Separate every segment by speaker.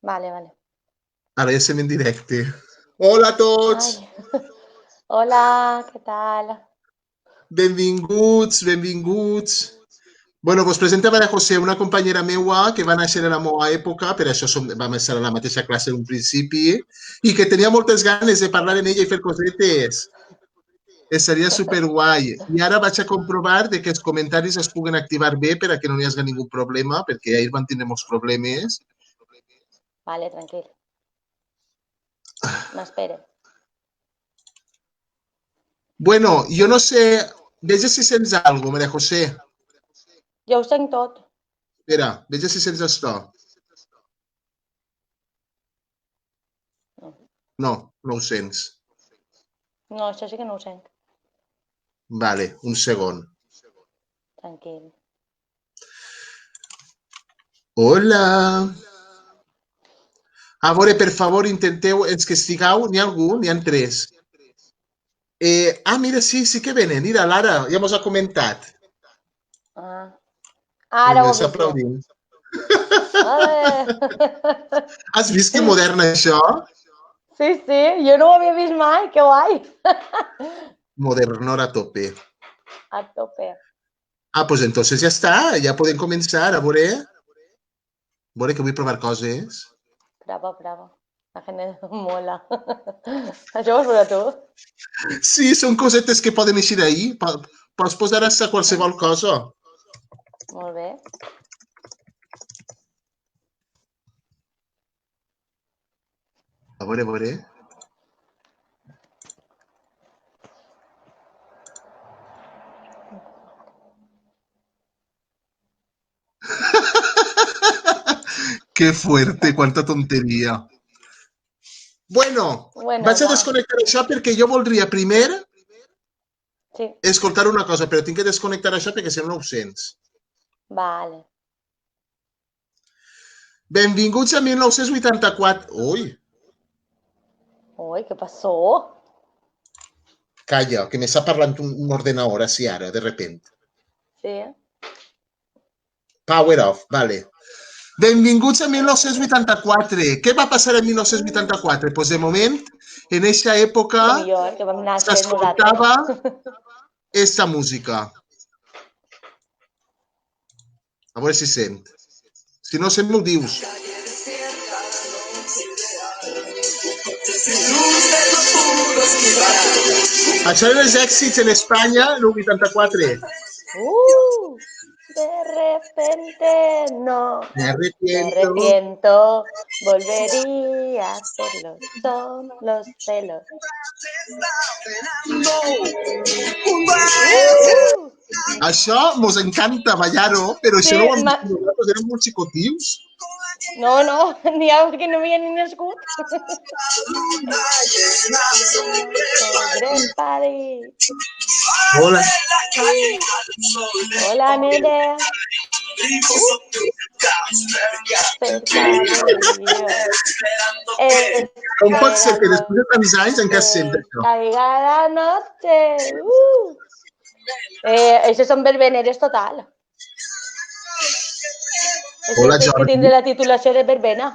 Speaker 1: Vale, vale.
Speaker 2: Ara ja estem en directe. Hola a tots!
Speaker 1: Ai. Hola, què tal?
Speaker 2: Benvinguts, benvinguts. Bueno, vos presenta Maria José, una companyera meua que va néixer en la meva època, per això vam estar a la mateixa classe en un principi, i que tenia moltes ganes de parlar amb ella i fer cosetes. Seria superguai. I ara vaig a comprovar de que els comentaris es puguen activar bé per a que no hi hagi ningú problema, perquè ahir van tenir molts problemes.
Speaker 1: Vale, tranquil. M'espere.
Speaker 2: Bueno, jo no sé, veja si sents alguna cosa, Maria José.
Speaker 1: Jo ho sent tot.
Speaker 2: Espera, veja si sents això.
Speaker 1: No,
Speaker 2: No, no ho sents.
Speaker 1: no, això sí que no ho sent.
Speaker 2: Vale, un segon.
Speaker 1: Tranquil.
Speaker 2: Hola. A veure, per favor, intenteu, els que estigueu, n'hi ha algú? N'hi ha tres. Mira, sí, sí que venen. Mira, Lara, ja mos ha comentat.
Speaker 1: Ah. Ara ho he
Speaker 2: M'està
Speaker 1: vist jo.
Speaker 2: aplaudint.
Speaker 1: Ole!
Speaker 2: Has vist que moderna això?
Speaker 1: Sí, sí, jo no ho havia vist mai, que guai.
Speaker 2: Modernor a tope.
Speaker 1: A tope.
Speaker 2: Pues entonces ja està, ja podem començar, a veure que vull provar coses.
Speaker 1: Bravo, bravo. La gent mola. Això ho has posat tu?
Speaker 2: Sí, són cosetes que poden eixir ahir. Pots posar a qualsevol cosa.
Speaker 1: Molt bé.
Speaker 2: A veure, a veure. Que fuerte, quanta tonteria. Bueno,
Speaker 1: Bueno,
Speaker 2: vaig a
Speaker 1: va.
Speaker 2: desconnectar això perquè jo voldria primer
Speaker 1: Sí,
Speaker 2: escoltar una cosa, però tinc que desconnectar això perquè si no, no ho sents.
Speaker 1: vale.
Speaker 2: Benvinguts a 1984. Ui,
Speaker 1: Ui, què passó?
Speaker 2: calla, que m'està parlant un ordenador així ara, de repente.
Speaker 1: Sí.
Speaker 2: Power off, vale. Benvinguts a 1984. Què va passar en
Speaker 1: Mm,
Speaker 2: 1984? Pues de moment, en aquesta època,
Speaker 1: lo millor, que vam néixer nosaltres.
Speaker 2: s'escoltava esta música. A veure si sent. Si no sent, m'ho dius. Això eren els èxits en Espanya, en el 84.
Speaker 1: De repente no,
Speaker 2: Me
Speaker 1: me
Speaker 2: arrepiento.
Speaker 1: arrepiento, volvería a hacerlo, son los celos. Uh!
Speaker 2: Això mos encanta ballar-ho, però
Speaker 1: Sí,
Speaker 2: això no ho hem vist nosaltres, érem molt xicotius.
Speaker 1: no, no, n'hi ha que no havia ni nascut. Sobre París.
Speaker 2: Hola.
Speaker 1: Hola, nene. Uh, cerca del río.
Speaker 2: Com pot ser que
Speaker 1: Esperando
Speaker 2: després de tants anys encara es sent
Speaker 1: que
Speaker 2: això?
Speaker 1: caiga la noche. Això són verbeneres total.
Speaker 2: Hola,
Speaker 1: Això és que
Speaker 2: Jordi.
Speaker 1: tindré la titulació de verbena.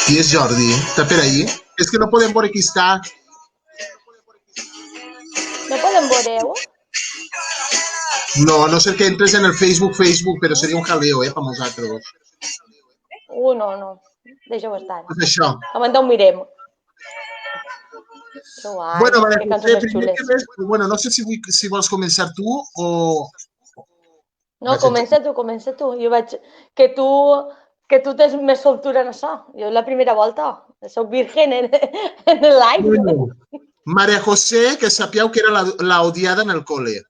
Speaker 2: Qui és Jordi? Està per ahí? És que no podem veure qui està.
Speaker 1: No podem veure-ho?
Speaker 2: No, a no ser que entres en el Facebook, però seria un jaleo, per nosaltres.
Speaker 1: No, no. Deixa-ho estar.
Speaker 2: És això.
Speaker 1: A banda ho mirem. Que guai,
Speaker 2: Bueno, Maria
Speaker 1: que cançons
Speaker 2: José,
Speaker 1: més
Speaker 2: primer que
Speaker 1: xules.
Speaker 2: res, bueno, no sé si vols començar tu o...
Speaker 1: No,
Speaker 2: Vaig a...
Speaker 1: comença tu. Jo vaig... Que tu tens més soltura en això. Jo la primera volta. Soc virgen en l'aire.
Speaker 2: Bueno, Maria José, que sapíeu que era la odiada en el col·le.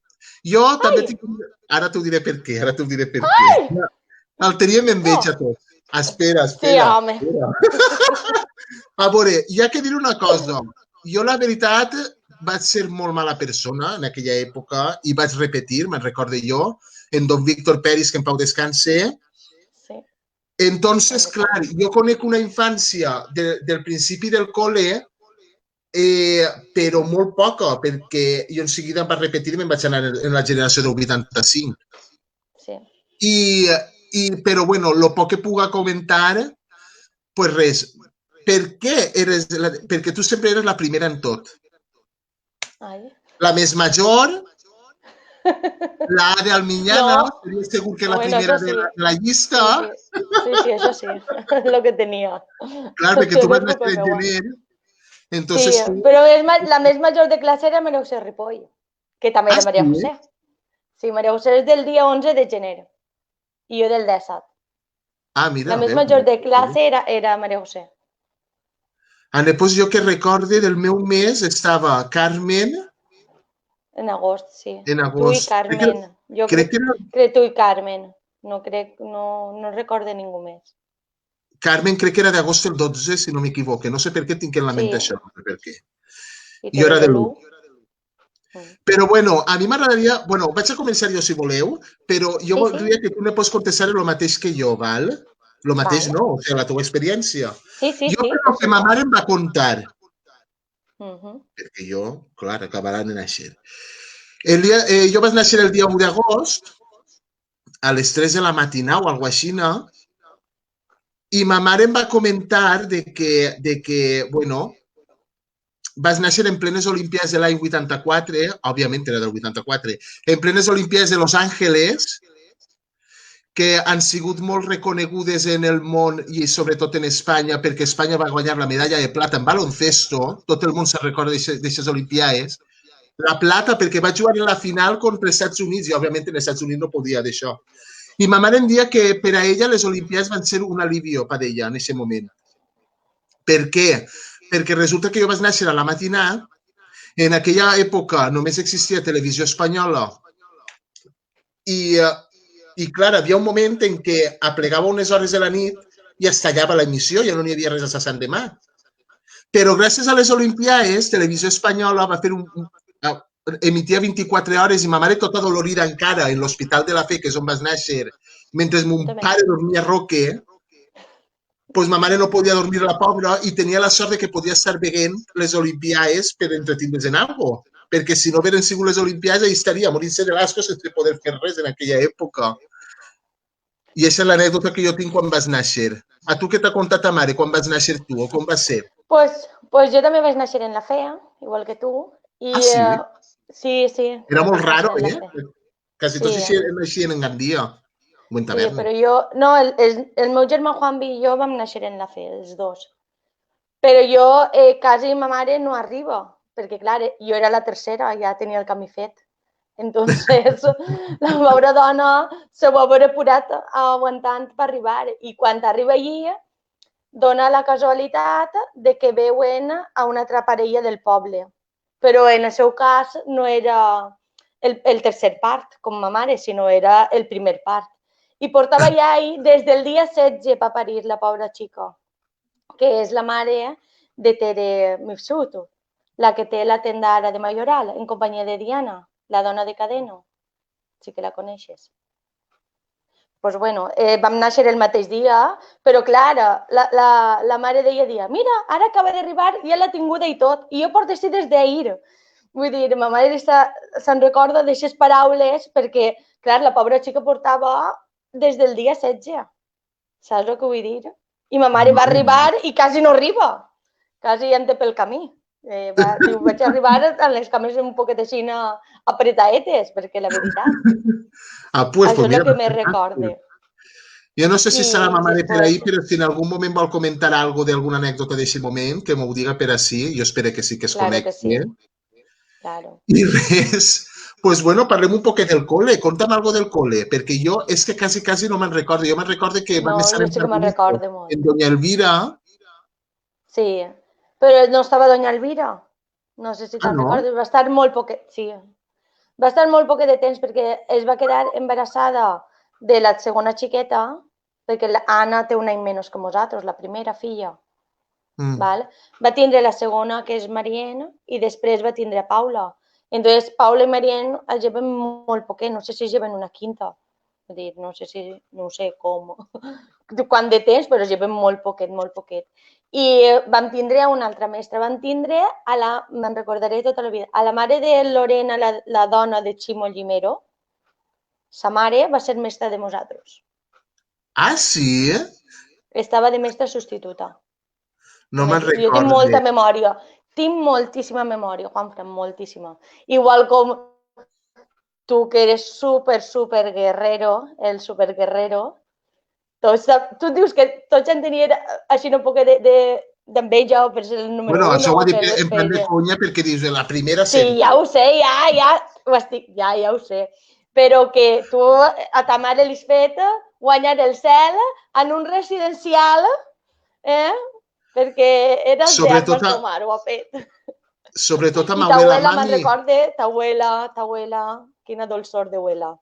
Speaker 2: Jo també
Speaker 1: Ai!
Speaker 2: tinc... Ara t'ho diré per què, ara t'ho diré per què. El teníem
Speaker 1: Oh!
Speaker 2: enveja tot. Espera,
Speaker 1: Sí,
Speaker 2: espera.
Speaker 1: home.
Speaker 2: A veure, hi ha que dir una cosa. Jo, la veritat, vaig ser molt mala persona en aquella època i vaig repetir, me'n recorde jo, en don Víctor Peris, que en pau descanse.
Speaker 1: Sí,
Speaker 2: Entonces,
Speaker 1: també
Speaker 2: clar,
Speaker 1: tant.
Speaker 2: jo conec una infància del principi del col·le, però molt poca, perquè jo en seguida em vaig repetir i me'n vaig anar en la generació del 85.
Speaker 1: Sí.
Speaker 2: I Però, bueno, el poc que puga comentar, pues res. Per què eres... Perquè tu sempre eres la primera en tot. La més major, la de Alminyana,
Speaker 1: No,
Speaker 2: seria segur que la
Speaker 1: bueno,
Speaker 2: primera
Speaker 1: eso
Speaker 2: de
Speaker 1: sí.
Speaker 2: la llista.
Speaker 1: Sí, eso sí, lo que tenía.
Speaker 2: Clar, perquè
Speaker 1: Se
Speaker 2: tu vas
Speaker 1: preocupa,
Speaker 2: néixer en
Speaker 1: meu.
Speaker 2: gener,
Speaker 1: Sí,
Speaker 2: entonces tu...
Speaker 1: però la més major de classe era Maria José Ripoll, que també
Speaker 2: Ah,
Speaker 1: era Maria
Speaker 2: sí?
Speaker 1: José. Sí, Maria José és del dia 11 de gener i jo del 17.
Speaker 2: Ah,
Speaker 1: La
Speaker 2: mira,
Speaker 1: més
Speaker 2: bé.
Speaker 1: major de classe era Maria José.
Speaker 2: Després jo que recorde del meu mes estava Carmen
Speaker 1: En agost, sí.
Speaker 2: en
Speaker 1: Tu i
Speaker 2: agost.
Speaker 1: Carmen. Jo
Speaker 2: Crec que era,
Speaker 1: crec tu i Carmen. No recorde ningú més.
Speaker 2: Carmen crec que era d'agost el 12, si no m'equivoque. No sé per què tinc en la
Speaker 1: Sí,
Speaker 2: ment això, no sé per què.
Speaker 1: i
Speaker 2: Jo era de
Speaker 1: Teresa
Speaker 2: l'1.
Speaker 1: Lu.
Speaker 2: Però bueno, a mi m'agradaria... Bueno, vaig a començar jo si voleu, però jo
Speaker 1: Sí,
Speaker 2: voldria que tu me pots contestar el mateix que jo, val? El mateix
Speaker 1: vale.
Speaker 2: no, o sigui, la teva experiència. Jo,
Speaker 1: Sí,
Speaker 2: per
Speaker 1: per
Speaker 2: el que ma
Speaker 1: supost.
Speaker 2: mare em va contar,
Speaker 1: Uh
Speaker 2: perquè jo, clar, acabarà de néixer. Jo vaig néixer el dia 1 d'agost, a les 3 de la matina o alguna cosa així, i ma mare em va comentar de que bueno, vas néixer en plenes Olimpiades de l'any 84, òbviament era del 84, en plenes Olimpiades de Los Ángeles, que han sigut molt reconegudes en el món i sobretot en Espanya, perquè Espanya va guanyar la medalla de plata en baloncesto, tot el món se recorda d'aquestes Olimpiades, la plata perquè va jugar en la final contra els Estats Units i òbviament en els Estats Units no podia d'això. I ma mare em dia que per a ella les Olimpiades van ser un alivio per ella en aquest moment. Per què? Perquè resulta que jo vaig néixer a la matinà, en aquella època només existia televisió espanyola i, i clar, havia un moment en què aplegava unes hores de la nit i es tallava l'emissió, ja no n'hi havia res a Sant demà. Però gràcies a les Olimpiades, Televisió Espanyola va fer emitia 24 hores i ma mare tota dolorida encara en l'Hospital de la Fe, que és on vas néixer, mentre mon pare dormia a Roque, pues ma mare no podia dormir la pobra i tenia la sort de que podia estar veient les Olimpiades per entretindre's en algo. Perquè si no hagueren sigut les Olimpiades, ahí estaria morint-se de l'asco sense poder fer res en aquella època. I aquesta és l'anècdota que jo tinc quan vas néixer. A tu què t'ha contat ta mare quan vas néixer tu o com va ser?
Speaker 1: Pues jo també vaig néixer en la FEA, igual que tu. I
Speaker 2: Ah, sí?
Speaker 1: sí,
Speaker 2: Era molt
Speaker 1: vaig
Speaker 2: raro,
Speaker 1: néixer en la
Speaker 2: eh?
Speaker 1: FEA.
Speaker 2: Quasi
Speaker 1: Sí,
Speaker 2: tots naixien en Gandia o en
Speaker 1: sí,
Speaker 2: Taverna.
Speaker 1: però jo... No, el meu germà Juanvi i jo vam néixer en la FEA, els dos. Però jo, quasi ma mare no arriba, perquè clar, jo era la tercera, ja tenia el camí fet. Entonces, la pobra dona se va haver apurat aguantant per arribar. I quan arriba allí, dona la casualitat de que veuen a una altra parella del poble. Però en el seu cas no era el tercer part, com ma mare, sinó era el primer part. I portava ja ahir des del dia 16 per parir la pobra xica, que és la mare de Tere Mifsuto, la que té la tenda ara de Mayoral, en companyia de Diana, la dona de Cadeno. Sí que la coneixes. Pues bueno, vam néixer el mateix dia, però clar, la mare deia, mira, ara acaba d'arribar, ja l'ha tinguda i tot, i jo porto així des d'ahir. Vull dir, ma mare se'n recorda d'aixes paraules perquè, clar, la pobra xica portava des del dia 16. Saps el que vull dir? I ma mare va arribar i quasi no arriba. Quasi ja en té pel camí. Diu, vaig arribar amb les cames un poquet així apretaetes, perquè la veritat.
Speaker 2: Ah, pues
Speaker 1: Això és
Speaker 2: mira,
Speaker 1: el que més recorde.
Speaker 2: jo no sé si serà ma
Speaker 1: I
Speaker 2: mare per ahí,
Speaker 1: després,
Speaker 2: però si en algun moment vol comentar algo d'alguna anècdota d'aquest moment, que m'ho diga per així, jo espero que sí que es
Speaker 1: claro que
Speaker 2: connecti.
Speaker 1: sí, claro.
Speaker 2: I res, pues bueno, parlem un poquet del cole, conta'm algo del cole, perquè jo és que quasi no me'n recordo. Jo me'n recordo que vam
Speaker 1: No,
Speaker 2: estar
Speaker 1: jo
Speaker 2: en
Speaker 1: sí que me'n
Speaker 2: Pardiño,
Speaker 1: recordo
Speaker 2: en
Speaker 1: molt.
Speaker 2: Doña Elvira.
Speaker 1: Sí, però no estava doña Elvira. No sé si
Speaker 2: Ah,
Speaker 1: te'n
Speaker 2: no?
Speaker 1: recordes. Va estar molt poquet, sí. Va estar molt poquet de temps perquè es va quedar embarassada de la segona xiqueta, perquè l'Anna té un any menys que nosaltres, la primera filla. Val? Va tindre la segona, que és Marien, i després va tindre Paula. Entonces, Paula i Marien es lleven molt poquet, no sé si es lleven una quinta. És dir, no sé si, no sé com, quant de temps, però es lleven molt poquet, molt poquet. I vam tindre una altra mestra, vam tindre, me'n recordaré tota la vida, a la mare de Lorena, la dona de Ximo Llimero, sa mare va ser mestra de nosaltres.
Speaker 2: Ah, sí?
Speaker 1: Estava de mestra substituta.
Speaker 2: No me'n
Speaker 1: Jo tinc
Speaker 2: recorde.
Speaker 1: molta memòria. Tinc moltíssima memòria, Juanfran, moltíssima. Igual com tu, que eres super guerrero, el super guerrero, tots, tu dius que tots en tenien així un poc d'enveja o per ser el número
Speaker 2: Bueno, això
Speaker 1: uno
Speaker 2: ho ha
Speaker 1: o
Speaker 2: dit
Speaker 1: fer
Speaker 2: en plan de
Speaker 1: feina.
Speaker 2: conya perquè dius, la primera
Speaker 1: Sí,
Speaker 2: sempre.
Speaker 1: ja ho sé, ja ho sé. Però que tu a ta mare li has fet guanyar el cel en un residencial, perquè eres
Speaker 2: Sobretot
Speaker 1: d'armes,
Speaker 2: a,
Speaker 1: tu mare ho ha fet.
Speaker 2: sobretot a
Speaker 1: I
Speaker 2: m'abuela
Speaker 1: t'abuela, me'n
Speaker 2: mami,
Speaker 1: recorde, t'abuela, quina dolçor d'abuela.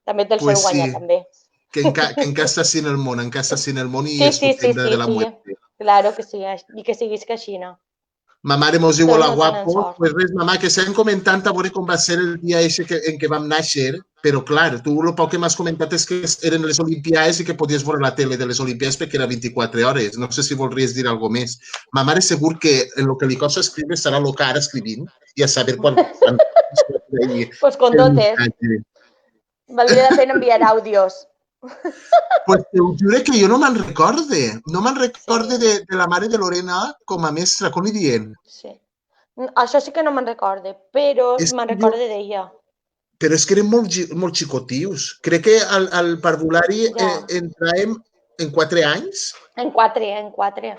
Speaker 1: També te'l sol
Speaker 2: pues
Speaker 1: guanyar,
Speaker 2: sí,
Speaker 1: també.
Speaker 2: que encara està sin el món, encara està sin el món i
Speaker 1: Sí, sí, sí,
Speaker 2: estupenda
Speaker 1: sí,
Speaker 2: de la
Speaker 1: sí.
Speaker 2: muerte.
Speaker 1: Claro que sí, i que siguis que així, no.
Speaker 2: Ma mare mos diu,
Speaker 1: Tots
Speaker 2: hola
Speaker 1: no tenen
Speaker 2: guapos,
Speaker 1: sort.
Speaker 2: pues res, mamà, que estem comentant a veure com va ser el dia ese en què vam néixer, però clar, tu el poc que m'has comentat és que eren les Olimpiades i que podies veure la tele de les Olimpiades perquè era 24 hores. No sé si voldries dir alguna més. Ma mare segur que en el que li costa escriure serà el que ara escrivint i a saber quan
Speaker 1: Pues con
Speaker 2: el
Speaker 1: totes.
Speaker 2: missatge.
Speaker 1: Valdria la pena enviar àudios.
Speaker 2: Pues te ho jure que jo no me'n recorde. No me'n
Speaker 1: Sí,
Speaker 2: recorde de la mare de Lorena com a mestra, com li dient.
Speaker 1: sí. Això sí que no me'n recorde, però
Speaker 2: És
Speaker 1: me'n
Speaker 2: que jo,
Speaker 1: recorde d'ella.
Speaker 2: però és que eren molt xicotius. Crec que al parvulari
Speaker 1: Ja.
Speaker 2: entràvem en 4 anys.
Speaker 1: En quatre.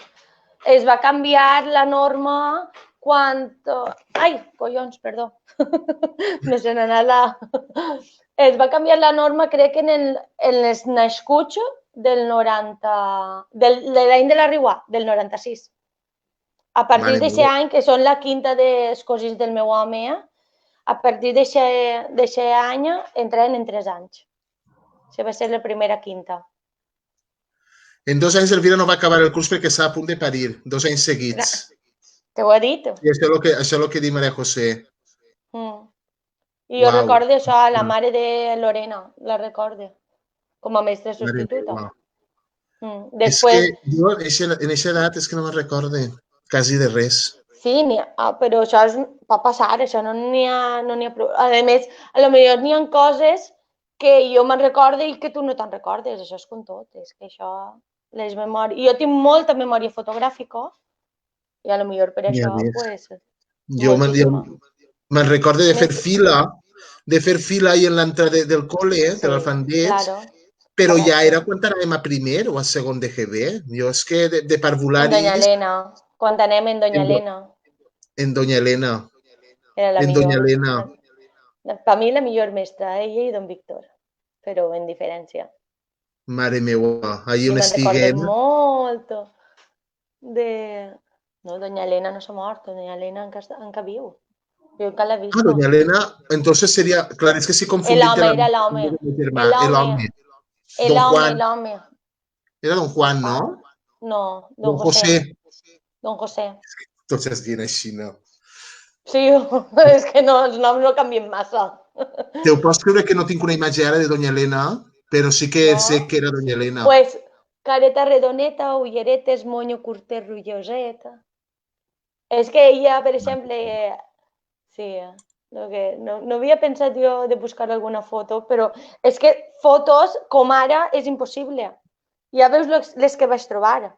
Speaker 1: Es va canviar la norma quan... Ai, collons, perdó. Me se n'ha anat la... Es va canviar la norma, crec que en els nascuts del 90... de l'any de la Riuà, del 96. A partir
Speaker 2: Mare
Speaker 1: d'aquest
Speaker 2: meva.
Speaker 1: any, que són la quinta dels cosins del meu home, a partir d'aquest any entraven en 3 anys. Això va ser la primera quinta.
Speaker 2: En 2 anys Elvira no va acabar el curs perquè estava a punt de parir. 2 anys seguits.
Speaker 1: Te ho he dit?
Speaker 2: I això és el que diu Maria José.
Speaker 1: Mm. I jo
Speaker 2: Uau.
Speaker 1: recordo això, la mare de Lorena, la recordo, com a mestra
Speaker 2: Mare
Speaker 1: substituta.
Speaker 2: meva. És que
Speaker 1: Després,
Speaker 2: jo en aquesta edat és que no me'n recorde quasi de res.
Speaker 1: sí, però això pot passar, això no n'hi ha, no ha prou. A més, a lo millor n'hi ha coses que jo me'n recorde i que tu no te'n recordes, això és com tot, és que això, les memòries... Jo tinc molta memòria fotogràfica i a lo millor per
Speaker 2: Ja
Speaker 1: això,
Speaker 2: ves.
Speaker 1: pues,
Speaker 2: Jo
Speaker 1: moltíssima.
Speaker 2: me'n recorde
Speaker 1: Més,
Speaker 2: de fer fila i en l'entrada del col·le, de
Speaker 1: sí,
Speaker 2: l'alfandets,
Speaker 1: claro,
Speaker 2: però ja
Speaker 1: correcte.
Speaker 2: era quan anàvem a primer o a segon de GB. Jo és que de
Speaker 1: En Doña
Speaker 2: parvularis
Speaker 1: Elena, quan anem en Doña
Speaker 2: en,
Speaker 1: Elena,
Speaker 2: en Doña Elena.
Speaker 1: era la
Speaker 2: En Doña
Speaker 1: millor.
Speaker 2: Elena.
Speaker 1: Per mi la millor mestra, ella i don Víctor, però en diferència.
Speaker 2: Mare meva, ahir
Speaker 1: I
Speaker 2: on
Speaker 1: me'n recorde
Speaker 2: estiguem.
Speaker 1: molt de... No, doña Elena no s'ha mort, doña Elena encara viu. Jo encara l'he
Speaker 2: Ah,
Speaker 1: vista.
Speaker 2: Doña Elena, entonces sería, claro, es que sí confundit de
Speaker 1: L'home,
Speaker 2: la
Speaker 1: era
Speaker 2: mujer
Speaker 1: l'home.
Speaker 2: de mi germà, el
Speaker 1: L'home,
Speaker 2: home. Don Juan,
Speaker 1: l'home.
Speaker 2: era Don
Speaker 1: Don
Speaker 2: Juan,
Speaker 1: Juan?
Speaker 2: no?
Speaker 1: No, don
Speaker 2: Don
Speaker 1: José.
Speaker 2: José.
Speaker 1: Don José.
Speaker 2: Entonces viene així, no?
Speaker 1: Sí, és que no, els noms no canvien massa.
Speaker 2: Te ho pots creure que no tinc una imatge ara de Doña Elena, però sí que sé
Speaker 1: No?
Speaker 2: que era Doña Elena.
Speaker 1: Pues, careta redoneta, ulleretes, moño curtet, rulloset. És que ella, per exemple, sí, no havia pensat jo de buscar alguna foto, però és que fotos com ara és impossible. Ja veus les que vaig trobar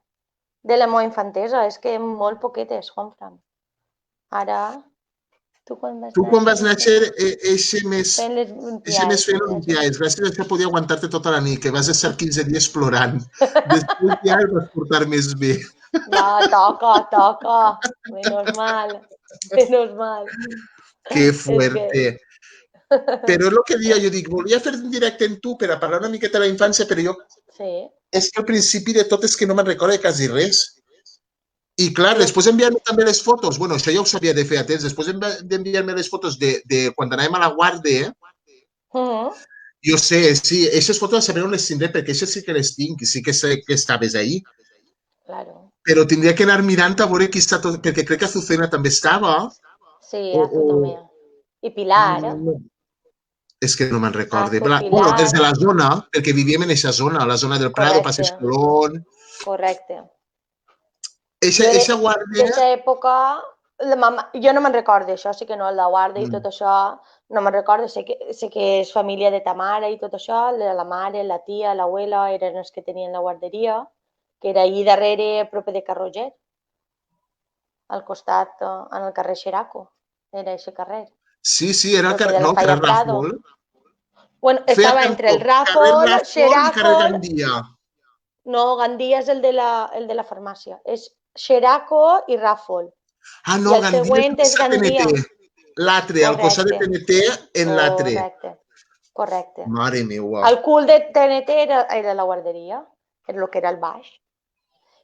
Speaker 1: de la meva infantesa, és que molt poquetes, Juanfran. Ara, tu quan vas
Speaker 2: Tu quan vas
Speaker 1: néixer,
Speaker 2: néixer, eixe mes,
Speaker 1: fent les
Speaker 2: eixe mes
Speaker 1: Olimpiades,
Speaker 2: feien
Speaker 1: sí, això.
Speaker 2: Olimpiades. Gràcies a això podia aguantar-te tota la nit, que vas estar 15 dies plorant. Després ja el vas portar més bé.
Speaker 1: Ja, toca, menos mal, menos mal.
Speaker 2: Que
Speaker 1: És que,
Speaker 2: fuerte. Però és el que dia, jo dic, volia fer un directe amb tu per a parlar una miqueta de la infància, però jo
Speaker 1: sí,
Speaker 2: és que al principi de tot és que no me'n recordo de quasi res. I clar,
Speaker 1: però,
Speaker 2: després enviar-me també les fotos, bueno, això ja ho sabia de fer a temps, després d'enviar-me les fotos de quan anàvem a la guàrdia, jo sé, sí, aquestes fotos a saber on les tindré, perquè aquestes sí que les tinc, i sí que sé que estaves ahí,
Speaker 1: claro.
Speaker 2: però tindria que anar mirant a veure qui està tot, perquè crec que Azucena també estava,
Speaker 1: Sí,
Speaker 2: o,
Speaker 1: Azu també. I Pilar,
Speaker 2: no, és que no me'n recorde.
Speaker 1: Azu,
Speaker 2: Bueno, des
Speaker 1: Pilar,
Speaker 2: de la zona, perquè vivíem en aquesta zona, la zona del Prado,
Speaker 1: correcte,
Speaker 2: Passeig Colón.
Speaker 1: correcte.
Speaker 2: Eixa guàrdia...
Speaker 1: D'aquesta època, jo no me'n recordo això, sí que no, la guarda i tot això, No me'n recordo, sé que és família de ta mare i tot això, la mare, la tia, l'abuela eren els que tenien la guarderia, que era allí darrere, proper de Can Roger, al costat, en el carrer Xeraco, era aquest carrer,
Speaker 2: Sí, era el
Speaker 1: proper de la
Speaker 2: no,
Speaker 1: Falla
Speaker 2: carrer
Speaker 1: Prado.
Speaker 2: Ràfol.
Speaker 1: Bueno,
Speaker 2: Feia
Speaker 1: estava entre
Speaker 2: cantó,
Speaker 1: el
Speaker 2: carrer
Speaker 1: Ràfol,
Speaker 2: Ràfol i carrer
Speaker 1: Xeraco,
Speaker 2: Gandia.
Speaker 1: no, Gandia és el de la farmàcia, és Xeraco i Ràfol.
Speaker 2: Ah,
Speaker 1: I
Speaker 2: no,
Speaker 1: el
Speaker 2: Gandia
Speaker 1: següent
Speaker 2: és
Speaker 1: és
Speaker 2: a
Speaker 1: Gandia.
Speaker 2: TNT. L'Atre, al costat de
Speaker 1: Correcte,
Speaker 2: TNT, en l'Atre.
Speaker 1: correcte.
Speaker 2: Mare meua.
Speaker 1: El cul de TNT era la guarderia, era el que era el baix.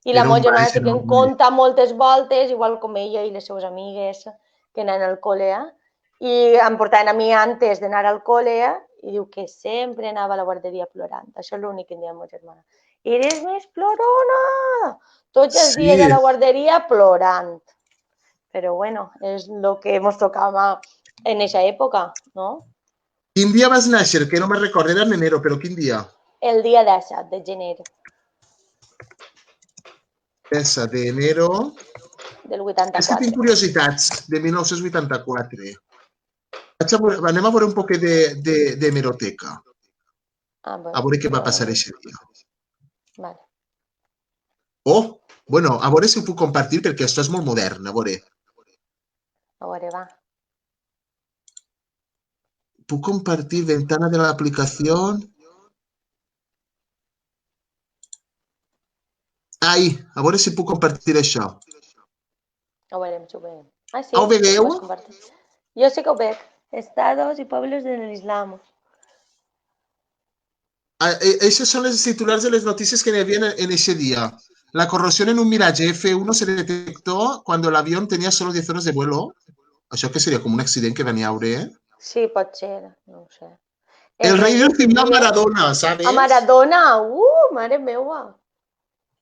Speaker 1: I la
Speaker 2: Era un
Speaker 1: meva germana
Speaker 2: baix
Speaker 1: sí que en
Speaker 2: enorme.
Speaker 1: conta moltes voltes, igual com ella i les seues amigues que anaven al col·le, i em portaven a mi antes d'anar al col·le, i diu que sempre anava a la guarderia plorant. Això és l'únic que em deia la meva germana. Eres més plorona! Tots els dies a
Speaker 2: Sí.
Speaker 1: la guarderia plorant. Però bueno, és el que ens tocava en aquesta època, no?
Speaker 2: Quin dia vas néixer? Que no me'n recordo, era en enero, però quin dia?
Speaker 1: El dia 17 de gener
Speaker 2: 13 d'enero.
Speaker 1: del
Speaker 2: És que tinc
Speaker 1: 84.
Speaker 2: curiositats de 1984. Anem a veure un poc de hemeroteca.
Speaker 1: Ah,
Speaker 2: A veure què va
Speaker 1: bueno,
Speaker 2: passar aquest dia.
Speaker 1: vale.
Speaker 2: Oh, bueno, a veure si ho puc compartir perquè això és molt modern, a veure.
Speaker 1: A veure, va.
Speaker 2: Puc compartir ventana de la aplicación. Ahí, a veure si puc compartir això.
Speaker 1: Ho veurem, si ho veiem. Ah, sí,
Speaker 2: Ho
Speaker 1: sí que
Speaker 2: veieu?
Speaker 1: pots compartir. Jo sí que ho veig. Estados i pobles de l'Islam.
Speaker 2: Esos son los titulares de las noticias que había en ese día. La corrosión en un Mirage F1 se detectó cuando el avión tenía solo 10 horas de vuelo. Això que seria com un accident que venia a veure, eh?
Speaker 1: Sí, pot ser, no ho sé.
Speaker 2: El rei recibió a
Speaker 1: recibió
Speaker 2: Maradona,
Speaker 1: a
Speaker 2: ¿sabes?
Speaker 1: Maradona. Mare meva.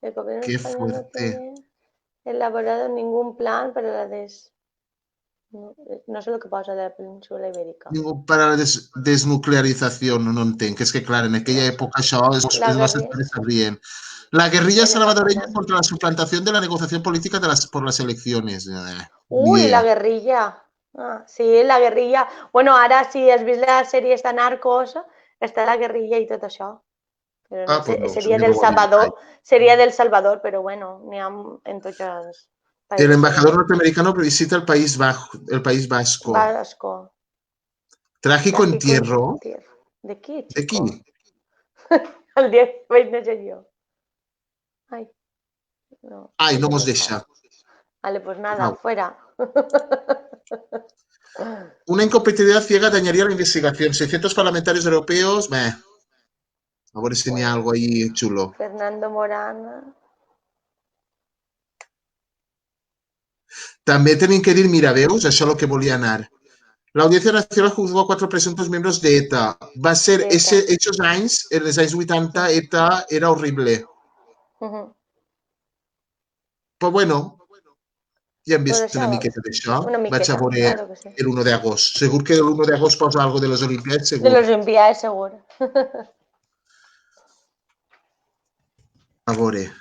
Speaker 1: El gobierno
Speaker 2: Qué
Speaker 1: español no
Speaker 2: fuerte.
Speaker 1: tiene elaborado ningún plan para la no sé el que posa de la península ibèrica.
Speaker 2: Para la desnuclearización, no entenc. És que, clar, en aquella
Speaker 1: No sé.
Speaker 2: època això
Speaker 1: La
Speaker 2: els nostres
Speaker 1: guerrilla,
Speaker 2: pares sabrien. La guerrilla
Speaker 1: el
Speaker 2: salvadoreña
Speaker 1: embajador.
Speaker 2: contra la suplantación de la negociación política por las elecciones. Ni
Speaker 1: Uy, la
Speaker 2: idea.
Speaker 1: guerrilla. Ah, sí, la guerrilla. Bueno, ara si has vist la sèrie de Narcos, està la guerrilla i tot això. Però no
Speaker 2: Ah, pues
Speaker 1: sé,
Speaker 2: no,
Speaker 1: seria
Speaker 2: ni
Speaker 1: del
Speaker 2: bo ni
Speaker 1: Salvador, seria del Salvador, però bueno, n'hi ha en tots els
Speaker 2: El
Speaker 1: països
Speaker 2: embajador
Speaker 1: catalans.
Speaker 2: norteamericano visita el País Vasco.
Speaker 1: Vasco,
Speaker 2: Trágico
Speaker 1: trágico
Speaker 2: entierro.
Speaker 1: entierro. ¿De qué,
Speaker 2: ¿De qui?
Speaker 1: chico? El dia que vaig néixer jo. Ai, no,
Speaker 2: Ai,
Speaker 1: no
Speaker 2: no
Speaker 1: se
Speaker 2: mos
Speaker 1: deixava.
Speaker 2: deixa.
Speaker 1: Vale, pues nada,
Speaker 2: No.
Speaker 1: fuera.
Speaker 2: Una incompatibilidad ciega dañaría la investigación. 600 parlamentarios europeos. Meh. A veure si n'hi ha
Speaker 1: Bueno,
Speaker 2: algo ahí xulo.
Speaker 1: Fernando Morán.
Speaker 2: També tenim que dir, mira, veus, això és el que volia anar. La Audiencia Nacional juzgó a 4 presuntos miembros de ETA. Va ser
Speaker 1: ETA.
Speaker 2: esos anys, en els anys 80, ETA era horrible. Però bueno, ja hem
Speaker 1: Pues
Speaker 2: vist una
Speaker 1: això,
Speaker 2: miqueta d'això.
Speaker 1: una
Speaker 2: Vaig a
Speaker 1: miqueta,
Speaker 2: veure
Speaker 1: claro que sí.
Speaker 2: el 1 d'agost. Segur que el 1 d'agost posa algo de les Olimpiades,
Speaker 1: De
Speaker 2: segur.
Speaker 1: los enviados, seguro.
Speaker 2: A veure.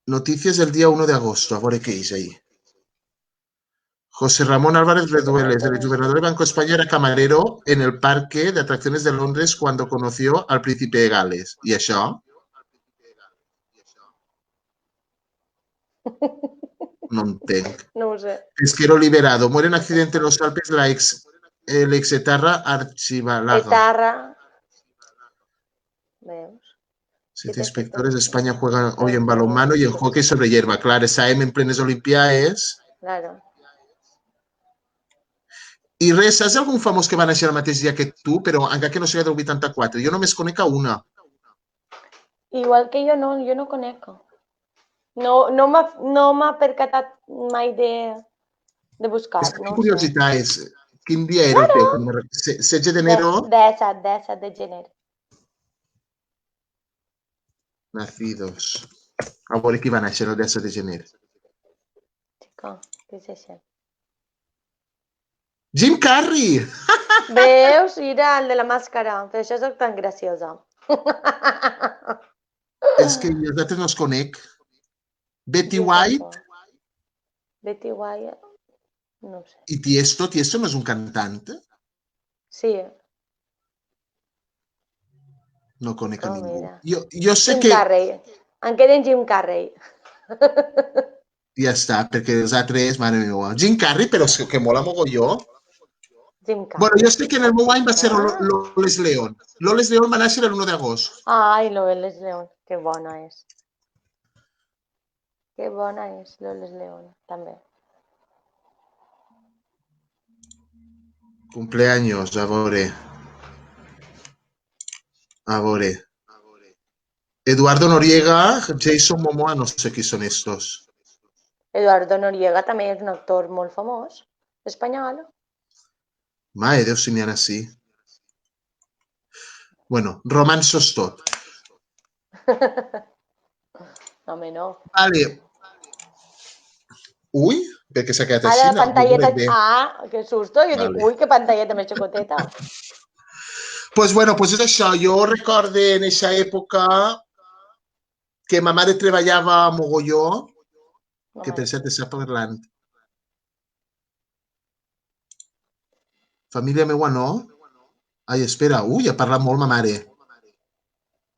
Speaker 2: Noticias del día 1 de agosto. A veure què és ahí. José Ramón Álvarez Redueles, el exgobernador del Banco de España, era camarero en el parque de atracciones de Londres cuando conoció al príncipe de Gales. ¿Y això? No entenc.
Speaker 1: No ho sé.
Speaker 2: Pesquero liberado. Muere en accidente en los Alpes el exetarra Archibalaga.
Speaker 1: Etarra. Veus?
Speaker 2: 7 inspectores de España juegan hoy en balonmano y en hockey sobre hierba. Clar, estàvem en plenes Olimpiades.
Speaker 1: Claro.
Speaker 2: I res, saps algun famós que va néixer el mateix dia que tu, però encara que no sigui del 84? Jo només conec a una.
Speaker 1: Igual que jo no conec. No m'ha percatat mai de buscar,
Speaker 2: És que
Speaker 1: no
Speaker 2: tinc
Speaker 1: ho sé.
Speaker 2: curiositats. Quin dia era el
Speaker 1: Claro.
Speaker 2: teu? 16 d'enero?
Speaker 1: 17 de gener.
Speaker 2: Nacidos. A veure qui va néixer el 17 de gener.
Speaker 1: Chico, què és això?
Speaker 2: Jim Carrey!
Speaker 1: Veus? Mira, el de la màscara. Per això soc tan graciosa.
Speaker 2: És que jo d'altres no els conec. Betty
Speaker 1: Jo
Speaker 2: White.
Speaker 1: tampoc. Betty White. No sé.
Speaker 2: I Tiesto no és un cantant?
Speaker 1: Sí,
Speaker 2: No conec a ningú.
Speaker 1: mira.
Speaker 2: Jo sé
Speaker 1: Jim
Speaker 2: que
Speaker 1: Carrey. Em queda en Jim Carrey.
Speaker 2: ja està, perquè els altres, mare meva. Jim Carrey, però és que mola mogolló.
Speaker 1: Jim
Speaker 2: Bueno,
Speaker 1: Carrey.
Speaker 2: jo sé que en el meu any va ser
Speaker 1: Ah,
Speaker 2: Loles León. Loles León va néixer l'1 d'agost.
Speaker 1: ai, Loles León. Que bona és. Que bona és Loles León, també.
Speaker 2: Cumpleaños, a veure. A veure. Eduardo Noriega, Jason Momoa, no sé qui són estos.
Speaker 1: Eduardo Noriega també és un actor molt famós, espanyol.
Speaker 2: Mare Déu, si n'hi ha així. Bueno, romansos tot.
Speaker 1: Home, no.
Speaker 2: Vale. Ui, perquè s'ha quedat
Speaker 1: Ara
Speaker 2: així,
Speaker 1: la
Speaker 2: no?
Speaker 1: pantalleta...
Speaker 2: Bé.
Speaker 1: Ah, que susto. Jo dic,
Speaker 2: Vale.
Speaker 1: ui, que pantalleta més xicoteta.
Speaker 2: Pues bueno, pues és això. Jo recorde en aquesta època que ma mare treballava a mogolló, que per cert està parlant. Família meua no? Ai, espera. Ui, ha parlat molt ma mare.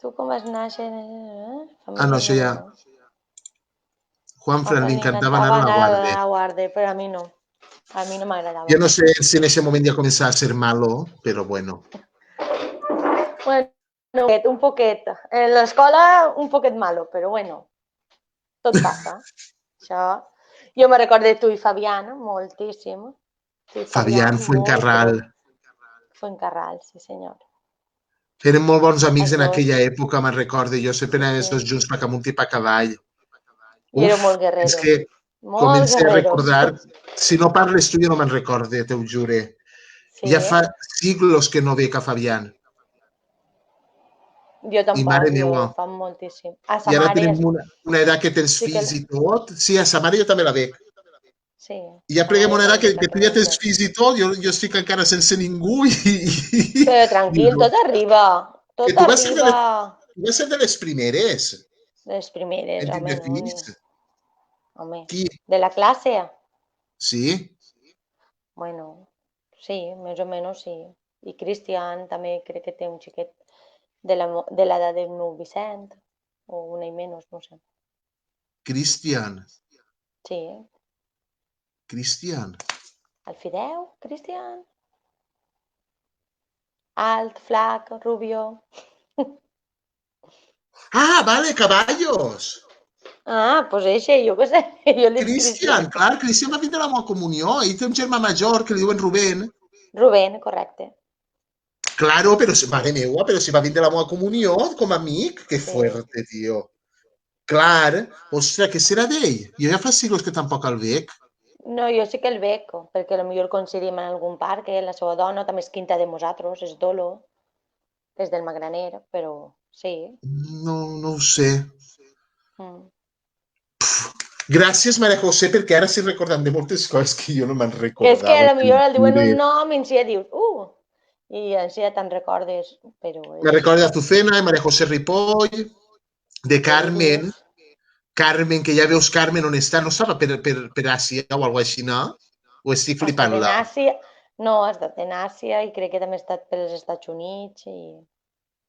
Speaker 1: Tu com vas néixer?
Speaker 2: Ah, no,
Speaker 1: Família
Speaker 2: això ja...
Speaker 1: meva, no.
Speaker 2: Juanfran, li
Speaker 1: Li
Speaker 2: encantava anar
Speaker 1: encantava
Speaker 2: a la
Speaker 1: anar a
Speaker 2: guarda.
Speaker 1: la guarda, però a mi no. A mi no
Speaker 2: Jo
Speaker 1: m'agradava.
Speaker 2: no sé si en ese moment ja començava a ser malo, però bueno.
Speaker 1: Bueno, un poquet. En l'escola un poquet malo, però bueno, tot passa. Això... Jo me recordo de tu i Fabián, moltíssim. Tu i
Speaker 2: Fabián
Speaker 1: molt, però
Speaker 2: Fuencarral.
Speaker 1: Fuencarral, sí senyor.
Speaker 2: Eren molt bons amics
Speaker 1: Els
Speaker 2: en
Speaker 1: dos,
Speaker 2: aquella època, me'n recorde. Jo sempre anàvem els
Speaker 1: sí.
Speaker 2: dos junts pa amunt i pa cavall.
Speaker 1: I éreu
Speaker 2: Uf,
Speaker 1: molt
Speaker 2: és
Speaker 1: guerreros.
Speaker 2: que
Speaker 1: Molt
Speaker 2: comencé a
Speaker 1: guerreros.
Speaker 2: recordar... Si no parles tu, jo no me'n recorde, te ho jure.
Speaker 1: Sí,
Speaker 2: Ja fa siglos que no veig a Fabián.
Speaker 1: jo
Speaker 2: I mare
Speaker 1: tampoc, jo
Speaker 2: meua.
Speaker 1: fa moltíssim. A
Speaker 2: I
Speaker 1: sa
Speaker 2: ara
Speaker 1: mare
Speaker 2: tenim una edat que tens
Speaker 1: sí que...
Speaker 2: fills i tot. Sí, a sa mare jo també la veig.
Speaker 1: Sí,
Speaker 2: I ja
Speaker 1: sa
Speaker 2: pleguem
Speaker 1: mare
Speaker 2: una edat
Speaker 1: també
Speaker 2: que
Speaker 1: està
Speaker 2: tu ja tens
Speaker 1: present.
Speaker 2: fills i tot, jo estic encara sense ningú
Speaker 1: Però
Speaker 2: i
Speaker 1: tranquil,
Speaker 2: no.
Speaker 1: tot arriba.
Speaker 2: Que
Speaker 1: Tot arriba.
Speaker 2: tu vas ser de les primeres
Speaker 1: Les primeres,
Speaker 2: en
Speaker 1: home,
Speaker 2: tindre
Speaker 1: no, ni...
Speaker 2: fills.
Speaker 1: Home,
Speaker 2: Qui?
Speaker 1: de la classe?
Speaker 2: Sí?
Speaker 1: Bueno, sí, més o menys sí. I Cristian també crec que té un xiquet de l'edat del meu Vicent, o un any menys, no sé.
Speaker 2: Cristian.
Speaker 1: Sí,
Speaker 2: Cristian.
Speaker 1: el Fideu, Cristian. Alt, flac, rubio.
Speaker 2: Ah, vale, caballos.
Speaker 1: Ah, pues eixe, jo què sé, jo li dic
Speaker 2: Cristian,
Speaker 1: Cristian.
Speaker 2: clar, Cristian va vindre a la meva comunió. Ell té un germà major que li diuen Rubén.
Speaker 1: Rubén, correcte.
Speaker 2: Claro, però, mare meua, però si va vindre a la meva comunió com a amic. Que
Speaker 1: Sí.
Speaker 2: fuerte, tio. Clar, ostres, què serà d'ell? Jo ja fa siglos que tampoc el veig.
Speaker 1: No, jo sí que el veig, perquè potser coincidim en algun parc, la seva dona també és quinta de nosaltres, és Dolo, que és del Magraner, però sí.
Speaker 2: No, no ho sé.
Speaker 1: Mm.
Speaker 2: Gràcies, Maria José, perquè ara estic recordant de moltes coses que jo no me'n
Speaker 1: Que és que
Speaker 2: recordava.
Speaker 1: potser el diuen un nom i en si ja dius, i en si ja te'n recordes, però
Speaker 2: Me
Speaker 1: és
Speaker 2: recordo
Speaker 1: així.
Speaker 2: d'Azucena, de Maria José Ripoll, de
Speaker 1: Què li
Speaker 2: Carmen,
Speaker 1: dius?
Speaker 2: Carmen, que ja veus Carmen on està, no estava per Àsia o alguna així, no? O estic
Speaker 1: Ha estat en
Speaker 2: flipant-la?
Speaker 1: Àsia, no, ha estat en Àsia i crec que també ha estat pels Estats Units i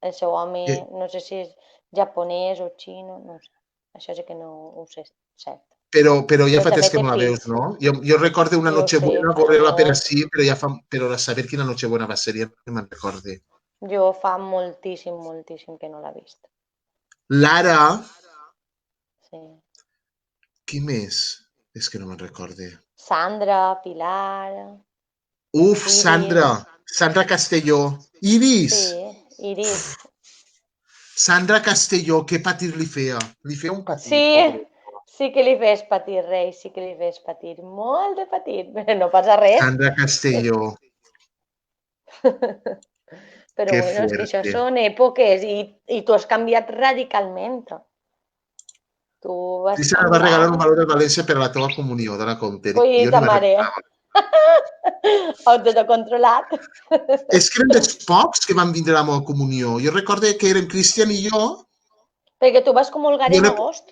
Speaker 1: el seu home,
Speaker 2: Que,
Speaker 1: no sé si és japonès o xino, no sé. Això sí que no ho sé, cert.
Speaker 2: però ja
Speaker 1: Però
Speaker 2: fa
Speaker 1: també
Speaker 2: temps que
Speaker 1: té
Speaker 2: no la veus,
Speaker 1: fills.
Speaker 2: no? Jo recordo una
Speaker 1: Jo sí,
Speaker 2: Nochebuena,
Speaker 1: fa
Speaker 2: veure-la per
Speaker 1: molt.
Speaker 2: ací, però ja fa, però a saber quina Nochebuena va ser, ja no me'n recorde.
Speaker 1: Jo fa moltíssim, moltíssim que no l'he vist.
Speaker 2: Lara,
Speaker 1: Sí.
Speaker 2: qui més? És que no me'n recorde.
Speaker 1: Sandra, Pilar,
Speaker 2: Uf,
Speaker 1: Iris.
Speaker 2: Sandra Castelló.
Speaker 1: Sí,
Speaker 2: Iris,
Speaker 1: Iris.
Speaker 2: Sandra Castelló, què patir li feia? Li feia un patir,
Speaker 1: Sí,
Speaker 2: pobre.
Speaker 1: sí que li fes patir, rei, sí que li fes patir. Molt de patir, però no passa res.
Speaker 2: Sandra Castelló,
Speaker 1: Però
Speaker 2: que
Speaker 1: bueno, és que això
Speaker 2: fuerte.
Speaker 1: són èpoques i tu has canviat radicalment. Tu vas
Speaker 2: Sí, se la va
Speaker 1: canviar.
Speaker 2: regalar un valor de València per a la teva comunió, de la compte. Jo
Speaker 1: Collita
Speaker 2: ni me'n
Speaker 1: mare.
Speaker 2: recordava.
Speaker 1: Autocontrolat.
Speaker 2: És que eren dels pocs que van vindre a la meva comunió. Jo recorde que érem Cristian i jo,
Speaker 1: Perquè tu vas comulgar
Speaker 2: i
Speaker 1: en
Speaker 2: una,
Speaker 1: agost,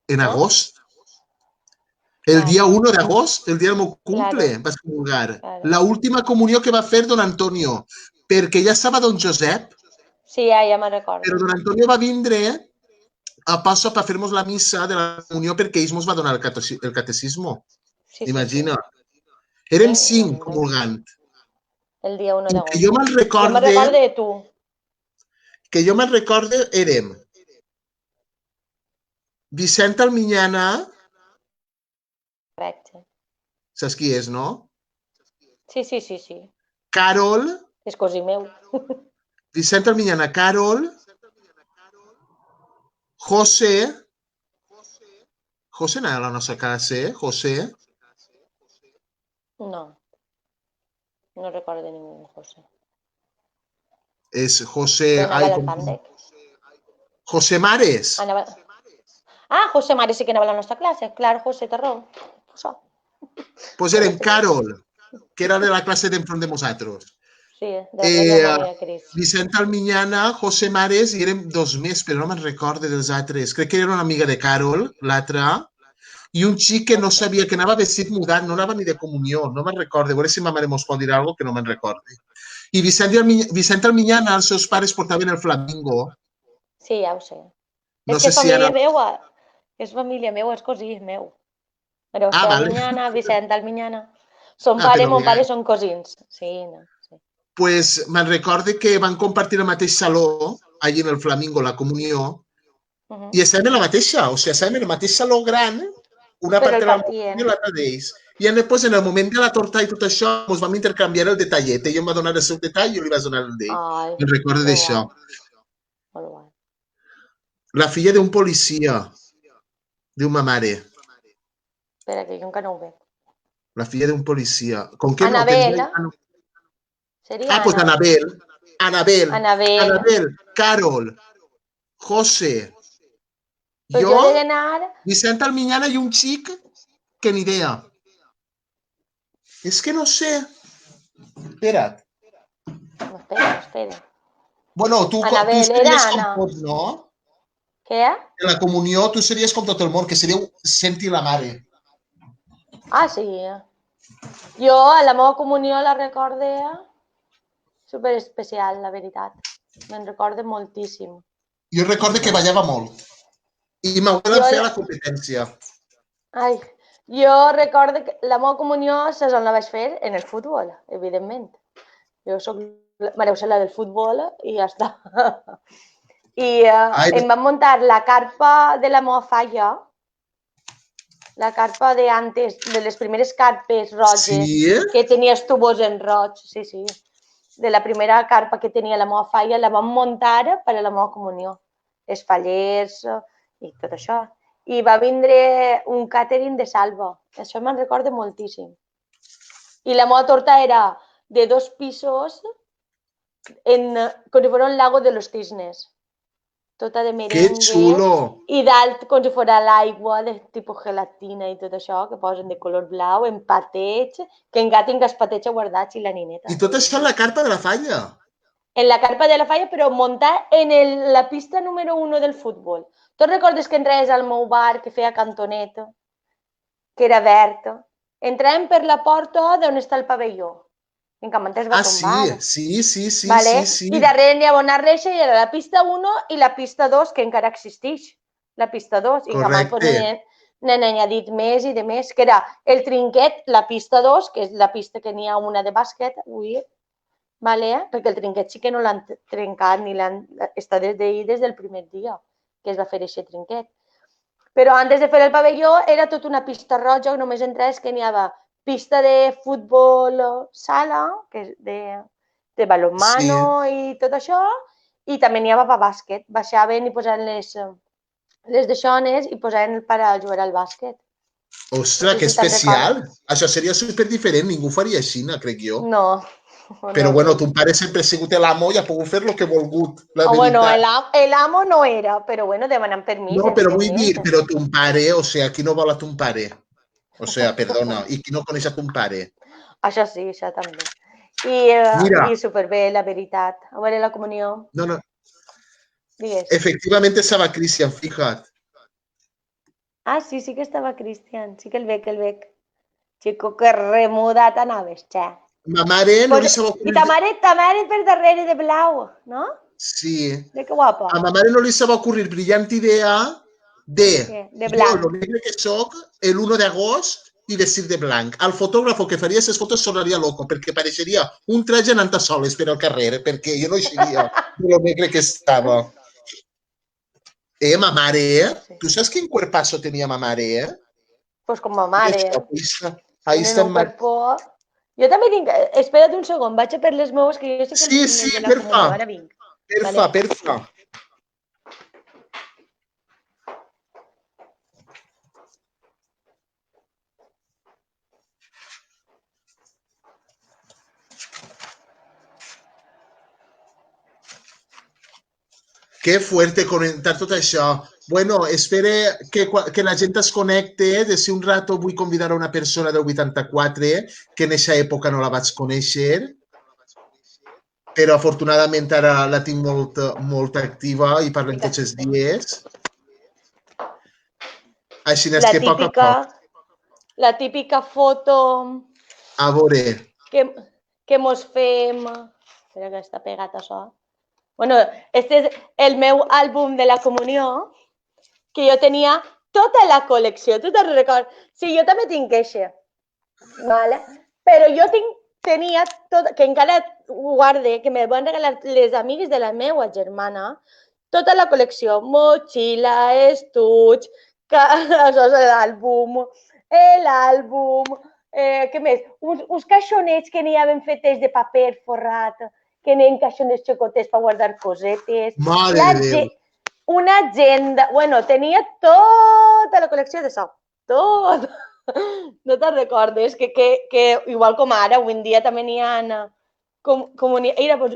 Speaker 2: en
Speaker 1: no?
Speaker 2: agost. El
Speaker 1: Clar,
Speaker 2: dia 1 d'agost, el dia del meu cumple,
Speaker 1: claro,
Speaker 2: vas comulgar.
Speaker 1: claro.
Speaker 2: La última comunió que va fer don Antonio, perquè ja estava don Josep,
Speaker 1: Sí, ja me'n recordo.
Speaker 2: però don Antonio va vindre a passo per fer-nos la missa de la comunió perquè ell ens va donar el catecismo.
Speaker 1: Sí, sí, sí.
Speaker 2: Imagina.
Speaker 1: Sí,
Speaker 2: Érem 5 comulgant.
Speaker 1: el dia 1
Speaker 2: I
Speaker 1: d'agost. Jo me'n
Speaker 2: recorde,
Speaker 1: recordo de tu.
Speaker 2: que jo me'n recorde, érem Vicent Alminyana,
Speaker 1: Correcte.
Speaker 2: saps qui és, no?
Speaker 1: Sí, sí, sí, sí.
Speaker 2: Carol,
Speaker 1: És cosí meu.
Speaker 2: Vicent Alminyana, Carol, José, José anava a la nostra classe, José,
Speaker 1: No, no recordo de ningú, José.
Speaker 2: és José,
Speaker 1: Però anava
Speaker 2: ai,
Speaker 1: a
Speaker 2: com,
Speaker 1: l'Arpandec.
Speaker 2: José Mares.
Speaker 1: Anava... Ah, José Mare sí que anava a la nostra classe. Clar, José Terró. Això.
Speaker 2: Pues
Speaker 1: Però
Speaker 2: érem
Speaker 1: sí,
Speaker 2: Carol, que era de la classe d'enfront de nosaltres.
Speaker 1: sí, darrere de Maria Cris.
Speaker 2: Vicent Alminyana, José Mares, i érem 2 més, però no me'n recorde dels altres. Crec que era una amiga de Carol, l'altra, i un xic que no
Speaker 1: Potser.
Speaker 2: sabia, que anava vestit mudat, no anava ni de comunió, no me'n recorde. A veure si ma mare mos pot dir alguna cosa que no me'n recorde. I Vicent Alminyana, els seus pares portaven el flamingo.
Speaker 1: Sí, ja ho sé.
Speaker 2: No
Speaker 1: És que
Speaker 2: sé
Speaker 1: és
Speaker 2: si ara...
Speaker 1: família meua. És família meua, és cosí meu.
Speaker 2: Ah,
Speaker 1: José
Speaker 2: vale.
Speaker 1: Alminyana, Vicent Alminyana. Son
Speaker 2: Ah,
Speaker 1: pare i
Speaker 2: però
Speaker 1: mon
Speaker 2: ja...
Speaker 1: pare són cosins. Sí, no. Sí.
Speaker 2: Pues me'n recorde que van compartir el mateix saló, allí en el Flamingo, la comunió, i estàvem en la mateixa, o sigui, estàvem en el mateix saló gran, una
Speaker 1: Però
Speaker 2: part
Speaker 1: el
Speaker 2: de la
Speaker 1: partien.
Speaker 2: comunió i l'altra d'ells. I després, en el moment de la torta i tot això, ens vam intercanviar el detallet. Ell em va donar el seu detall i jo li vaig donar el d'ell.
Speaker 1: Ai,
Speaker 2: Me'n recordo
Speaker 1: que
Speaker 2: d'això.
Speaker 1: guai. Molt guai.
Speaker 2: La filla d'un policia, diu ma mare.
Speaker 1: Espera, que jo encara no ho veig.
Speaker 2: La filla d'un policia. Com que no? Que ens
Speaker 1: Anabel.
Speaker 2: va...
Speaker 1: Seria
Speaker 2: Ah, pues
Speaker 1: Ana.
Speaker 2: Anabel. Anabel.
Speaker 1: Anabel.
Speaker 2: Anabel. Carol. José.
Speaker 1: Però
Speaker 2: Jo,
Speaker 1: jo he d'anar...
Speaker 2: Vicent Alminyana i un xic que ni idea. És que no sé. Espera't.
Speaker 1: No, espera, espera.
Speaker 2: Bueno, tu
Speaker 1: Anabel, era
Speaker 2: series com
Speaker 1: Anna.
Speaker 2: tots, no?
Speaker 1: Què?
Speaker 2: En la comunió tu series com tot el món, que seríeu Sant i la mare.
Speaker 1: Ah, sí. Jo a la meva comunió la recorde super especial, la veritat. Me'n recorde moltíssim.
Speaker 2: Jo recordo que ballava molt. I m'haurien
Speaker 1: Jo,
Speaker 2: fer a la competència.
Speaker 1: ai, jo recordo que la meva comunió, saps on la vaig fer? En el futbol, evidentment. Jo soc Maria Eusela del futbol i ja està. I
Speaker 2: Ai,
Speaker 1: em van muntar la carpa de la meva falla, la carpa de antes, de les primeres carpes roges,
Speaker 2: sí?
Speaker 1: que tenies tubos en roig, sí, sí. De la primera carpa que tenia la meva falla, la vam muntar per a la meva comunió. Els fallers i tot això. I va vindre un càtering de salva. Això me'n recordo moltíssim. I la meva torta era de 2 pisos com si fuera un lago de los cisnes. Tota de
Speaker 2: Que
Speaker 1: merengue
Speaker 2: xulo!
Speaker 1: i dalt com si fos l'aigua de tipus gelatina i tot això que posen de color blau, en patets, que encara tinc els patets guardats i la nineta.
Speaker 2: I tot això en la carpa de la falla.
Speaker 1: En la carpa de la falla, però muntar en la pista número 1 del futbol. Tu recordes que entraves al meu bar que feia cantonet, que era verd? Entràvem per la porta d'on està el pavelló. En Camanter es va
Speaker 2: Ah, sí,
Speaker 1: tombar.
Speaker 2: sí, sí, sí,
Speaker 1: Vale?
Speaker 2: sí, sí.
Speaker 1: I darrere n'hi havia una reixa i era la pista 1 i la pista 2, que encara existeix. La pista 2. I encara pues, n'han añadit més i de més, que era el trinquet, la pista 2, que és la pista que n'hi ha una de bàsquet, avui, vale? Perquè el trinquet sí que no l'han trencat ni l'han... Està des del primer dia que es va fer aquest trinquet. Però antes de fer el pavelló era tota una pista roja, només entraves que n'hi havia pista de futbol sala, que és de balonmano
Speaker 2: Sí.
Speaker 1: i tot això, i també n'hi havia per bàsquet. Baixaven i posaven les deixones i posaven per a jugar al bàsquet. No
Speaker 2: Ostres,
Speaker 1: sé
Speaker 2: que
Speaker 1: si te'n
Speaker 2: especial.
Speaker 1: recordes.
Speaker 2: Això seria super diferent, ningú faria així, crec jo.
Speaker 1: No,
Speaker 2: Però
Speaker 1: no,
Speaker 2: bueno,
Speaker 1: no.
Speaker 2: ton pare sempre ha sigut l'amo i ha pogut fer el que ha volgut, la
Speaker 1: Bueno,
Speaker 2: veritat.
Speaker 1: el amo no era, però bueno, demanant permís,
Speaker 2: No, però vull dir,
Speaker 1: evidentment.
Speaker 2: però ton pare, o sigui, qui no vol a ton pare? O sigui, perdona, i qui no coneix a ton pare?
Speaker 1: Això sí, això també.
Speaker 2: Mira,
Speaker 1: I superbé, la veritat. A veure la comunió.
Speaker 2: no,
Speaker 1: Digues.
Speaker 2: efectivament estava Cristian, fija't.
Speaker 1: Ah, sí, sí que estava Cristian. Sí que el veig. Chico, que remudat anaves, xe.
Speaker 2: Ma mare no li
Speaker 1: Pues,
Speaker 2: se va
Speaker 1: I
Speaker 2: ocurrir...
Speaker 1: ta mare per darrere de blau, no?
Speaker 2: Sí.
Speaker 1: De que guapa.
Speaker 2: A ma mare no li se va ocurrir brillant idea de
Speaker 1: Què? De
Speaker 2: jo, lo
Speaker 1: blanc.
Speaker 2: negre que sóc, el 1 d'agost i vestir de blanc. El fotògrafo que faria aquestes fotos sonaria loco, perquè pareixeria un traje anant a soles per al carrer, perquè jo no eixiria de lo negre que estava. Ma mare,
Speaker 1: No sé.
Speaker 2: tu saps quin cuerpazo tenia ma mare,
Speaker 1: Pues com ma
Speaker 2: Mira
Speaker 1: mare,
Speaker 2: això, ahí
Speaker 1: tenen
Speaker 2: està
Speaker 1: un cuerpo... Jo també tinc... Espera't un segon, vaig a per les meves, que jo sí que
Speaker 2: Sí,
Speaker 1: tinc
Speaker 2: sí,
Speaker 1: les de la
Speaker 2: perfa,
Speaker 1: comunió. Ara vinc.
Speaker 2: perfa,
Speaker 1: Vale.
Speaker 2: perfa. Que fuerte comentar tot això. Bueno, espero que la gent es connecte. De si un rato vull convidar a una persona del 84, que en aquesta època no la vaig conèixer, però afortunadament ara la tinc molt activa i parlem tots els dies. Així és
Speaker 1: La
Speaker 2: que a poc a
Speaker 1: típica,
Speaker 2: poc.
Speaker 1: la típica foto
Speaker 2: A veure,
Speaker 1: que mos fem... Espera que està pegat això. Bueno, este és el meu àlbum de la comunió, que jo tenia tota la col·lecció. Tu te'n recordes? Sí, jo també tinc eixe. Vale? Però jo tenia tot, que encara ho guarde, que me van regalar les amigues de la meva germana, tota la col·lecció, motxilla, estuig, l'àlbum, què més? Uns caixonets que n'hi havien fetes de paper forrat, que n'hi caixonets xocotes per guardar cosetes,
Speaker 2: mare de Déu.
Speaker 1: una agenda, bueno, tenia tota la col·lecció de so, tot. No te'n recordes? Que igual com ara, avui en dia també n'hi ha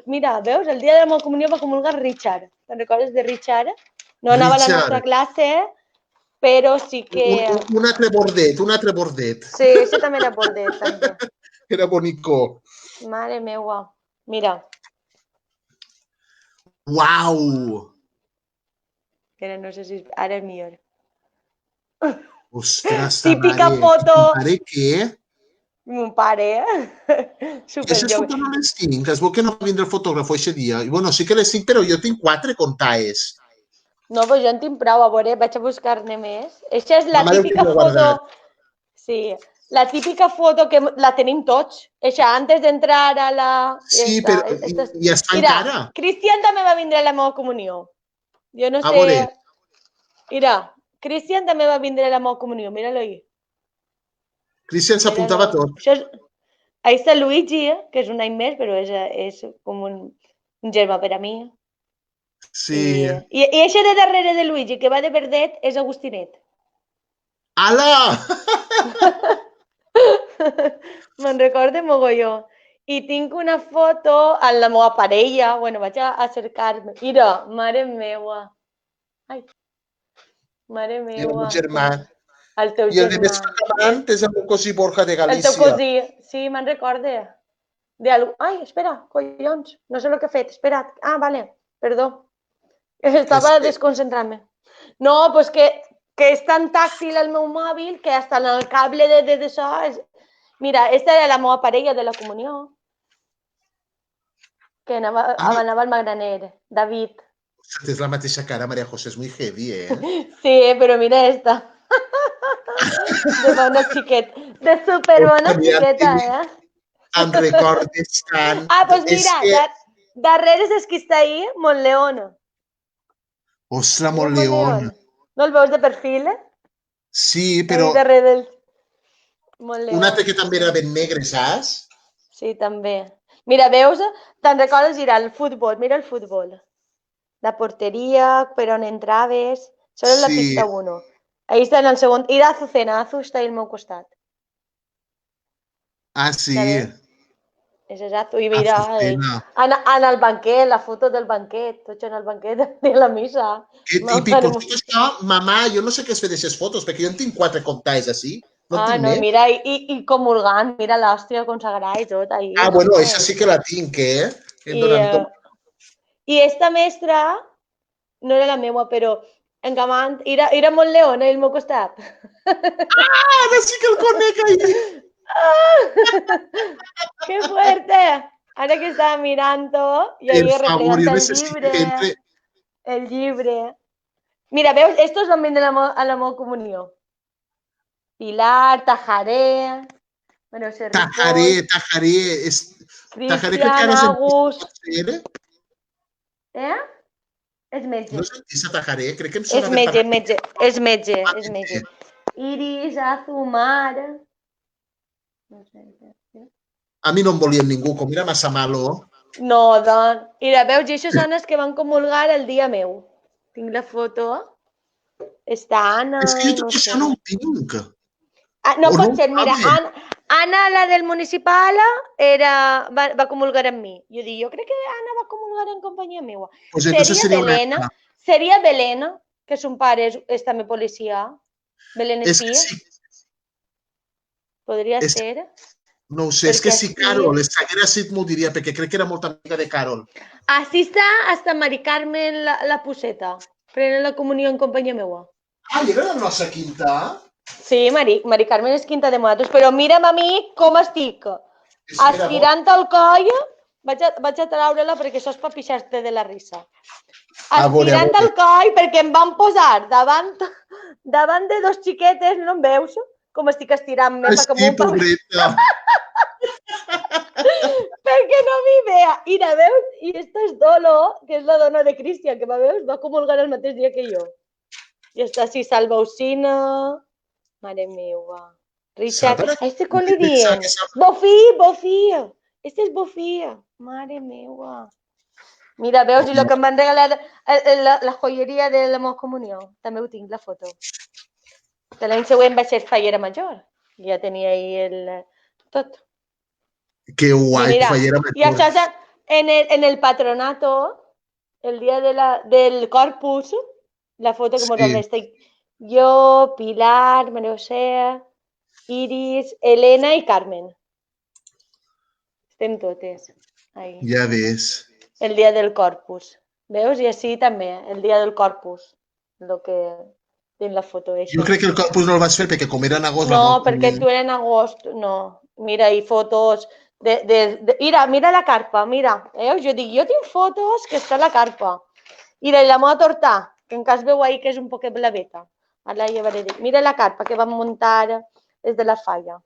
Speaker 1: mira, veus? El dia de la meva comunió va comulgar Richard. Te'n recordes de Richard? No anava a la nostra
Speaker 2: Richard,
Speaker 1: classe, però sí que...
Speaker 2: un altre bordet, un altre bordet.
Speaker 1: Sí, això també era bordet, també.
Speaker 2: Era bonicó.
Speaker 1: Mare meua. Mira.
Speaker 2: Uau!
Speaker 1: Ara no sé si... Ara és millor.
Speaker 2: Ostres, ta
Speaker 1: Típica
Speaker 2: mare.
Speaker 1: foto...
Speaker 2: I pare què?
Speaker 1: Mon pare,
Speaker 2: Aquestes
Speaker 1: superjove.
Speaker 2: fotos no les tinc. Es veu que no va vindre el fotògraf aquest dia. I bueno, sí que les tinc, però jo tinc 4 contaes.
Speaker 1: No, pues jo en tinc prou, a veure, vaig a buscar-ne més. Aquesta és la
Speaker 2: Ma mare ho
Speaker 1: típica
Speaker 2: tenia
Speaker 1: foto...
Speaker 2: guardat.
Speaker 1: Sí, la típica foto que la tenim tots. Això, antes d'entrar a la...
Speaker 2: Sí,
Speaker 1: Esta,
Speaker 2: però
Speaker 1: esta...
Speaker 2: i està
Speaker 1: Mira,
Speaker 2: encara.
Speaker 1: Cristian també va vindre a la meva comunió. Jo no
Speaker 2: A
Speaker 1: sé...
Speaker 2: veure,
Speaker 1: Mira, Cristian també va vindre a la meva comunió, mira-lo ahí.
Speaker 2: Cristian s'apuntava
Speaker 1: Mira-lo.
Speaker 2: tot.
Speaker 1: Això és... Ahí està Luigi, que és un any més, però és com un germà per a mi.
Speaker 2: Sí.
Speaker 1: I això de darrere de Luigi, que va de verdet, és Agustinet.
Speaker 2: Ala!
Speaker 1: Me'n recordo mogolló. I tinc una foto amb la meva parella. Bueno, vaig a cercar-me. Mira, mare meua. Ai, mare
Speaker 2: I el meu
Speaker 1: meua.
Speaker 2: germà.
Speaker 1: El teu
Speaker 2: I el de
Speaker 1: germà.
Speaker 2: més endavant és el meu cosí Borja de
Speaker 1: El teu
Speaker 2: Galícia.
Speaker 1: cosí. Sí, me'n recorde. Ai, espera, collons. No sé el que he fet. Espera't. Ah, vale. Perdó. Estava desconcentrant-me. No, pues que és tan tàctil el meu mòbil que hasta en el cable d'això és... Mira, esta era la meva parella de la comunió, que anava al Magraner, David.
Speaker 2: És la mateixa cara, Maria José, és muy heavy,
Speaker 1: Sí, però mira esta. De bona xiqueta. De superbona xiqueta,
Speaker 2: Em recordes tant.
Speaker 1: Ah, doncs mira, darrere és qui està ahí, Montleón.
Speaker 2: Ostres, Montleón.
Speaker 1: No el veus de perfil,
Speaker 2: Sí, però...
Speaker 1: Ahí darrere del Montleón.
Speaker 2: Un altre que també era ben negre, saps?
Speaker 1: Sí, també. Mira, veus? Te'n recordes? Mira, el futbol. Mira el futbol. La porteria, per on entraves. Això és la pista 1. Ahí està en el segon. I Azucena, Azu està al meu costat.
Speaker 2: Ah, sí.
Speaker 1: És Azu. I mira, en el banquet, la foto del banquet. Tots en el banquet de la missa.
Speaker 2: Que típic. Per tot això, mamà, jo no sé què es fer d'aquestes fotos, perquè jo en tinc 4 comptades així. No tinc més.
Speaker 1: Mira, i comulgant, mira l'hòstia consagrada i tot. Ahí,
Speaker 2: bueno, això sí que la tinc,
Speaker 1: I esta mestra no era la meua, però encamant. Era molt león al meu costat.
Speaker 2: Ara sí que el conec ahir.
Speaker 1: ¡Qué fuerte! Ara que estava mirant-ho i
Speaker 2: Per
Speaker 1: ahir
Speaker 2: favor,
Speaker 1: replegant
Speaker 2: jo
Speaker 1: el
Speaker 2: necessito
Speaker 1: llibre.
Speaker 2: que entre...
Speaker 1: El llibre. Mira, veus? Estos van vindre a la meva comunió. Pilar, Tajaré, Manuel Ripoll,
Speaker 2: Tajaré. Tajaré crec que
Speaker 1: Cristian,
Speaker 2: ara és
Speaker 1: August.
Speaker 2: el...
Speaker 1: Eh? És metge.
Speaker 2: No és Antissa Tajaré, crec que em
Speaker 1: És
Speaker 2: sona de
Speaker 1: metge,
Speaker 2: parlar.
Speaker 1: metge. És metge,
Speaker 2: Ah,
Speaker 1: és metge. Iris, Azumar... No sé.
Speaker 2: a mi no em volien ningú, com era massa malo.
Speaker 1: No, doncs... Mira, veus, i això són els que van comulgar el dia meu. Tinc la foto. Està Anna,
Speaker 2: És que jo
Speaker 1: no
Speaker 2: tot
Speaker 1: sé.
Speaker 2: això no ho tinc.
Speaker 1: Ah, no
Speaker 2: O
Speaker 1: pot ser, mira,
Speaker 2: sabe.
Speaker 1: Anna, la del municipal, va comulgar amb mi. Jo dic, jo crec que Anna va comulgar en companyia meva.
Speaker 2: Pues entonces seria una altra.
Speaker 1: Seria Belén, que son pare és també policia. Belén
Speaker 2: És que
Speaker 1: Espía.
Speaker 2: sí,
Speaker 1: Podria
Speaker 2: és,
Speaker 1: ser.
Speaker 2: no ho sé, és que
Speaker 1: Perquè
Speaker 2: si
Speaker 1: així...
Speaker 2: Carol estiguera així m'ho diria, perquè crec que era molt amiga de Carol.
Speaker 1: Així està hasta Mari Carmen la Puseta, prenent la comunió en companyia meva.
Speaker 2: Ah, i era la nostra quinta?
Speaker 1: Sí, Mari Carmen és quinta de Monatos, però mira'm a mi com estic. Estirant el coll, vaig a treure-la perquè això és per pixar-te de la risa. Estirant el coll perquè em van posar davant de dos xiquetes, no em veus? Com estic estirant-me
Speaker 2: sí, pobreta.
Speaker 1: perquè no m'hi vea. I la veus? I esta és Dolo, que és la dona de Cristian, que va comulgar el mateix dia que jo. I està així Salvausina, mare meva. Richard, a este com li diem? Bofí. Este és Bofí. Mare meva. Mira, veus, i el que em van regalar la joieria de la meva comunió. També ho tinc, la foto. Que l'any següent va ser fallera major. Ja tenia ahí tot.
Speaker 2: Que guai, fallera major.
Speaker 1: I això en el patronato, el dia del Corpus, la foto que mos vam estar jo, Pilar, Maria José, Iris, Elena i Carmen. Estem totes. Ahí.
Speaker 2: Ja ves.
Speaker 1: El dia del Corpus. Veus? I així també, el dia del Corpus. El que tinc la foto eixa.
Speaker 2: Jo crec que el Corpus no el vas fer perquè com era en agost...
Speaker 1: No, perquè tu era en agost, no. Mira, hi fotos... Mira la carpa, mira. Jo dic, jo tinc fotos que està a la carpa. I la meva torta, que en cas veu ahí que és un poquet blaveta. Ara ja vaig dir, mira la carpa que vam muntar des de la falla.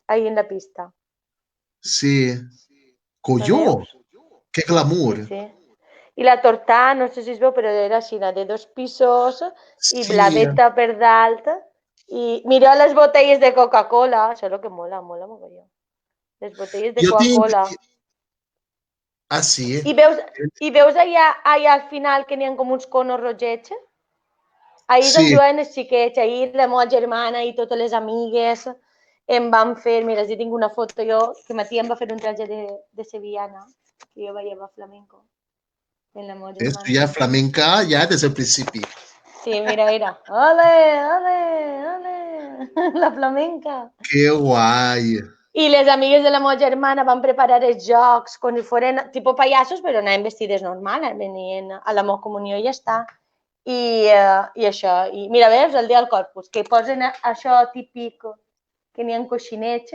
Speaker 1: Ahí en la pista.
Speaker 2: Sí. Colló! Que glamour!
Speaker 1: Sí. I la torta, no sé si es veu, però era així, de 2 pisos i blaveta per dalt. I mira les botelles de Coca-Cola, això és el que mola mogollon. Les botelles de Coca-Cola.
Speaker 2: Ah, sí?
Speaker 1: I veus allà al final que n'hi ha com uns conos rogets? Ahir és on juguen els xiquets, ahir la meva germana i totes les amigues em van fer, mira, si tinc una foto jo, que ma tia em va fer un traje de sevillana, que jo veia flamenco. En la meva germana.
Speaker 2: Ja flamenca, ja des del principi.
Speaker 1: Sí, mira. Ole, ole, ole, la flamenca.
Speaker 2: Que guai.
Speaker 1: I les amigues de la meva germana van preparar els jocs com si foren tipus pallassos, però anaven vestides normal, venien a la meva comunió i ja està. I això, i mira, veus, el dia del Corpus, que posen això típic, que n'hi ha coixinets.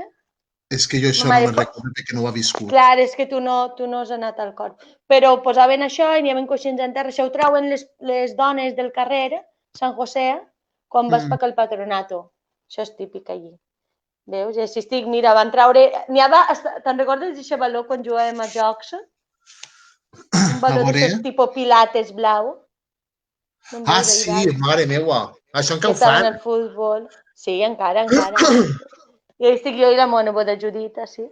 Speaker 2: És que jo això no me'n recordo perquè no ho he viscut.
Speaker 1: Clar, és que tu no has anat al Corpus. Però posaven això i n'hi havia coixins en terra. Això ho trauen les dones del carrer, Sant José, quan vas per al patronato. Això és típic allí. Veus? I així estic, mira, van traure... Te'n recordes d'això baló quan jugàvem a jocs? Un baló d'aquests tipus pilates blau.
Speaker 2: Ah, sí, mare meua. Això encara ho fan.
Speaker 1: Estaven al futbol. Sí, encara. I estic jo i la meva neboda Judit, així.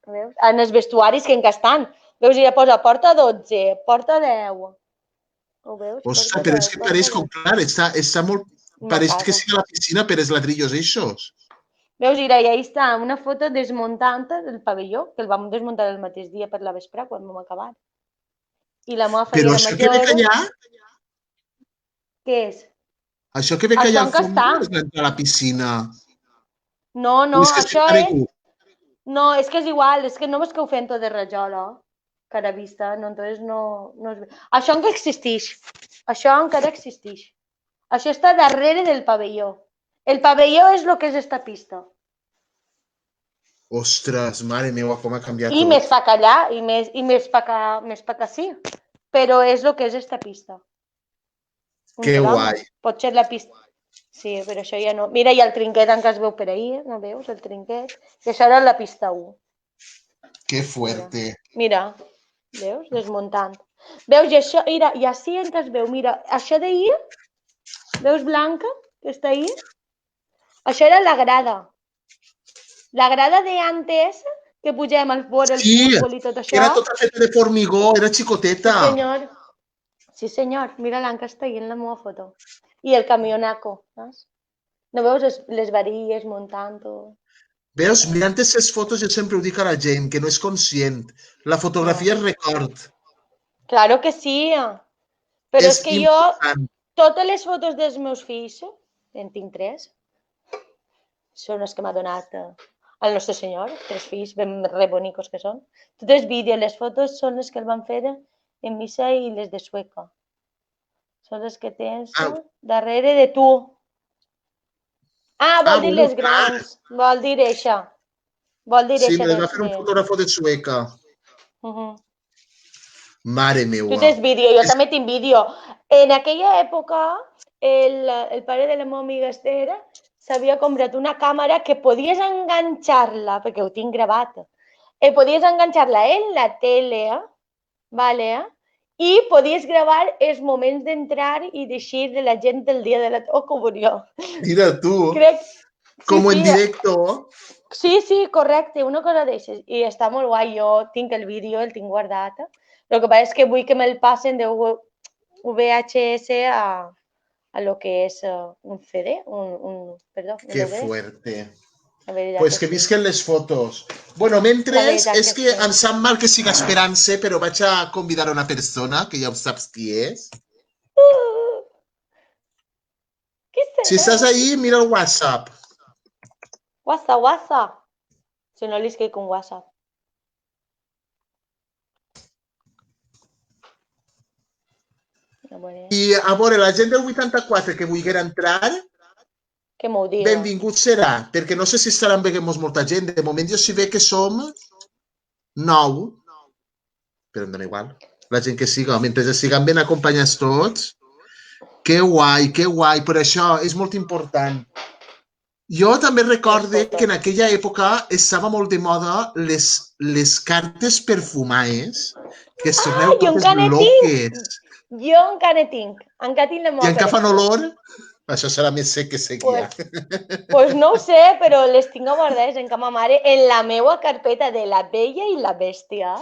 Speaker 1: Veus? En els vestuaris que encara estan. Veus? I ja posa porta 12, porta 10. Ho veus?
Speaker 2: Ostres, però és que pareix com clar, està molt... Pareix que sigui a la piscina per els ladrillos eixos.
Speaker 1: Veus? I ahí està una foto desmuntant del pavelló, que el vam desmuntar el mateix dia per la vespre, quan vam acabar. I la meva fallera major...
Speaker 2: Però això que veig allà...
Speaker 1: Què és?
Speaker 2: Això que veig allà al fons és l'entrada a la piscina.
Speaker 1: No, això és... No, és que és igual, és que només que ho fem tot de rajola. cara vista, no, entonces no es... Això encara existeix. Això encara existeix. Això està darrere del pavelló. El pavelló és el que és esta pista.
Speaker 2: Ostres, mare meva, com ha canviat
Speaker 1: I
Speaker 2: tot.
Speaker 1: més pa allà, i més pa acá sí. Però és el que és esta pista.
Speaker 2: Que guai.
Speaker 1: Pot ser la pista. Sí, però això ja no. Mira, hi ha el trinquet encara es veu per ahir, no veus, el trinquet? I això era la pista 1.
Speaker 2: Que fuerte.
Speaker 1: Mira, veus, desmuntant. Veus, i això, mira, i així encara es veu, mira, això d'ahir, veus blanca, que està ahí? Això era la grada. La grada d'antes, que pugem al fora, el futbol i tot això.
Speaker 2: Era tota feta de formigó, era xicoteta.
Speaker 1: Sí, senyor. Sí, senyor. Mira l'Anca està ahí en la meva foto. I el camionaco, saps? No veus les varilles muntant-ho?
Speaker 2: Veus, mirant aquestes fotos jo sempre ho dic a la gent, que no és conscient. La fotografia és record.
Speaker 1: Claro que sí. Però és que jo, totes les fotos dels meus fills, en tinc 3, són les que m'ha donat el nostre senyor, 3 fills ben bonicos que són. Tots els vídeos, les fotos són les que el van fer en missa i les de Sueca. Són les que tens darrere de tu. Vol dir les grans. Vol dir això.
Speaker 2: Sí, me les va fer un fotògrafo de Sueca. Mare meua.
Speaker 1: Tu tens vídeo, jo també tinc vídeo. En aquella època, el pare de la meva amiga Esther s'havia comprat una càmera que podies enganxar-la, perquè ho tinc gravat, podies enganxar-la en la tele, vale? I podies gravar els moments d'entrar i d'eixir de la gent del dia de la comunió.
Speaker 2: Mira tu, com en directo.
Speaker 1: Sí, correcte, una cosa d'aixes. I està molt guai, jo tinc el vídeo, el tinc guardat. El que passa és que vull que me'l passen de VHS a lo que és un CD, perdó.
Speaker 2: Que fuerte. Pues que visquen les fotos. Bueno, mentre és que em sap mal que siga esperant-se, però vaig a convidar una persona, que ja ho saps qui és. Si estàs ahí, mira el WhatsApp.
Speaker 1: WhatsApp. Si no li escric un WhatsApp.
Speaker 2: I a veure, la gent del 84 que volguera entrar,
Speaker 1: que m'ho diga.
Speaker 2: Benvingut serà, perquè no sé si estaran veient molta gent. De moment jo sí veig que som 9, però em dona igual. La gent que siga, mentre siguen ben acompanyats tots. Que guai, per això és molt important. Jo també recorde que en aquella època estava molt de moda les cartes perfumades, que soneu totes loques.
Speaker 1: Jo encara tinc la meva.
Speaker 2: I encara fan olor? Això serà més sec que sequia.
Speaker 1: Pues no ho sé, però les tinc guardades en ma mare en la meva carpeta de La Bella i la Bèstia.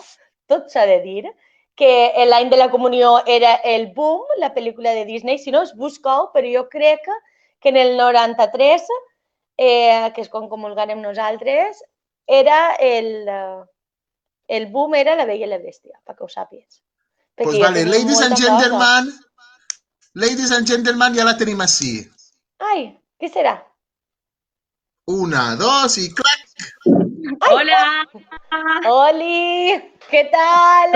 Speaker 1: Tot s'ha de dir que l'any de la comunió era el boom, la pel·lícula de Disney. Si no, es busqueu, però jo crec que en el 93, que és quan comulgarem nosaltres, era el boom era La Bella i la Bèstia, perquè ho sàpies.
Speaker 2: Pues vale, ladies and gentlemen, ja la tenim així.
Speaker 1: Ai, què serà?
Speaker 2: 1, 2 i clac!
Speaker 3: Hola!
Speaker 1: Oli! Què tal?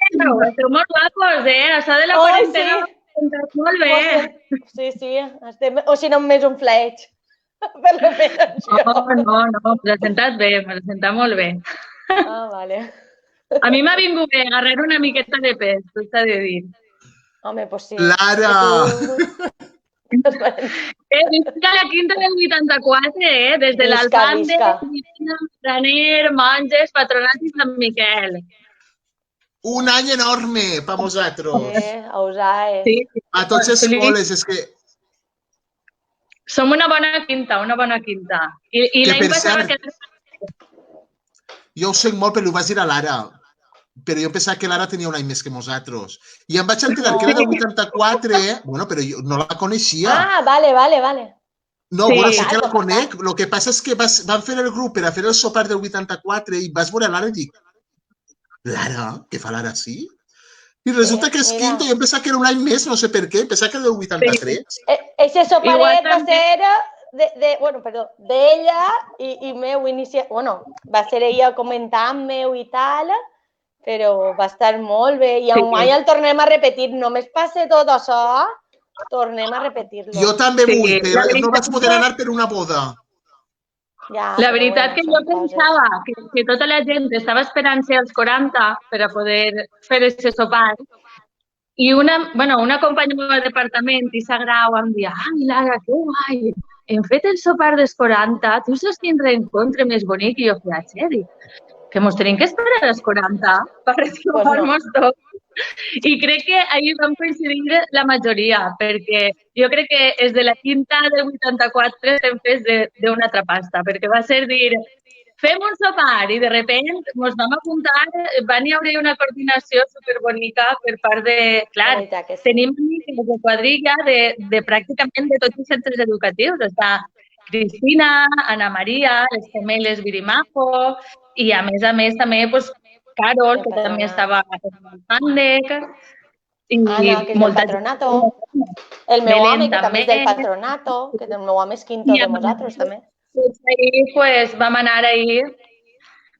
Speaker 3: Esteu molt guapos, Això de la quarantena molt bé.
Speaker 1: Sí, estem... O si no, més un fleig. Per lo menys jo.
Speaker 3: No, presentat bé, presentat molt bé.
Speaker 1: Vale.
Speaker 3: A mi m'ha vingut bé agarrar una miqueta de pes, t'ho s'ha de dir.
Speaker 1: Home, pues sí.
Speaker 2: Lara!
Speaker 3: Visca la quinta del 84, des de l'Alfande, Graner, Monges, Patronat i Sant Miquel.
Speaker 2: Un any enorme per vosaltres.
Speaker 1: A usar,
Speaker 3: Sí.
Speaker 2: A tots els coles, és que...
Speaker 3: Som una bona quinta, una bona quinta. I l'any passat que...
Speaker 2: Jo ho sé molt, però ho vaig dir a l'Ara. Però jo pensava que l'Ara tenia un any més que nosaltres. I em vaig enterar que era del 84, bueno, però jo no la coneixia.
Speaker 1: Vale.
Speaker 2: No, bueno, sí que la conec. El que passa és que van fer el grup per a fer el sopar del 84 i vas veure l'Ara i dic, Lara? Què fa l'Ara així? I resulta que és quinto. Jo pensava que era un any més, no sé per què. Pensava que era del 83.
Speaker 1: Ese soparet va ser d'ella i meu inicial. Bueno, va ser ella comentant-me i tal. però va estar molt bé i mai el tornem a repetir. Només passe tot això, tornem a repetir-lo.
Speaker 2: Jo també vull, però no vaig poder anar per una boda.
Speaker 3: La veritat que jo pensava que tota la gent estava esperant ser als 40 per a poder fer aquest sopar i una companya meva del departament, Isa Grau, em deia «Ai, Lara, que guai, hem fet el sopar dels 40, tu saps quin reencontre més bonic?» I jo feia «Xeri, que mos tenim que esperar als 40 per retrobar-nos tots». I crec que ahir vam coincidir la majoria, perquè jo crec que és de la quinta del 84 estem fets d'una altra pasta, perquè va ser dir, fem un sopar i de repente ens vam apuntar, van hi haver una coordinació superbonica per part de... Clar, tenim amics de quadrilla de pràcticament de tots els centres educatius. Està Cristina, Ana Maria, les gemeles Virimajo i a més també Carol, que també estava al Pàndec.
Speaker 1: Ana, que és del Patronato. El meu home, que també és del Patronato, que el meu home és quinto de nosaltres, també.
Speaker 3: Ahir vam anar ahir,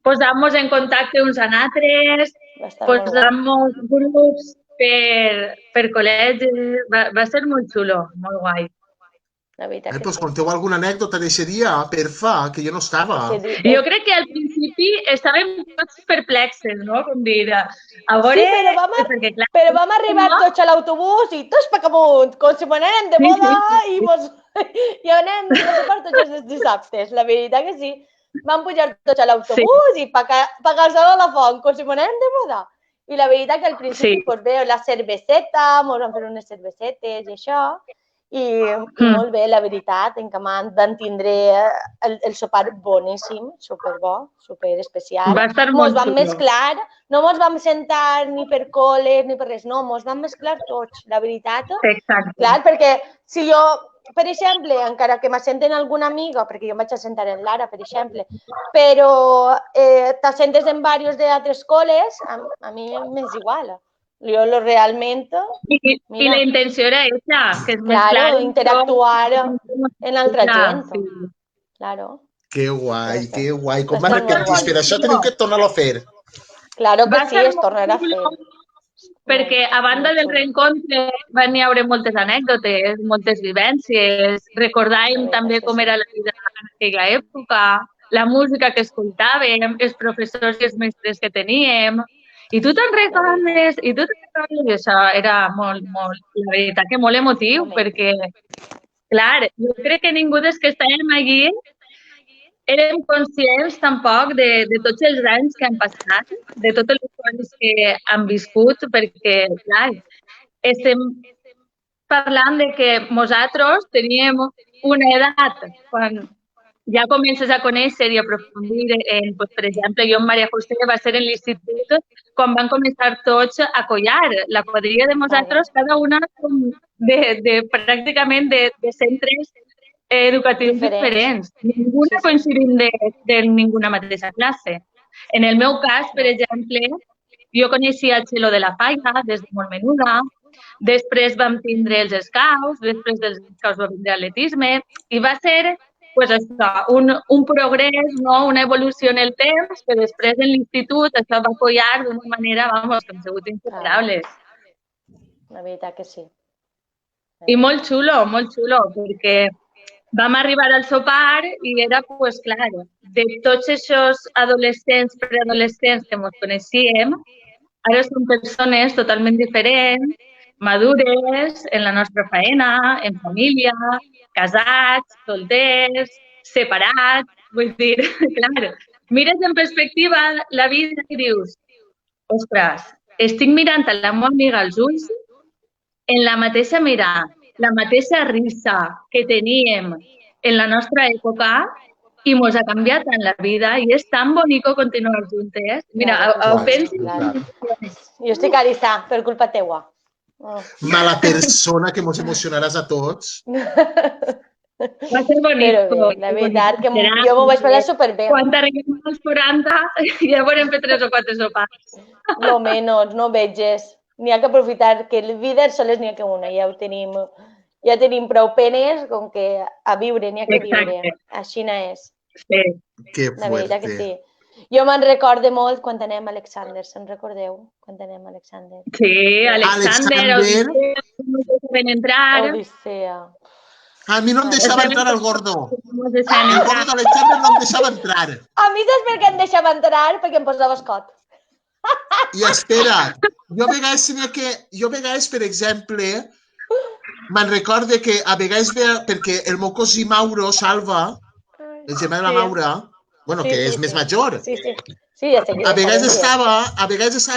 Speaker 3: posant-nos en contacte uns amb altres, posant-nos grups per col·legis. Va ser molt xulo, molt guai.
Speaker 2: Pues conteu alguna anècdota d'aquest dia, perfa, que jo no estava.
Speaker 3: Jo crec que al principi estàvem tots perplexes, no? Com dir, a veure...
Speaker 1: Sí, però vam arribar tots a l'autobús i tots per amunt, com si m'anàrem de boda i anem tots els dissabtes. La veritat que sí. Vam pujar tots a l'autobús i per casa de la font, com si m'anàrem de boda. I la veritat que al principi, doncs bé, la cerveseta, ens vam fer unes cervesetes i això, i molt bé, la veritat, en què van tindre el sopar boníssim, superbo, superespecial.
Speaker 3: Va estar molt
Speaker 1: vam mesclar, no ens vam sentar ni per col·les ni per res, no, ens vam mesclar tots, la veritat.
Speaker 3: Exacte.
Speaker 1: Clar, perquè si jo, per exemple, encara que m'assenten alguna amiga, perquè jo em vaig assentar en Lara, per exemple, però t'assentes en diversos d'altres col·les, a mi m'és igual. Jo realment...
Speaker 3: I la intenció era esa, que es
Speaker 1: claro, interactuar en altra gent. Claro.
Speaker 2: Que guai, que guai. Com van repetir? Per això tenim que tornar-lo a fer.
Speaker 1: Claro que sí, es tornarà a fer.
Speaker 3: Perquè a banda del reencontre van hi haure moltes anècdotes, moltes vivències. Recordàvem també com era la vida en aquella època, la música que escoltàvem, els professors i els mestres que teníem. I tu te'n recordes, i això era molt, la veritat que molt emotiu, perquè, clar, jo crec que ningú des que estàvem allí érem conscients tampoc de tots els anys que han passat, de totes les coses que han viscut, perquè, clar, estem parlant de que nosaltres teníem una edat quan ja comences a conèixer i aprofundir en, per exemple, jo amb Maria José va ser en l'institut quan van començar tots a collar. La quadrilla de nosaltres, cada una pràcticament de centres educatius diferents. Ninguna coincidim de ninguna mateixa classe. En el meu cas, per exemple, jo coneixia el Txelo de la Falla des de molt menuda, després vam tindre els scouts, després dels scouts va vindre l'atletisme i va ser pues això, un progrés, no? Una evolució en el temps, que després en l'institut això va collar d'una manera, vamos, que hem sigut inseparables.
Speaker 1: La veritat que sí.
Speaker 3: I molt xulo, perquè vam arribar al sopar i era, pues, clar, de tots aquests adolescents, preadolescents que ens coneixíem, ara són persones totalment diferents, madures, en la nostra feina, en família, casats, solters, separats, vull dir, clar, mires en perspectiva la vida i dius, ostres, estic mirant a la meva amiga als ulls en la mateixa mirada, la mateixa risa que teníem en la nostra època i ens ha canviat tant la vida i és tan bonico continuar juntes. Mira, ho penso...
Speaker 1: Jo estic arissada per culpa teua.
Speaker 2: Mala persona que ens emocionaràs a tots.
Speaker 3: Va ser bonic.
Speaker 1: Però la veritat que jo m'ho vaig passar superbé.
Speaker 3: Quan arribem als 40 ja haurem fet 3 o 4 sopars.
Speaker 1: No menys, no veges. N'hi ha que aprofitar, que la vida soles n'hi ha que una, ja tenim prou penes com que a viure n'hi ha que viure. Així no és.
Speaker 3: Sí.
Speaker 2: Que
Speaker 1: la veritat que sí. Jo me'n recorde molt quan anem a Alexander, se'n recordeu? Quan anem a Alexander.
Speaker 3: Sí, Alexander, Odissea, no deixaven entrar.
Speaker 1: Odissea.
Speaker 2: A mi no em deixava entrar al gordo. El gordo d'Alexander no em deixava entrar.
Speaker 1: A mi saps per què em deixava entrar? Perquè em posava escot.
Speaker 2: I espera, jo a vegades, per exemple, me'n recorde que a vegades veia, perquè el meu cosí Mauro Salva, el germà de la Maura, bueno, que és més major,
Speaker 1: sí, ja sé
Speaker 2: a vegades estava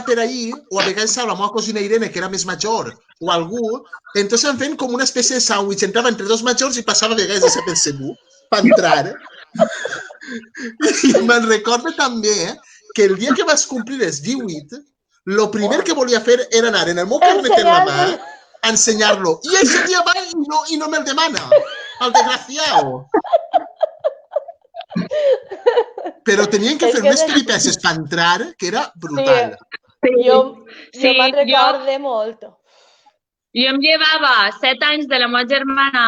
Speaker 2: per ahí, o a vegades estava la meva cosina Irene, que era més major, o algú, entonces em feien com una espècie de sàndwich, entrava entre dos majors i passava a vegades de ser percebut per entrar. I me'n recordo també que el dia que vas complir els 18, el primer que volia fer era anar en el meu carnet en la mà a ensenyar-lo. I ese dia va i no me'l demana, el desgraciado. Però tenien que fer unes peripècies per entrar, que era brutal.
Speaker 1: Jo me'n recorde molt.
Speaker 3: Jo em llevava 7 anys de la meva germana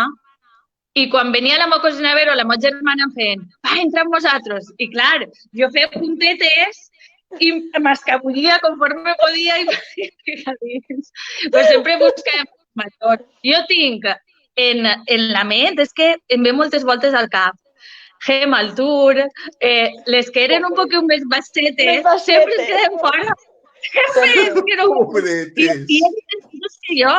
Speaker 3: i quan venia la meva cosina a veure, la meva germana em feien, va, entra amb nosaltres. I clar, jo feia puntetes i m'escapullia conforme podia i però sempre buscàvem major. Jo tinc en la ment, és que em ve moltes voltes al cap, Gem al Tour, les que eren un poc més baixetes, sempre es queden fora.
Speaker 2: Pobretes.
Speaker 3: I eren que jo.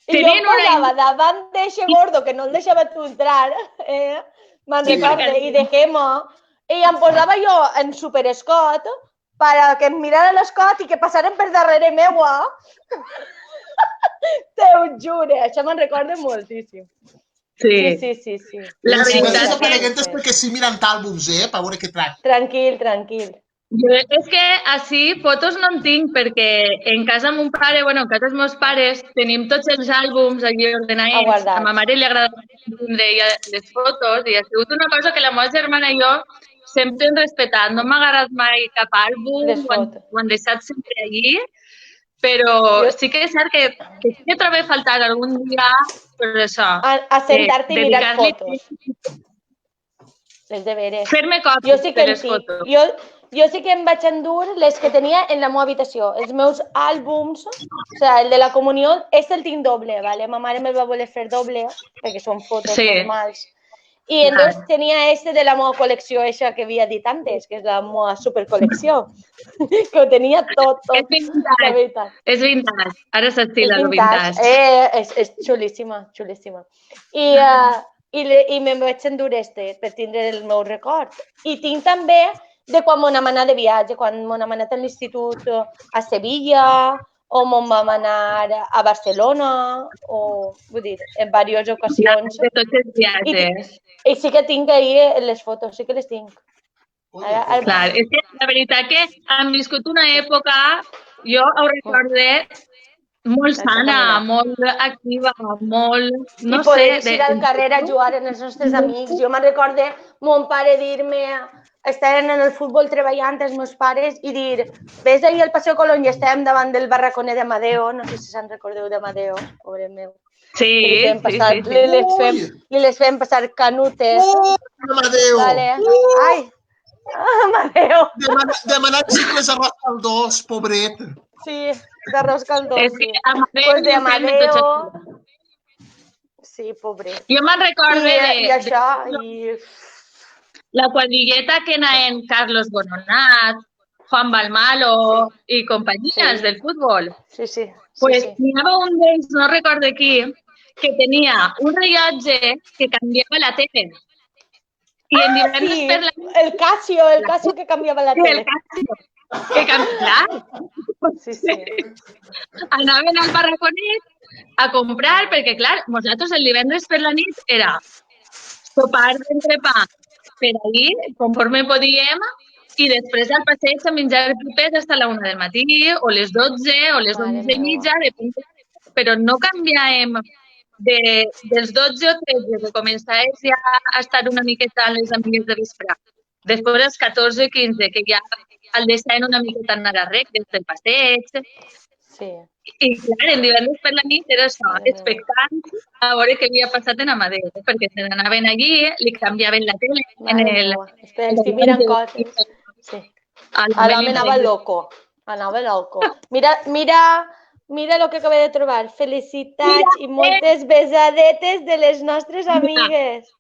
Speaker 1: I jo em posava davant d'eixe gordo que no el deixava tu entrar, me'n recorde, i de Gema, i em posava jo en superescot perquè em mirara l'escot i que passaren per darrere meua. Te ho jure, això me'n recorda moltíssim. Sí.
Speaker 3: La veritat
Speaker 2: és perquè sí mirant àlbums, per veure què tracta.
Speaker 1: Tranquil.
Speaker 3: És que així fotos no en tinc perquè en casa mon pare, en casa dels meus pares, tenim tots els àlbums allí ordenats. A ma mare li agrada tindre les fotos i ha sigut una cosa que la meva germana i jo sempre hem respetat. No m'ha agradat mai cap àlbum, ho han deixat sempre allí, però sí que és cert que sí que trobo a faltar algun dia per això.
Speaker 1: A sentar-te i mirar fotos. Les deberes.
Speaker 3: Fer-me còpies de les fotos.
Speaker 1: Jo sí que em vaig endur les que tenia en la meva habitació. Els meus àlbums, o sigui, el de la comunió, el tinc doble, ¿vale? Ma mare me'l va voler fer doble, perquè són fotos normals. I entonces tenia de la meva col·lecció, aquesta que havia dit antes, que és la meva supercol·lecció, que ho tenia tot, la veritat.
Speaker 3: És vintage, ara s'estila el vintage.
Speaker 1: És xulíssima. I me'n vaig endur per tindre el meu record. I tinc també de quan m'ho vam anar de viatge, quan m'ho vam anar a l'institut a Sevilla, o m'ho vam anar a Barcelona, o, vull dir, en diverses ocasions.
Speaker 3: De tots els viatges.
Speaker 1: I sí que tinc ahir les fotos, sí que les tinc.
Speaker 3: Clar, és que la veritat que hem viscut una època, jo ho recorde, molt sana, molt activa, molt, no sé...
Speaker 1: I poder ir al carrer a jugar amb els nostres amics. Jo me'n recorde mon pare dir-me, estaven en el futbol treballant els meus pares i dir, ves ahir al Paseo Colón i estàvem davant del barraconer d'Amadeo, no sé si se'n recordeu d'Amadeo, pobre meu.
Speaker 3: Sí.
Speaker 1: Li les fem passar canutes.
Speaker 2: Amadeo!
Speaker 1: Ai, Amadeo!
Speaker 2: Demanar xicles arròs caldós, pobret.
Speaker 1: Sí, d'arròs caldós.
Speaker 3: És que Amadeo...
Speaker 1: Sí, pobret.
Speaker 3: Jo me'n recorde
Speaker 1: I això, i...
Speaker 3: La quadrilleta que anaven Carlos Bononat, Juan Balmalo i companyies del futbol.
Speaker 1: Sí.
Speaker 3: Pues n'hi havia un d'ells, no recordo qui, que tenia un rellotge que canviava la tele. I en divendres per la nit...
Speaker 1: El Casio que canviava la tele.
Speaker 3: El Casio, que canviava.
Speaker 1: Sí.
Speaker 3: Anaven al barraconet a comprar, perquè clar, nosaltres el divendres per la nit era sopar d'entrepà per ahir, conforme podíem, i després al passeig a menjar pipes fins a la 1 del matí, o les 12, o les 11:30, però no canviàvem dels 12 o 13, que començaves ja a estar una miqueta amb les amigues de vespre. Després als 14 o 15, que ja el deixaven una miqueta anar a rec des del passeig.
Speaker 1: Sí.
Speaker 3: I clar, en divendres per la nit era això, expectant a veure què havia passat en Amadeu, perquè se n'anaven allí, li canviaven la tele.
Speaker 1: Estic mirant coses. Sí. L'home anava loco. Anava loco. Mira el que acabé de trobar. Felicitats i moltes besadetes de les nostres amigues.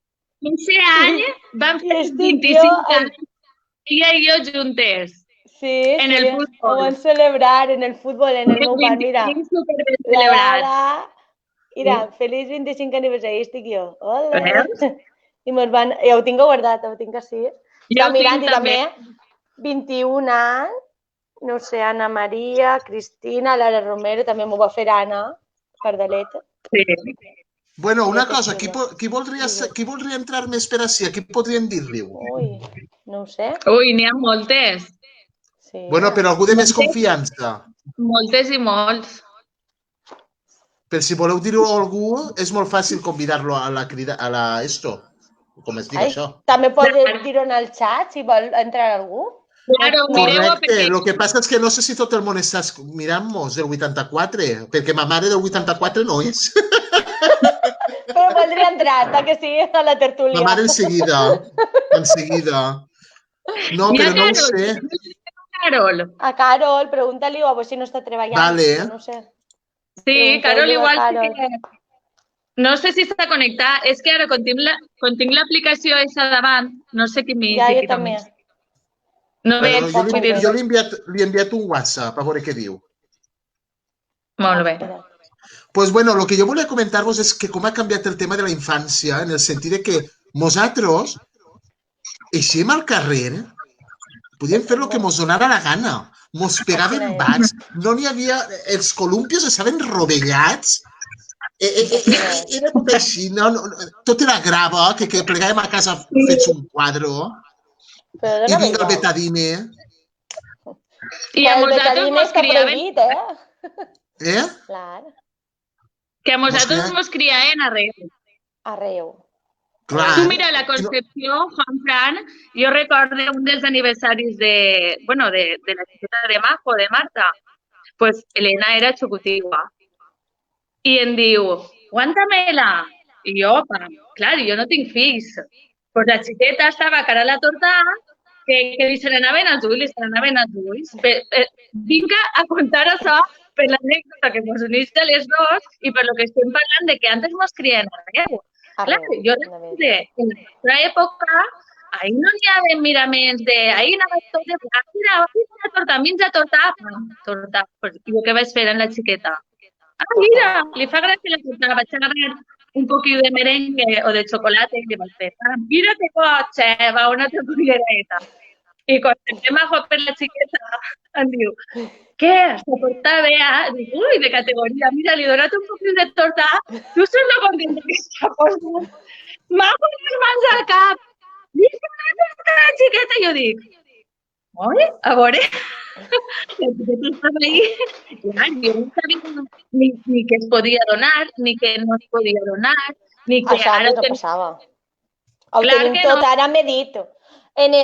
Speaker 3: 15 anys vam fer 25 anys, ella i jo juntes.
Speaker 1: Sí,
Speaker 3: en el fútbol.
Speaker 1: Ho van celebrar en el futbol, en el meu bar, mira. Mira, feliç 25 aniversari, estic jo. Hola. I ho tinc guardat, ho tinc així.
Speaker 3: Jo ho tinc
Speaker 1: també. 21 anys, no sé, Anna Maria, Cristina, Lara Romero, també m'ho va fer Anna, Pardaleta.
Speaker 3: Sí.
Speaker 2: Bueno, una cosa, qui voldria entrar més per ací? A qui podríem dir-li?
Speaker 1: Ui, no ho sé.
Speaker 3: Ui, n'hi ha moltes.
Speaker 1: Sí.
Speaker 2: Bueno, però algú de més confiança.
Speaker 3: Moltes i molts.
Speaker 2: Per si voleu dir-ho a algú, és molt fàcil convidar-lo a la crida, a la esto, com es diu això.
Speaker 1: També pots dir-ho en el xat, si vol entrar algú.
Speaker 3: Claro,
Speaker 2: correcte, lo que passa és que no sé si tot el món està mirant-nos del 84, perquè ma mare del 84 no és.
Speaker 1: Però voldria entrar, que sí, a la tertúlia.
Speaker 2: Ma mare enseguida. No, però no ho sé.
Speaker 3: A
Speaker 1: Carol, pregunta-li a si no està treballant.
Speaker 2: Vale.
Speaker 1: No sé.
Speaker 3: Sí, Carol igual sí que... No sé si està connectat. És que ara, quan tinc l'aplicació aquesta davant, no sé qui m'hi...
Speaker 1: Ja, jo també.
Speaker 2: No veig. Jo li he enviat un WhatsApp, a veure què diu.
Speaker 3: Molt bé.
Speaker 2: Pues bueno, lo que jo volia comentar-vos és que com ha canviat el tema de la infància, en el sentit de que nosaltres eixíem al carrer, podíem fer el que mos donara la gana. Mos pegaven bats, no n'hi havia... Els columpios estaven rovellats, era tot així, tot era grava, que plegàvem a casa fets un quadre, i vinga el betadine.
Speaker 3: I a nosaltres mos criaven...
Speaker 2: Eh?
Speaker 1: Clar.
Speaker 3: Que a nosaltres mos criaven arreu.
Speaker 1: Arreu.
Speaker 2: Clar.
Speaker 3: Tu mira, la Concepció, Juan Fran, jo recordo un dels aniversaris de la xiqueta de Majo, de Marta, pues Elena era xucutigua. I em diu, aguanta-me-la. I jo, clar, jo no tinc fills. Pues la xiqueta estava cara a la torta que li se n'anaven els ulls, Vinga a contar això per l'anècdota que ens uneix a les dos i per lo que estem parlant de que antes mos crien arreu. Clar, jo recordo que en la època ahí no hi havia miraments de ahí anava tot de blanc, mira, torta. Pues jo què vaig fer amb la xiqueta? Mira, li fa gràcia la torta, vaig agarrar un poquillo de merengue o de chocolate i li vaig fer, mira que coig, va una tortillera. I quan estem a jugar per la xiqueta, em diu, què? Està torta bé? Dic, ui, de categoria. Mira, li he donat un poquit de torta. Tu saps lo contenta que està posant? M'ha posat les mans al cap. Dic, la xiqueta. I jo dic, oi? A veure. La xiqueta estava ahí. Clar, jo no sabia ni què es podia donar, ni què no es podia donar, ni que
Speaker 1: ara... Això no passava. Ho tenim tot ara medit. En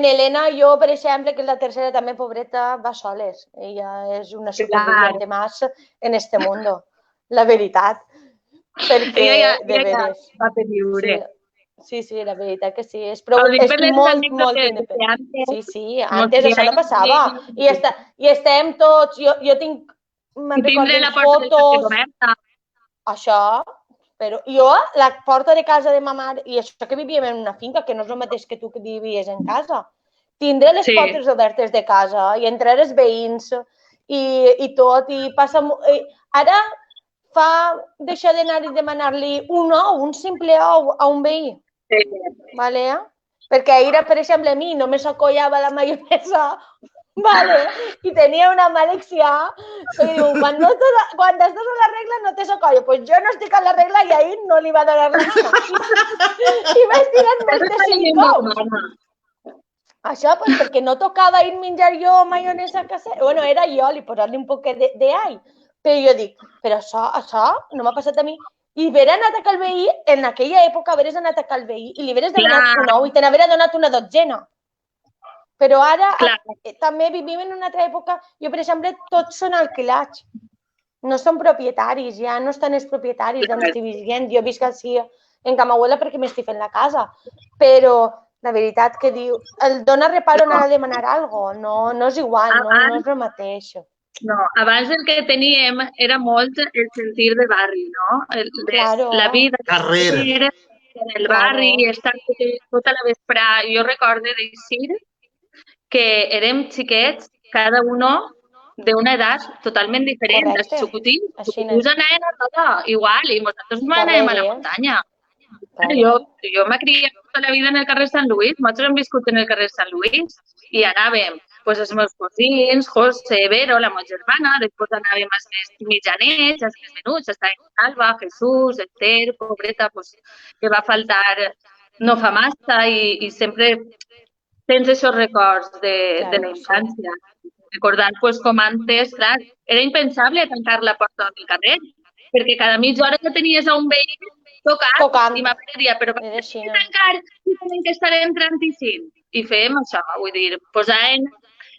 Speaker 1: Elena, jo, per exemple, que és la tercera també, pobreta, va soles. Ella és una superviviente más en este mundo, la veritat. Perquè, de veres...
Speaker 3: Va per lliure.
Speaker 1: Sí, la veritat que sí. És molt independent. Sí, antes això no passava. I estem tots... Jo tinc... Me'n recordo fotos... Això... Però jo, la porta de casa de ma mare, i això que vivíem en una finca, que no és el mateix que tu que vivies en casa, tindré les portes obertes de casa i entrar els veïns i tot, i passa... Ara fa deixar d'anar i demanar-li un ou, un simple ou a un veí. Vale? Perquè ahir, per exemple, a mi no me s'acollava la maionesa, vale? I tenia una maledicció que diu, quan estàs a la regla no te s'acolla. Pues jo no estic a la regla i ahir no li va donar la gana. I vaig tirar més de 5 ous. Això, pues, perquè no tocava ir menjar jo maionesa casera. Bueno, era jo, li posar-li un poquet d'all. Però jo dic, però això no m'ha passat a mi. I haver anat a cal veí, en aquella època haveres anat a cal veí i li haveres donat un ou i te n'haveres donat una dotzena. Però ara també vivim en una altra època. Jo, per exemple, tots són alquilats. No són propietaris, ja no estan els propietaris d'on estic vivint. Jo visc així en Camagüela perquè m'estic fent la casa. Però La veritat que diu... El dona reparo anar a demanar alguna cosa, no és igual, no és el mateix.
Speaker 3: No, abans el que teníem era molt el sentir de barri, no? La vida
Speaker 2: carrer
Speaker 3: en el barri, estar tota la vesprada. Jo recordo d'així que érem xiquets, cada uno d'una edat totalment diferent. Els xocotins anaven a tota igual i nosaltres anàvem a la muntanya. Jo m'he criat tota la vida en el carrer Sant Lluís, nosaltres hem viscut en el carrer Sant Lluís i anàvem els meus cosins, José, Vero, la meva germana, després anàvem als més mitjanets, als més menuts, estàvem Alba, Jesús, Esther, pobreta, que va faltar no fa massa i sempre tens aquests records de la infància. Recordant com antes, clar, era impensable tancar la porta del carrer, perquè cada mitja hora que tenies a un veí tocant i m'apareixia, però per què tancar si tenen que estar entrant i sí? I fem això, vull dir, posant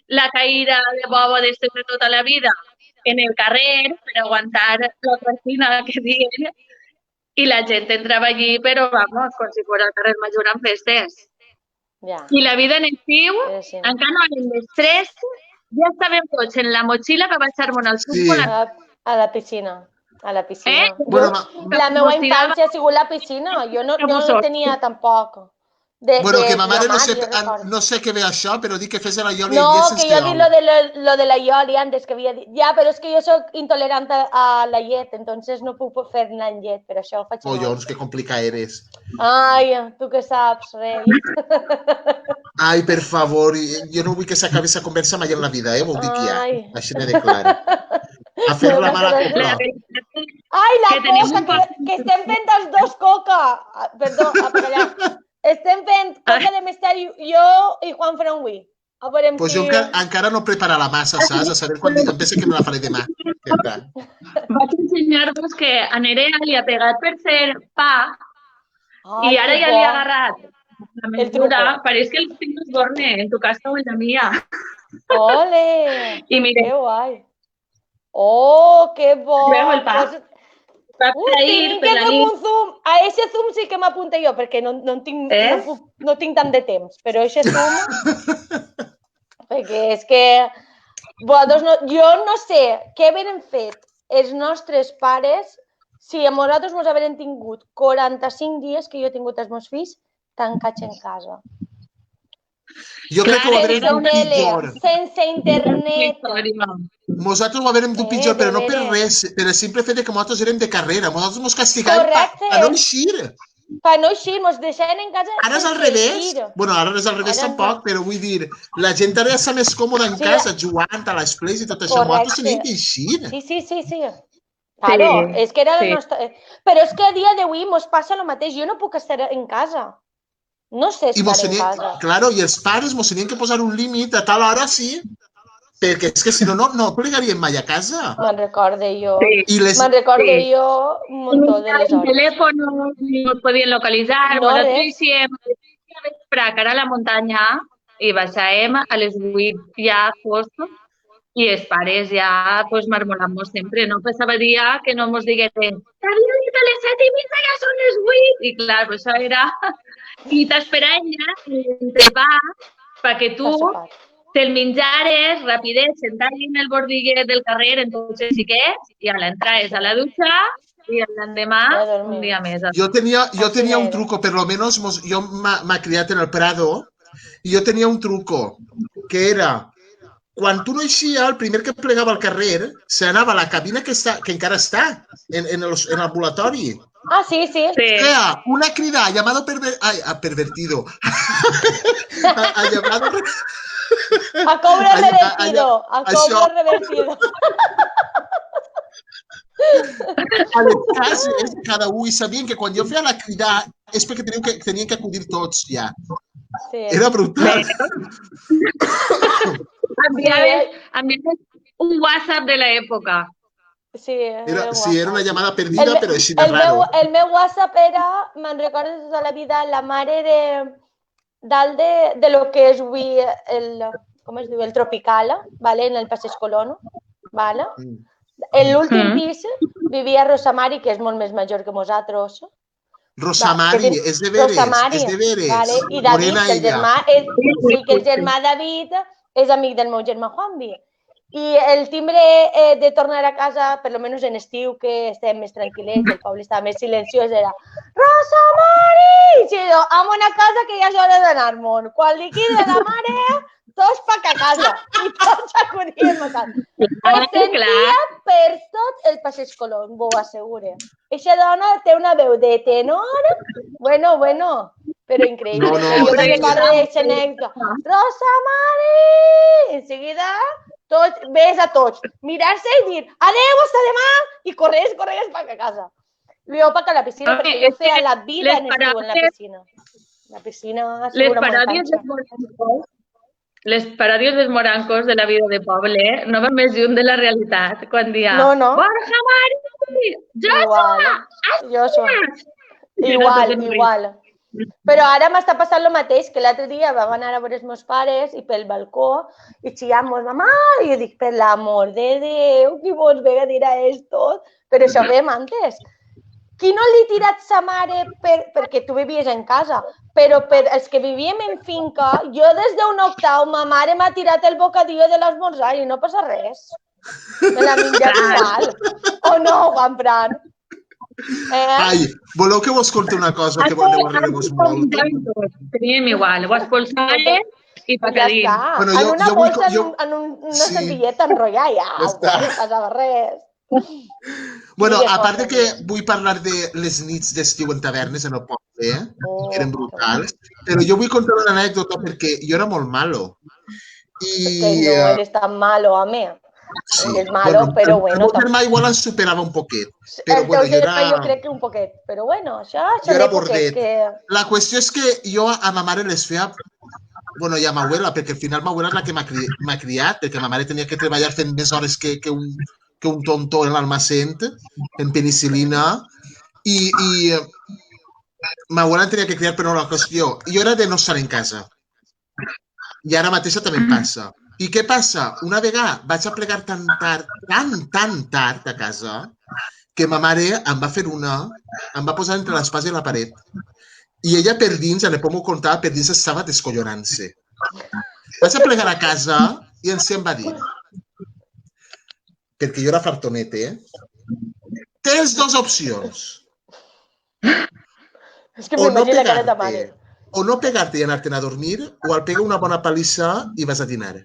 Speaker 3: la caïda de bobo de tota la vida en el carrer per aguantar la cortina que diuen i la gent entrava allí, però vamos, com si fos el carrer Major amb festes. I la vida en estiu, encara no eren les 3, ja estàvem tots en la motxilla per baixar-nos al futbol.
Speaker 1: A la piscina. A la piscina. La meva infància ha sigut la piscina. Jo no tenia tampoc.
Speaker 2: Bueno, que ma mare no sé què ve això, però dic que fes la ioli.
Speaker 1: No, que jo dic lo de la ioli antes, que havia dit. Ja, però és que jo soc intolerant a la llet, entonces no puc fer anar en llet, per això ho faig.
Speaker 2: Collons, que complicada eres.
Speaker 1: Ai, tu què saps, rei.
Speaker 2: Ai, per favor, jo no vull que s'acabi aquesta conversa mai en la vida, ho dic ja. Així me declaro. A fer la mala coca.
Speaker 1: Ai, la coca, que estem fent els dos coca. Perdó, allà. Estem fent coca de misteri, jo i Juan Franui.
Speaker 2: Pues jo encara no prepara la massa, saps? A saber quan em pensa que me la faré demà.
Speaker 3: Vaig ensenyar-vos que a Nerea li ha pegat per fer pa i ara ja li ha agarrat la mesura. Pareix que el tinc esborne en tu casa o en la mía.
Speaker 1: Ole!
Speaker 3: I mire.
Speaker 1: Que guai. Oh, que bo!
Speaker 3: Veu el pa?
Speaker 1: Tinc que fer un zoom. A aquest zoom sí que m'apunta jo, perquè no tinc tant de temps, però aquest zoom... Perquè és que... Jo no sé què haveren fet els nostres pares si a nosaltres ens haveren tingut 45 dies que jo he tingut els meus fills tancats en casa.
Speaker 2: Jo crec que ho haurem d'un pitjor.
Speaker 1: Sense internet.
Speaker 2: Nosaltres ho haurem d'un pitjor, però no per res, per el simple fet que nosaltres érem de carrera. Nosaltres ens castigàvem per no eixir.
Speaker 1: Per no eixir, ens deixaven en casa.
Speaker 2: Ara és al revés. Bueno, ara és al revés tampoc, però vull dir, la gent ara està més còmoda en casa, jugant a les plays i tot això. Nosaltres tenim que eixir.
Speaker 1: Sí. Claro, és que era la nostra... Però és que a dia d'avui ens passa el mateix. Jo no puc estar en casa. No sé estar en casa.
Speaker 2: Claro, i els pares ens tenien que posar un límit a tal hora, sí, perquè és que si no, no plegaríem mai a casa.
Speaker 1: Me'n recorde jo. Me'n recorde jo un muntó de les hores.
Speaker 3: El telèfon no es podien localitzar, nosaltres hiciem cara a la muntanya i baixàvem a les 8 ja fosc i els pares ja marmolant-nos sempre. No passava dia que no ens diguessin t'havia dit a les 7:30, ja són les 8. I clar, això era... I t'esperaven ja l'entrepà perquè tu te'l menjares rapidet, sentat-hi en el bordiguet del carrer, entonces sí que i a l'entraes a la dutxa i l'endemà un dia més.
Speaker 2: Jo tenia un truco, per lo menos jo m'he criat en el Prado i jo tenia un truco que era quan tu no eixia, el primer que plegava al carrer s'anava a la cabina que encara està en l'ambulatori.
Speaker 1: Ah, sí.
Speaker 2: Era una crida llamado pervertido. Llamado...
Speaker 1: A cobro revertido. A cobro revertido.
Speaker 2: A les cases, cada un, i sabien que quan jo feia la crida és perquè tenien que acudir tots ja. Era brutal.
Speaker 3: Enviaves un WhatsApp de l'època.
Speaker 1: Sí,
Speaker 2: era una llamada perdida, però així de raro.
Speaker 1: El meu WhatsApp era, me'n recordo tota la vida, la mare de lo que és avui el Tropicala, en el Passeig Colón. En l'últim pis vivia Rosa Mari, que és molt més major que nosaltres,
Speaker 2: Rosamari, és de veres,
Speaker 1: Rosamari,
Speaker 2: és de veres.
Speaker 1: vale? I David,
Speaker 2: Morena
Speaker 1: que el germà, sí, que el germà David és amic del meu germà Juanvi. I el timbre de tornar a casa, per lo menos en estiu, que estem més tranquil·lets, el poble estava més silenciós, era Rosamari! I jo, amo una casa que ja és hora d'anar-me'n. Quan liquida la mare, tots pa a casa. I tots acudíem a casa. Es sentia per tot el Passeig Colón, ho assegure. Eixa dona té una veu de tenor, bueno, però increïble.
Speaker 2: No,
Speaker 1: Jo me recordo d'aquesta anècdota. Rosamari! En seguida, tots, ves a tots, mirar-se i dir adeu, hasta demà, i corres per a casa. Jo per a la piscina, perquè jo feia la vida en estiu en la piscina. La piscina assegura molt
Speaker 3: les paròdies dels morancos de la vida de poble no van més lluny de la realitat. Quan dia, Borja Mari,
Speaker 1: Joshua. Igual. Però ara m'està passant el mateix, que l'altre dia vam anar a veure els meus pares i pel balcó i xillamos, mamà, i jo dic, per l'amor de Déu, qui vols ve a dir a esto? Però això ve antes. Qui no li ha tirat sa mare perquè tu vivies en casa, però per els que vivíem en finca, jo des d'un octau, ma mare m'ha tirat el bocadillo de l'esmorzar i no passa res. Me l'ha menjat igual. O no, Juan Fran?
Speaker 2: Ai, voleu que vos conti una cosa que voleu arreglar-vos molt?
Speaker 3: Teníem igual, ho expulsaven i pa que dins.
Speaker 1: En una bolsa, en una servilleta enrotllar, ja, no passava res.
Speaker 2: Bueno, a part de que vull parlar de les nits d'estiu en tavernes en el poble, que eren brutals, però jo vull contar una anècdota perquè jo era molt malo.
Speaker 1: Que no eres tan malo, home.
Speaker 2: Sí.
Speaker 1: Eres malo, però bueno.
Speaker 2: El meu germà igual ens superava un poquet.
Speaker 1: El teu germà jo crec que un poquet, però bueno, això
Speaker 2: era bordet. La qüestió és que jo a ma mare les feia, bueno, i a ma abuela, perquè al final ma abuela és la que m'ha criat, perquè ma mare tenia que treballar fent més hores que un tonto en l'almacén, en penicilina, i ma abuela tenia que criar, però no la qüestió. Jo era de no estar en casa. I ara mateixa també em passa. I què passa? Una vegada vaig a plegar tan tard a casa, que ma mare em va fer em va posar entre l'espasa i la paret. I ella per dins, a l'Epó m'ho contava, per dins estava descollonant-se. Vaig a plegar a casa i em va dir, perquè jo era fartonet, tens dues opcions.
Speaker 1: És que m'imagino la cara de mare.
Speaker 2: O no pegar-te i anar-te'n a dormir, o al pegar una bona palissa i vas a dinar.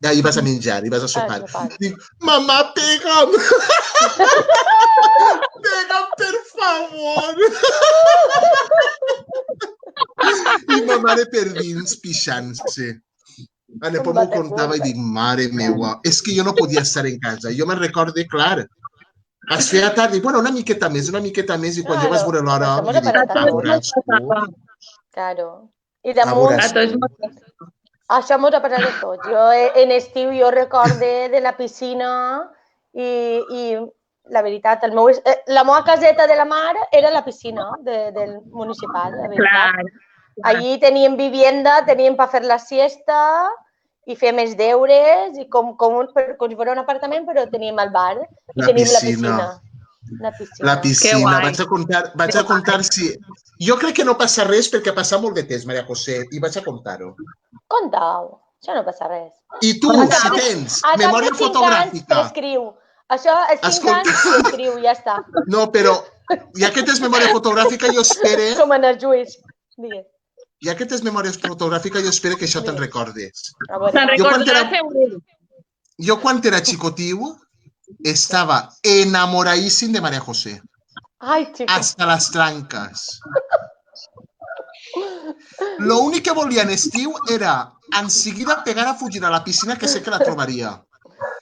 Speaker 2: I vas a menjar, i vas a sopar. Dic, mamà, pega'm! Pega'm, per favor! I ma mare per dins pixant-se. A l'Epó m'ho contava i dic, mare meua, és que jo no podia estar en casa. Jo me'n recorde, clar, es feia tard, i bueno, una miqueta més, i quan jo vaig veure l'hora, dic,
Speaker 1: claro. I damunt, això m'ho ha passat de tot. Jo en estiu jo recorde de la piscina i la veritat, la meva caseta de la mar era la piscina del municipal, la veritat. Allí teníem vivienda, teníem per fer la siesta i fèiem els deures, i com si fos un apartament, però teníem el bar i teníem la piscina.
Speaker 2: La piscina. Vaig a contar si... Jo crec que no passa res perquè ha passat molt de temps, Maria José, i vaig a contar-ho.
Speaker 1: Conta-ho, això no passa res.
Speaker 2: I tu, si tens memòria fotogràfica...
Speaker 1: Això, els 5 anys, s'escriu, ja està.
Speaker 2: No, però ja que tens memòria fotogràfica, jo espero...
Speaker 1: Som en els juïs, digues.
Speaker 2: Ja que tens memòria fotogràfica, jo espero que això te'n recordes.
Speaker 3: Te'n recordaràs segur.
Speaker 2: Jo, quan era xicotiu, estava enamoradíssim de María José.
Speaker 1: Ay, chico.
Speaker 2: Hasta las trancas. Lo únic que volia en estiu era enseguida pegar a fugir a la piscina, que sé que la trobaria.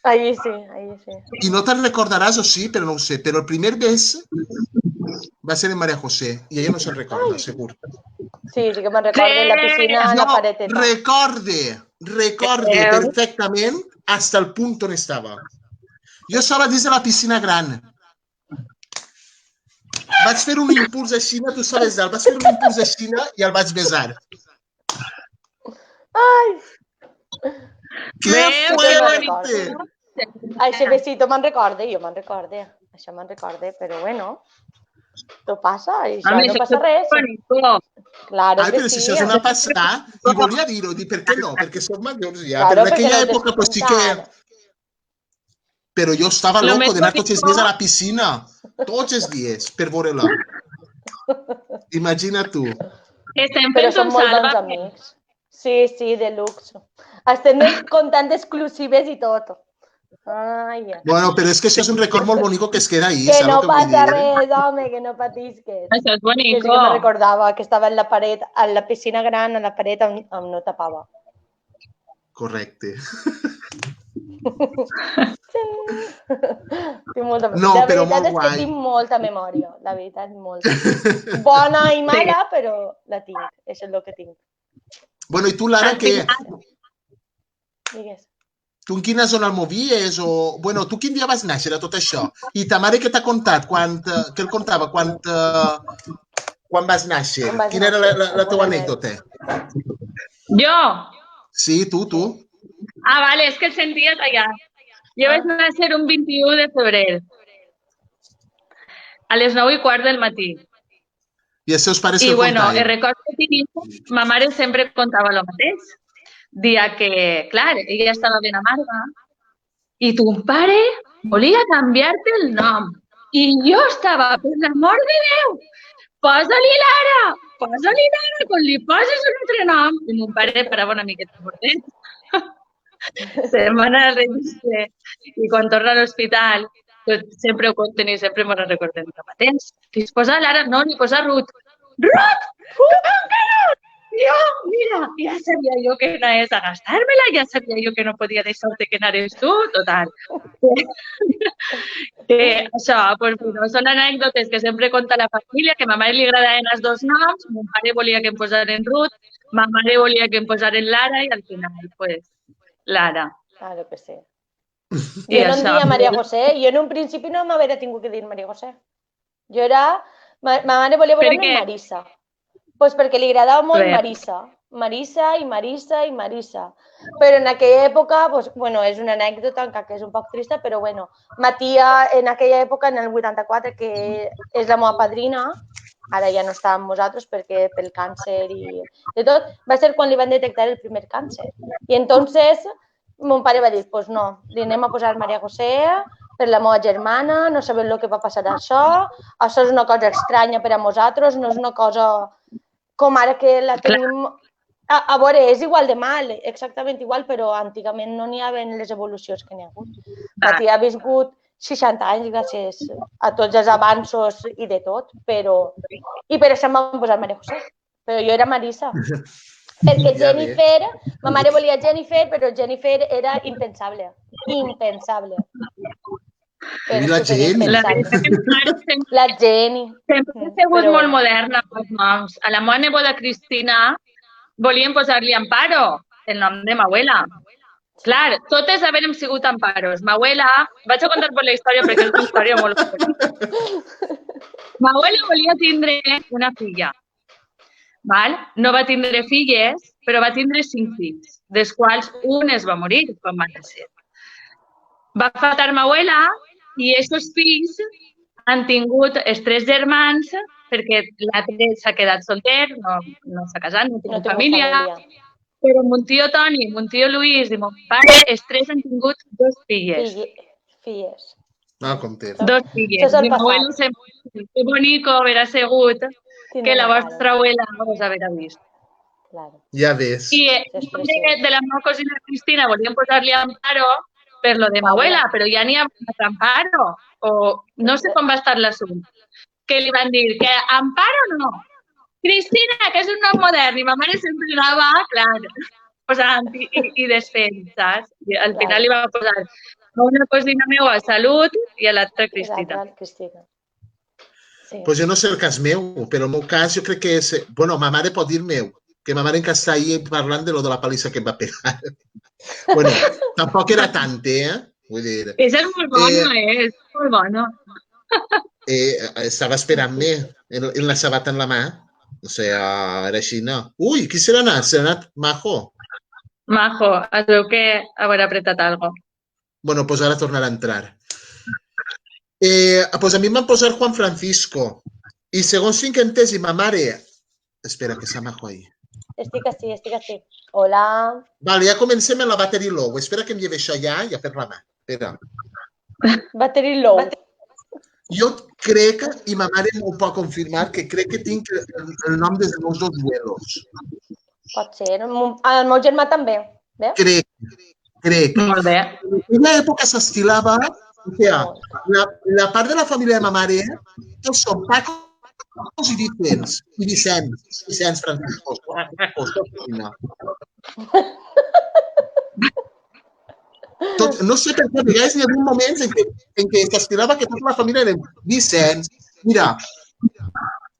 Speaker 1: Ahí sí, ahí sí.
Speaker 2: I no te'n recordaràs, o sí, però no ho sé. Però el primer bes va ser en María José i ella no se'n recorda, segur.
Speaker 1: Sí, sí que me'n recordo en la piscina, en la pareteta.
Speaker 2: Recorde perfectament hasta el punt on estava. Jo estava dins de la piscina gran. Vaig fer un impuls així, tu sabes, vaig fer un impuls així i el vaig besar.
Speaker 1: Ai!
Speaker 2: Que fuerte!
Speaker 1: Ai, ese besito me'n recorde, jo me'n recorde. Això me'n recorde, però bueno. T'ho passa, i això no passa res. Claro
Speaker 2: Ai,
Speaker 1: que
Speaker 2: però
Speaker 1: sí.
Speaker 2: si això és una passada, i volia dir-ho, per què no? Perquè som majors ja,
Speaker 1: Claro,
Speaker 2: però en
Speaker 1: perquè
Speaker 2: aquella
Speaker 1: no ho
Speaker 2: època pues sí que...
Speaker 1: descomptar.
Speaker 2: Però jo estava
Speaker 3: Lo
Speaker 2: loco
Speaker 3: més
Speaker 2: d'anar tots els
Speaker 3: bonico-
Speaker 2: dies a la piscina, tots els dies, per veure-la. Imagina tu.
Speaker 3: Estem
Speaker 1: Però
Speaker 3: fent
Speaker 1: som
Speaker 3: un
Speaker 1: molt bons
Speaker 3: sàlvame.
Speaker 1: amics. Sí, sí, de luxe. Estem contant exclusives i tot. Ai,
Speaker 2: Bueno, però és que això és un record molt bonic que es queda ahí,
Speaker 1: que
Speaker 2: saps
Speaker 1: no
Speaker 2: el que vull
Speaker 1: passa
Speaker 2: dir?
Speaker 1: res, home, que no patisques.
Speaker 3: Això és
Speaker 1: Jo sí
Speaker 3: bonico.
Speaker 1: que me recordava que estava en la paret, a la piscina gran, a la paret on no tapava.
Speaker 2: Correcte.
Speaker 1: Tinc molta...
Speaker 2: No,
Speaker 1: la
Speaker 2: però
Speaker 1: veritat
Speaker 2: molt
Speaker 1: és que
Speaker 2: guai.
Speaker 1: tinc molta memòria, la veritat, molta. Bona i mala, però la tinc, això és el que tinc.
Speaker 2: Bueno, i tu, Lara,
Speaker 3: Al
Speaker 2: què?
Speaker 3: final-
Speaker 1: Digues.
Speaker 2: Tu en quina zona el movies? O... Bueno, tu quin dia vas néixer a tot això? I ta mare què t'ha contat? Què el contava? Quan vas néixer?
Speaker 1: Quan vas
Speaker 2: Quina era
Speaker 1: néixer?
Speaker 2: la teua
Speaker 1: Bona
Speaker 2: anècdota?
Speaker 3: Jo?
Speaker 2: Sí, tu.
Speaker 3: Ah, vale, és que el sentia tallat. Jo vaig néixer un 21 de febrer, a les 9:15 del matí.
Speaker 2: I els seus pares
Speaker 3: I,
Speaker 2: què el
Speaker 3: bueno, el
Speaker 2: contaven?
Speaker 3: record que tinc, ma mare sempre contava el mateix. Dia que, clar, ella estava ben amarga i ton pare volia canviar-te el nom. I jo estava, per l'amor de Déu, posa-li Lara, quan li poses un altre nom. I mon pare parava una miqueta fortet. Se'n va anar al registre i quan torna a l'hospital sempre ho conten i sempre m'ho recordem el mateix. Li posa Lara, no, li posa Ruth. Ruth! Com que no? Jo, mira, ja sabia jo que anaves a gastar-me-la, ja sabia jo que no podia deixar-te que anaves tu, total. Això, pues, bueno, són anècdotes que sempre conta la família, que a ma mare li agradaven els dos noms, mon pare volia que em posaren Ruth, ma mare volia que em posaren Lara i al final, pues, Lara.
Speaker 1: Claro que sí.
Speaker 3: I
Speaker 1: Jo no em
Speaker 3: això.
Speaker 1: deia Maria José, jo en un principi no m'havia tingut que dir Maria José. Jo era... Ma mare volia
Speaker 3: Per
Speaker 1: posar-me
Speaker 3: què?
Speaker 1: Marisa. Pues perquè li agradava molt
Speaker 3: Bé.
Speaker 1: Marisa. Marisa i Marisa i Marisa. Però en aquella època, pues, bueno, és una anècdota encara que és un poc trista, però bueno, ma tia en aquella època, en el 84, que és la meva padrina, ara ja no està amb nosaltres perquè pel càncer i de tot, va ser quan li van detectar el primer càncer. I entonces mon pare va dir, pues no, li anem a posar Maria José per la meva germana, no sabem el que va passar això és una cosa estranya per a nosaltres, no és una cosa com ara que la tenim... A veure, és igual de mal, exactament igual, però antigament no n'hi havia les evolucions que n'hi ha hagut. La tia ha viscut 60 anys gràcies a tots els avanços i de tot, però... I per això em van posar Maria José. Però jo era Marisa. Perquè Jennifer, ma mare volia Jennifer, però Jennifer era impensable. Impensable.
Speaker 2: I la Jenny.
Speaker 1: La Jenny.
Speaker 3: Sempre he sigut molt moderna amb els noms. A la meva neboda Cristina volien posar-li Amparo, el nom de ma abuela. Clar, totes havíem sigut Amparos. Ma abuela, vaig a contar-vos la història perquè és una història molt bona. Ma abuela volia tindre una filla. Val? No va tindre filles, però va tindre 5 fills, dels quals un es va morir quan va néixer. Va faltar ma abuela i aquests fills han tingut els 3 germans perquè l'altre s'ha quedat solter, no s'ha casat, no té família. Però mon tio Toni, mon tio Luis i mon pare, els 3 han tingut 2 filles.
Speaker 1: Filles.
Speaker 2: Ah, content.
Speaker 3: 2 filles. Mi abuelo sempre, que bonico haver sigut que la vostra abuela us haguera vist.
Speaker 2: Ja ves.
Speaker 3: I de la meva cosina Cristina volien posar-li Amparo per lo de ma abuela, però ja n'hi ha Amparo. O no sé com va estar l'assumpte. Que li van dir que Amparo no. Cristina, que és un nom modern. I ma mare sempre anava, clar, posant i desfent, saps? I al final li va posar a una cosina meva Salut i a l'altra Cristina.
Speaker 2: Pues jo no sé el cas meu, però el meu cas jo crec que és... Bueno, ma mare pot dir meu, que ma mare encara està ahí parlant de lo de la paliza que em va pegar. Bueno, tampoc era tant, Vull dir...
Speaker 3: És molt bona, és molt bona.
Speaker 2: Estava esperant-me en la sabata en la mà. O sea, era així, no. Ui, qui serà anat? Serà anat Majo?
Speaker 3: Majo, es veu que haurà apretat alguna cosa.
Speaker 2: Bueno, pues ara tornarà a entrar. Pues a mi em van posar Juan Francisco. I segons tinc entès, i ma mare... Espera, que s'ha majo ahí.
Speaker 1: Estic així. Hola.
Speaker 2: Vale, ja comencem amb la battery low. Espera que em lleve això ja i a fer la mà. Espera.
Speaker 1: Battery low.
Speaker 2: Jo crec, i ma mare m'ho pot confirmar, que crec que tinc el nom dels meus dos abuelos.
Speaker 1: Pot ser. El meu germà també. Veus?
Speaker 2: Crec.
Speaker 3: Molt bé.
Speaker 2: En l'època s'estilava, o sea, la part de la família de ma mare, tots són Pacos i Vicents. I Vicenç Francisco. No sé per què, hi ha hagut moments en què s'estilava que tota la família eren Vicenç. Mira,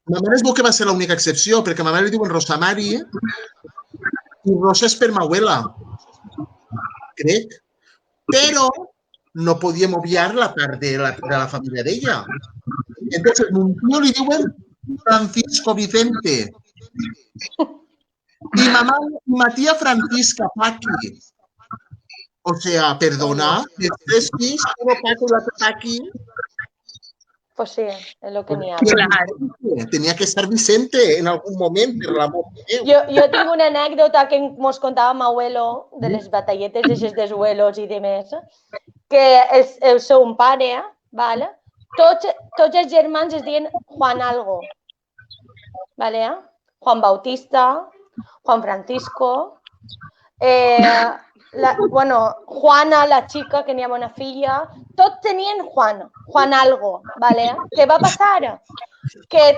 Speaker 2: ma mare es veu que va ser l'única excepció, perquè a ma mare li diuen Rosa Mari i Rosa és per ma abuela. Crec. Però no podíem obviar la part de la família d'ella. Entonces, mon tío li diuen Francisco Vicente. Y ma tía Francisca Paqui. O sea, perdona, els tres fills, uno Paco i l'altre Paqui.
Speaker 1: Pues sí, es lo que n'hi ha.
Speaker 2: Tenia que estar Vicente en algun moment, per l'amor de Déu.
Speaker 1: Jo tinc una anècdota que mos contava mi abuelo, de les batalletes de dels abuelos i demés, que el seu pare, ¿vale? Tots els germans es diuen Juan algo. ¿Vale? Juan Bautista, Juan Francisco, Juana, la chica, que n'hi havia una filla, tots tenien Juan algo, ¿vale? Què va passar? Que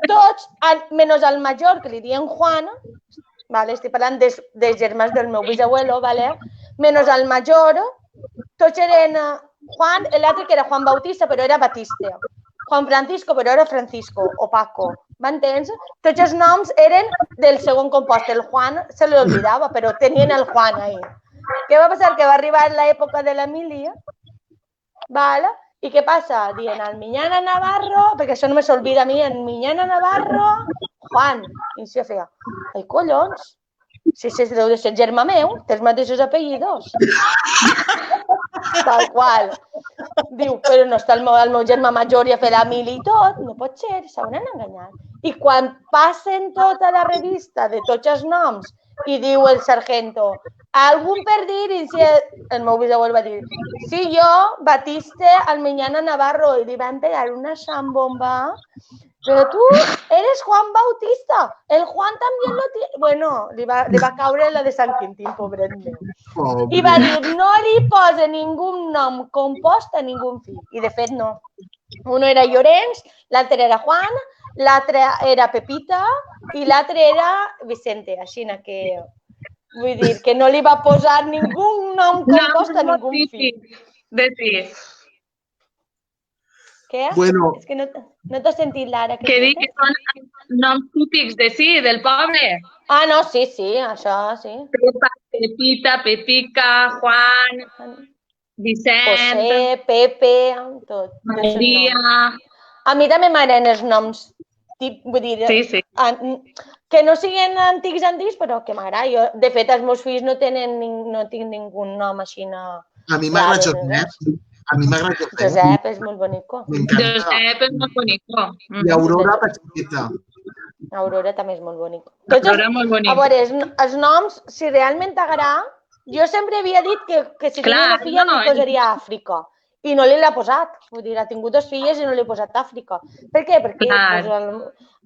Speaker 1: tots, menys el major, que li diuen Juan, ¿vale? Estic parlant dels germans del meu bisabuelo, ¿vale? Menys el major, tots eren Juan, l'altre que era Juan Bautista, però era Batista. Juan Francisco, però era Francisco o Paco. M'entens? Tots els noms eren del segon compost. El Juan se li oblidava, però tenien el Juan ahí. Què va passar? Que va arribar l'època de l'Emília, ¿vale? I què passa? Dient el Miñana Navarro, perquè això no me s'olvida a mi, el Miñana Navarro, Juan. I això feia, ai, collons, si deu de ser germà meu, té els mateixos apellidos. Tal qual. Diu, però no està el meu germà major i a fer la mil i tot, no pot ser, s'hauran enganyat. I quan passen tota la revista de tots els noms i diu el sargento, algun per dir, i el meu bisabuelo va dir, sí, jo, Batiste, Almiñana Navarro, i li van pegar una xambomba. Pero tú eres Juan Bautista. El Juan también lo tiene. Bueno, le va a caure la de San Quintín, pobret meu. I va dir, no li posa ningú nom compost a ningú fill. I de fet no. Uno era Llorenç, l'altre era Juan, l'altre era Pepita i l'altre era Vicente. Així que, vull dir, que no li va posar ningú nom compost a ningú fill.
Speaker 3: De sí.
Speaker 1: Què?
Speaker 2: Bueno.
Speaker 1: És que no t'has sentit, Lara.
Speaker 3: Que dic que són noms típics de sí, del poble.
Speaker 1: Ah, no, sí, això sí.
Speaker 3: Pepa, Pepita, Pepica, Juan, Vicent,
Speaker 1: José, Pepe, tot.
Speaker 3: Maria...
Speaker 1: A mi també m'agraden els noms, vull dir,
Speaker 3: sí.
Speaker 1: Que no siguin antics, però que m'agrada. De fet, els meus fills no tinc ningú nom així.
Speaker 2: A mi m'agrada Josep. A mi m'agrada Josep.
Speaker 1: Josep és molt bonico.
Speaker 3: Josep és molt bonico.
Speaker 2: I Aurora, petita.
Speaker 1: Aurora també és molt bonico.
Speaker 3: Aurora molt bonico.
Speaker 1: A veure, els noms, si realment t'agrada, jo sempre havia dit que si tenia una filla li posaria Àfrica. I no l'ha posat. Vull dir, ha tingut 2 filles i no li he posat Àfrica. Per què? Perquè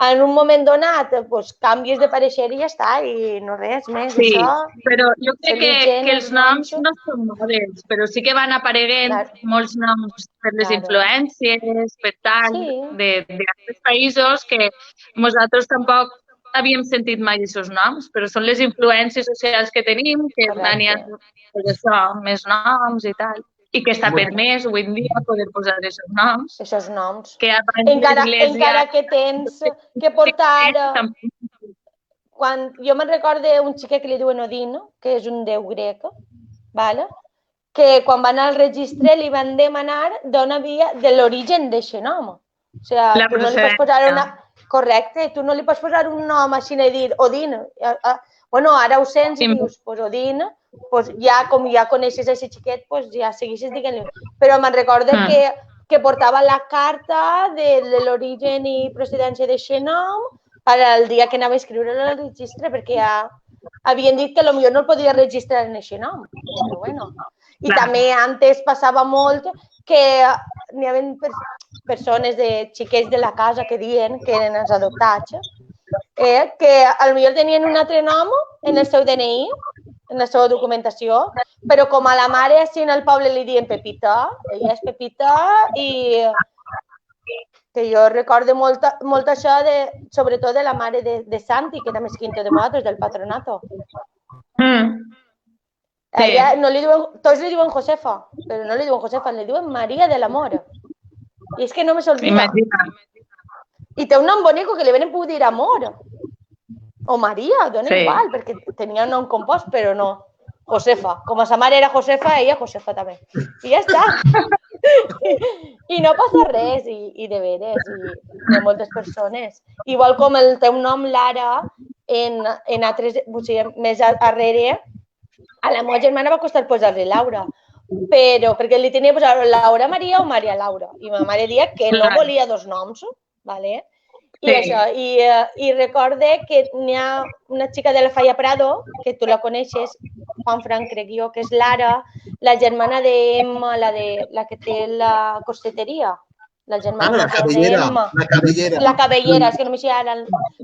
Speaker 1: en un moment donat canvies de pareixer i ja està, i no res més.
Speaker 3: Sí, però jo crec que els noms no són modes, però sí que van apareguent molts noms per les influències, per tal, d'altres països que nosaltres tampoc havíem sentit mai aquests noms, però són les influències socials que tenim, que n'hi ha més noms i tal. I que està permès avui en dia poder posar aquests noms.
Speaker 1: Aquests noms.
Speaker 3: Encara
Speaker 1: que tens que portar... Jo me'n recordo un xiquet que li diuen Odin, que és un déu grec, que quan va anar al registre li van demanar d'on havia de l'origen d'aquest nom. O sigui, tu no li pots posar una... Correcte, tu no li pots posar un nom així i dir Odin. Bueno, ara ho sents i dius, doncs Odin, ja com ja coneixes aquest xiquet, ja segueixes dient-li. Però me'n recordo que que portava la carta de l'origen i procedència d'aquest nom per al dia que anava a escriure-lo al registre, perquè ja havien dit que potser no el podia registrar en aquest nom. Però bueno. I també antes passava molt que n'hi havia persones, xiquets de la casa que diuen que eren els adoptats, que potser tenien un altre nom en el seu DNI, en la seva documentació, però com a la mare així en el poble li diuen Pepita, ella és Pepita i que jo recordo molt això, sobretot de la mare de Santi, que era més quinto de nosaltres, del patronato. Ella no li diuen, tots li diuen Josefa, però no li diuen Josefa, li diuen Maria de l'Amor. I és que no me s'olvida. I té un nom bonic que li venen poder dir Amor. O Maria, dona igual, perquè tenia un nom compost, però no. Josefa. Com a sa mare era Josefa, ella Josefa també. I ja està. I no passa res, i de veres, i hi ha moltes persones. Igual com el teu nom, Lara, en altres, més darrere, a la meva germana va costar posar-li Laura, però perquè li tenia posat Laura Maria o Maria Laura. I ma mare deia que no volia dos noms, ¿vale? I això, i recorde que n'hi ha una xica de la Falla Prado, que tu la coneixes, Juan Fran, crec jo, que és Lara, la germana d'Emma, la que té la costeteria. La germana d'Emma. La Cabellera, és que no m'hi sé ara.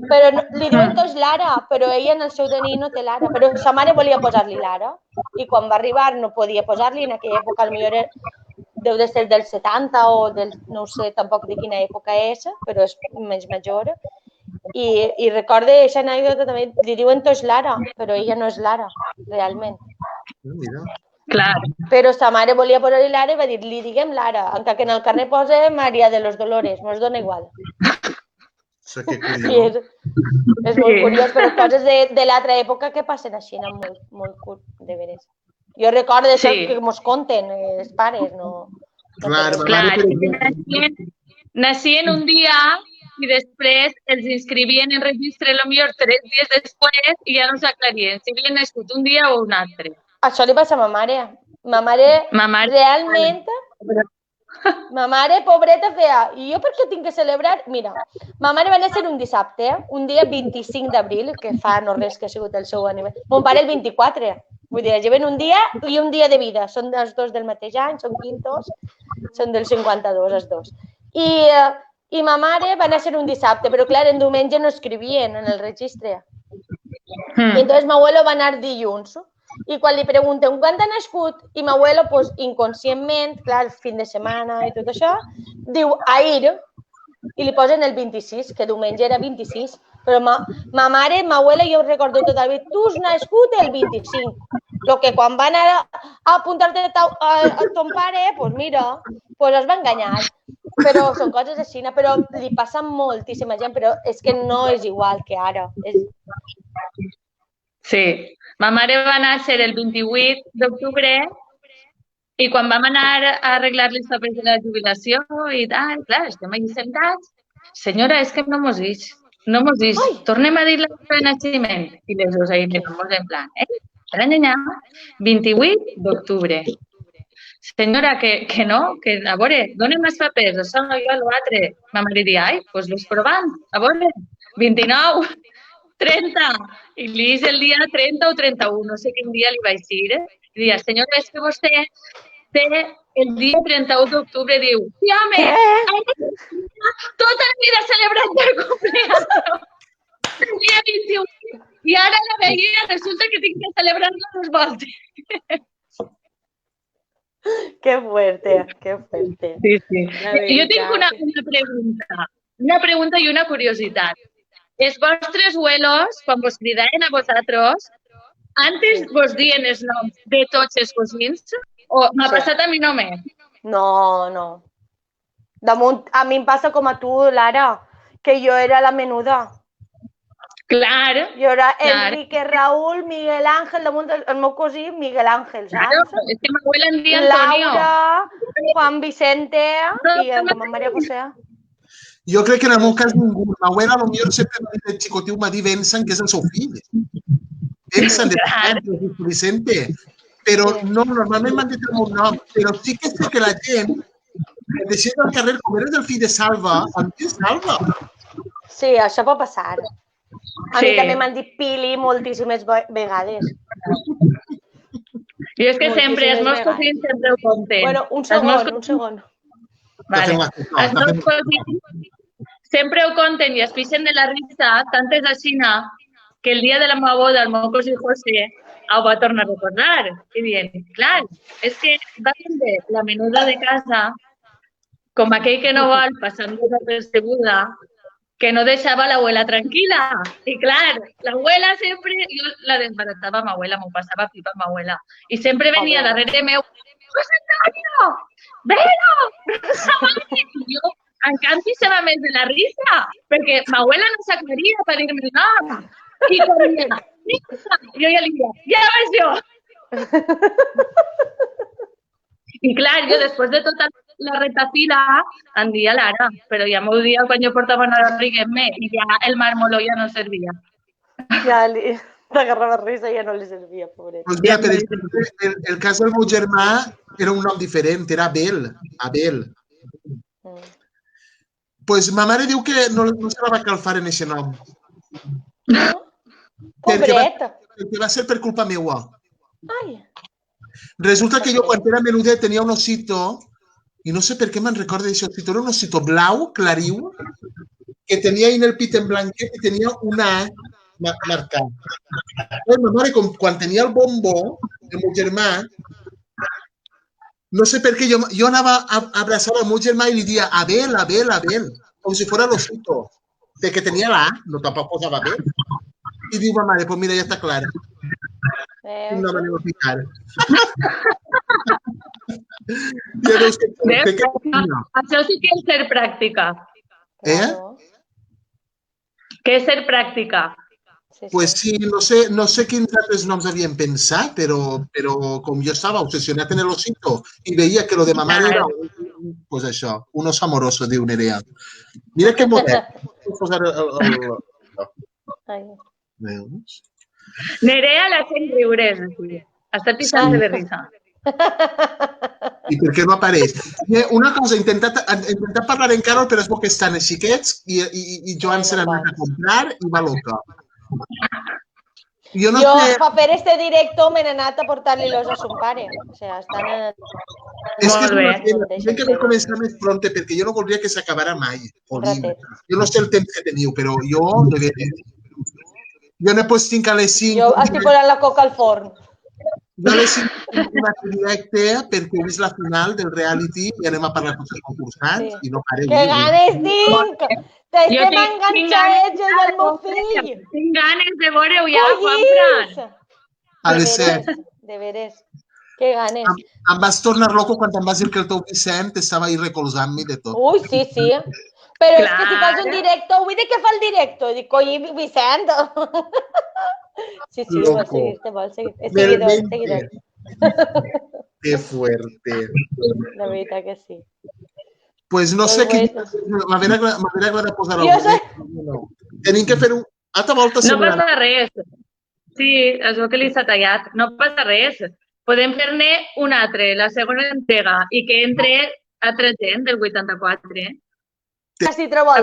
Speaker 1: Però li diuen tots Lara, però ella en el seu DNI no té Lara. Però sa mare volia posar-li Lara. I quan va arribar no podia posar-li, en aquella època potser deu de ser del 70 o del, no sé tampoc de quina època és, però és més major. I recorde aquesta anècdota també, li diuen tots Lara, però ella no és Lara, realment.
Speaker 3: Clar.
Speaker 1: Però sa mare volia posar-li Lara i va dir, li diguem Lara, encara que en el carnet posa Maria de los Dolores, no es dona igual.
Speaker 2: Això que curiós.
Speaker 1: És molt curiós, però coses de l'altra època que passen així, molt curt, de veres. Jo recordo això que mos conten els pares, no?
Speaker 2: Clar.
Speaker 3: Nacien un dia i després els inscrivien en registre potser 3 dies després i ja no s'aclarien si havien nascut un dia o un altre.
Speaker 1: Això li passa a ma mare. Ma mare realment... Ma mare, pobreta, feia... I jo per què tinc que celebrar? Mira, ma mare va néixer un dissabte, un dia 25 d'abril, que fa no res que ha sigut el seu aniversari. Mon pare el 24. Vull dir, lleven un dia i un dia de vida. Són els dos del mateix any, són quintos, són del 52, els dos. I ma mare va néixer un dissabte, però clar, en diumenge no escrivien en el registre. I entonces ma abuelo va anar dilluns. I quan li pregunten quan ha nascut, i ma abuelo, pues, inconscientment, clar, fin de setmana i tot això, diu ahir, i li posen el 26, que diumenge era 26. Però ma mare, ma abuela, jo recordo todavía, tu has nascut el 25. Lo que quan van a apuntar-te a ton pare, pues mira, pues es va enganyar. Però són coses així, però li passa moltíssima gent, però és que no és igual que ara.
Speaker 3: Sí. Ma mare va néixer el 28 d'octubre i quan vam anar a arreglar les papers de la jubilació i tal, clar, estem allà sentats. Senyora, és que no mos dix. No mos dix. Tornem a dir la data de naixement. I les dues ahí miramos en plan, 28 d'octubre. Senyora, que no, que a veure, donem els papers, això no jo l'altre. Ma mare diu, ai, doncs los provant, a veure, 29, 30. I li és el dia 30 o 31, no sé quin dia li vaig dir. I diu, senyora, és que vostè té el dia 31 d'octubre, diu, sí, home, tota la vida celebrant el cumpleaños. El dia 21. I ara la veia, resulta que tinc que celebrar-lo dos voltes.
Speaker 1: Que fuerte, que fuerte.
Speaker 3: Sí, sí. Jo tinc una pregunta i una curiositat. Els vostres abuelos, quan vos cridaven a vosaltres, antes vos dien els noms de tots els cosins? O m'ha passat a mi només?
Speaker 1: No, no. Damunt, a mi em passa com a tu, Lara, que jo era la menuda.
Speaker 3: Clar.
Speaker 1: Jo era Enrique, Raúl, Miguel Ángel, damunt el meu cosí, Miguel Ángel, saps?
Speaker 3: Claro, és que m'abuela en dia Antonio.
Speaker 1: Laura, Juan Vicente i la Maria José.
Speaker 2: Jo crec que en el meu cas ningú. Ma abuela potser sempre m'ha dit el xicotiu, m'ha dit Vincent, que és el seu fill. Vincent de Vicente. Però no, normalment m'han dit el meu nom. Però sí que sé que la gent et deixés al carrer, com eres el fill de Salva, em dius Salva.
Speaker 1: Sí, això pot passar. A mi també m'han dit Pili moltíssimes vegades.
Speaker 3: I és que sempre, els meus cosins sempre ho compten.
Speaker 1: Bueno, un segon.
Speaker 3: Vale. Els meus cosins sempre ho conten i es pixen de la risa, tant és així que el dia de la meva boda el meu cosí José ho va tornar a recordar. I dient, clar, és que va vendre la menuda de casa com aquell que no vol passant desapercebuda, que no deixava l'abuela tranquil·la. I clar, l'abuela sempre, jo la desbaratava amb abuela, m'ho passava pipa amb abuela. I sempre venia darrere meu, José Antonio, velo! I jo, en canvi, se va més de la risa, perquè m'abuela no s'aclaria per dir-me el nom. I corria, jo ja li dia, ja vaig jo! I clar, jo després de tota la retafila em dia l'ara, però ja m'ho dia quan jo portava una riguem-me i ja el mármol ja no servia.
Speaker 1: Ja t'agarrava risa i ja no li servia, pobret.
Speaker 2: Pues mira, per exemple, el cas del meu germà era un nom diferent, era Abel. Pues ma mare diu que no se la va calfar en aquest nom.
Speaker 1: Pobret.
Speaker 2: Perquè va ser per culpa meua.
Speaker 1: Ai.
Speaker 2: Resulta que jo quan era menudet tenia un osito, i no sé per què me'n recordo d'això, era un osito blau, clariu, que tenia en el pit en blanquet i tenia una A marcada. Ma mare, quan tenia el bombó, el meu germà, no sé per què jo anava a abraçar el meu germà i li dia Abel, Abel, Abel, com si fos l'osito. De que tenia la A, no tampoc posava Abel. I diu ma mare, pues mira, ja està clara. No m'aneu a ficar. Ja veus que...
Speaker 3: Això sí que és ser pràctica. Què és ser pràctica?
Speaker 2: Pues sí, no sé quins altres noms havien pensat, però com jo estava obsessionat en l'osito i veia que lo de ma mare era, pues això, un os amoroso, diu Nerea. Mira que modern. Veus?
Speaker 3: Nerea la fent riure, està pixant de risa.
Speaker 2: I per què no apareix? Una cosa, he intentat parlar en Carol, però és bo que estan els xiquets i Joan se l'ha anat a comprar i va loca.
Speaker 1: Jo, per este directo, me n'he anat a portar-li l'os a son pare. O sigui, estan en...
Speaker 2: És que hem de començar més pronte, perquè jo no voldria que s'acabara mai. Jo no sé el temps que teniu, però jo no pues tinc a les 5...
Speaker 1: Jo estic posant la coca al forn.
Speaker 2: Jo a les 5 tinc directe perquè he vist la final del reality i anem a parlar amb els concursants i no pareu.
Speaker 1: Que ganes tinc! Estem enganxats jo i el meu fill!
Speaker 3: Tinc ganes de veure-ho ja, Juanfran!
Speaker 2: A les 7.
Speaker 1: De veres. Que ganes.
Speaker 2: Em vas tornar loco quan em vas dir que el teu Vicent estava ahí recolzant-me de tot.
Speaker 1: Ui, sí, sí. Però és que si fas un directe, vull dir que fa el directe. Dic, coi, Vicent. Sí, vol seguir. És seguidor.
Speaker 2: Que fuerte.
Speaker 1: La veritat que sí.
Speaker 2: Pues no sé què... M'hauria agradat posar-ho. Tenim que fer un... Altra volta...
Speaker 3: No passa res. Sí, és el que li s'ha tallat. No passa res. Podem fer-ne un altre, la segona entrega, i que entre altra gent del 84. A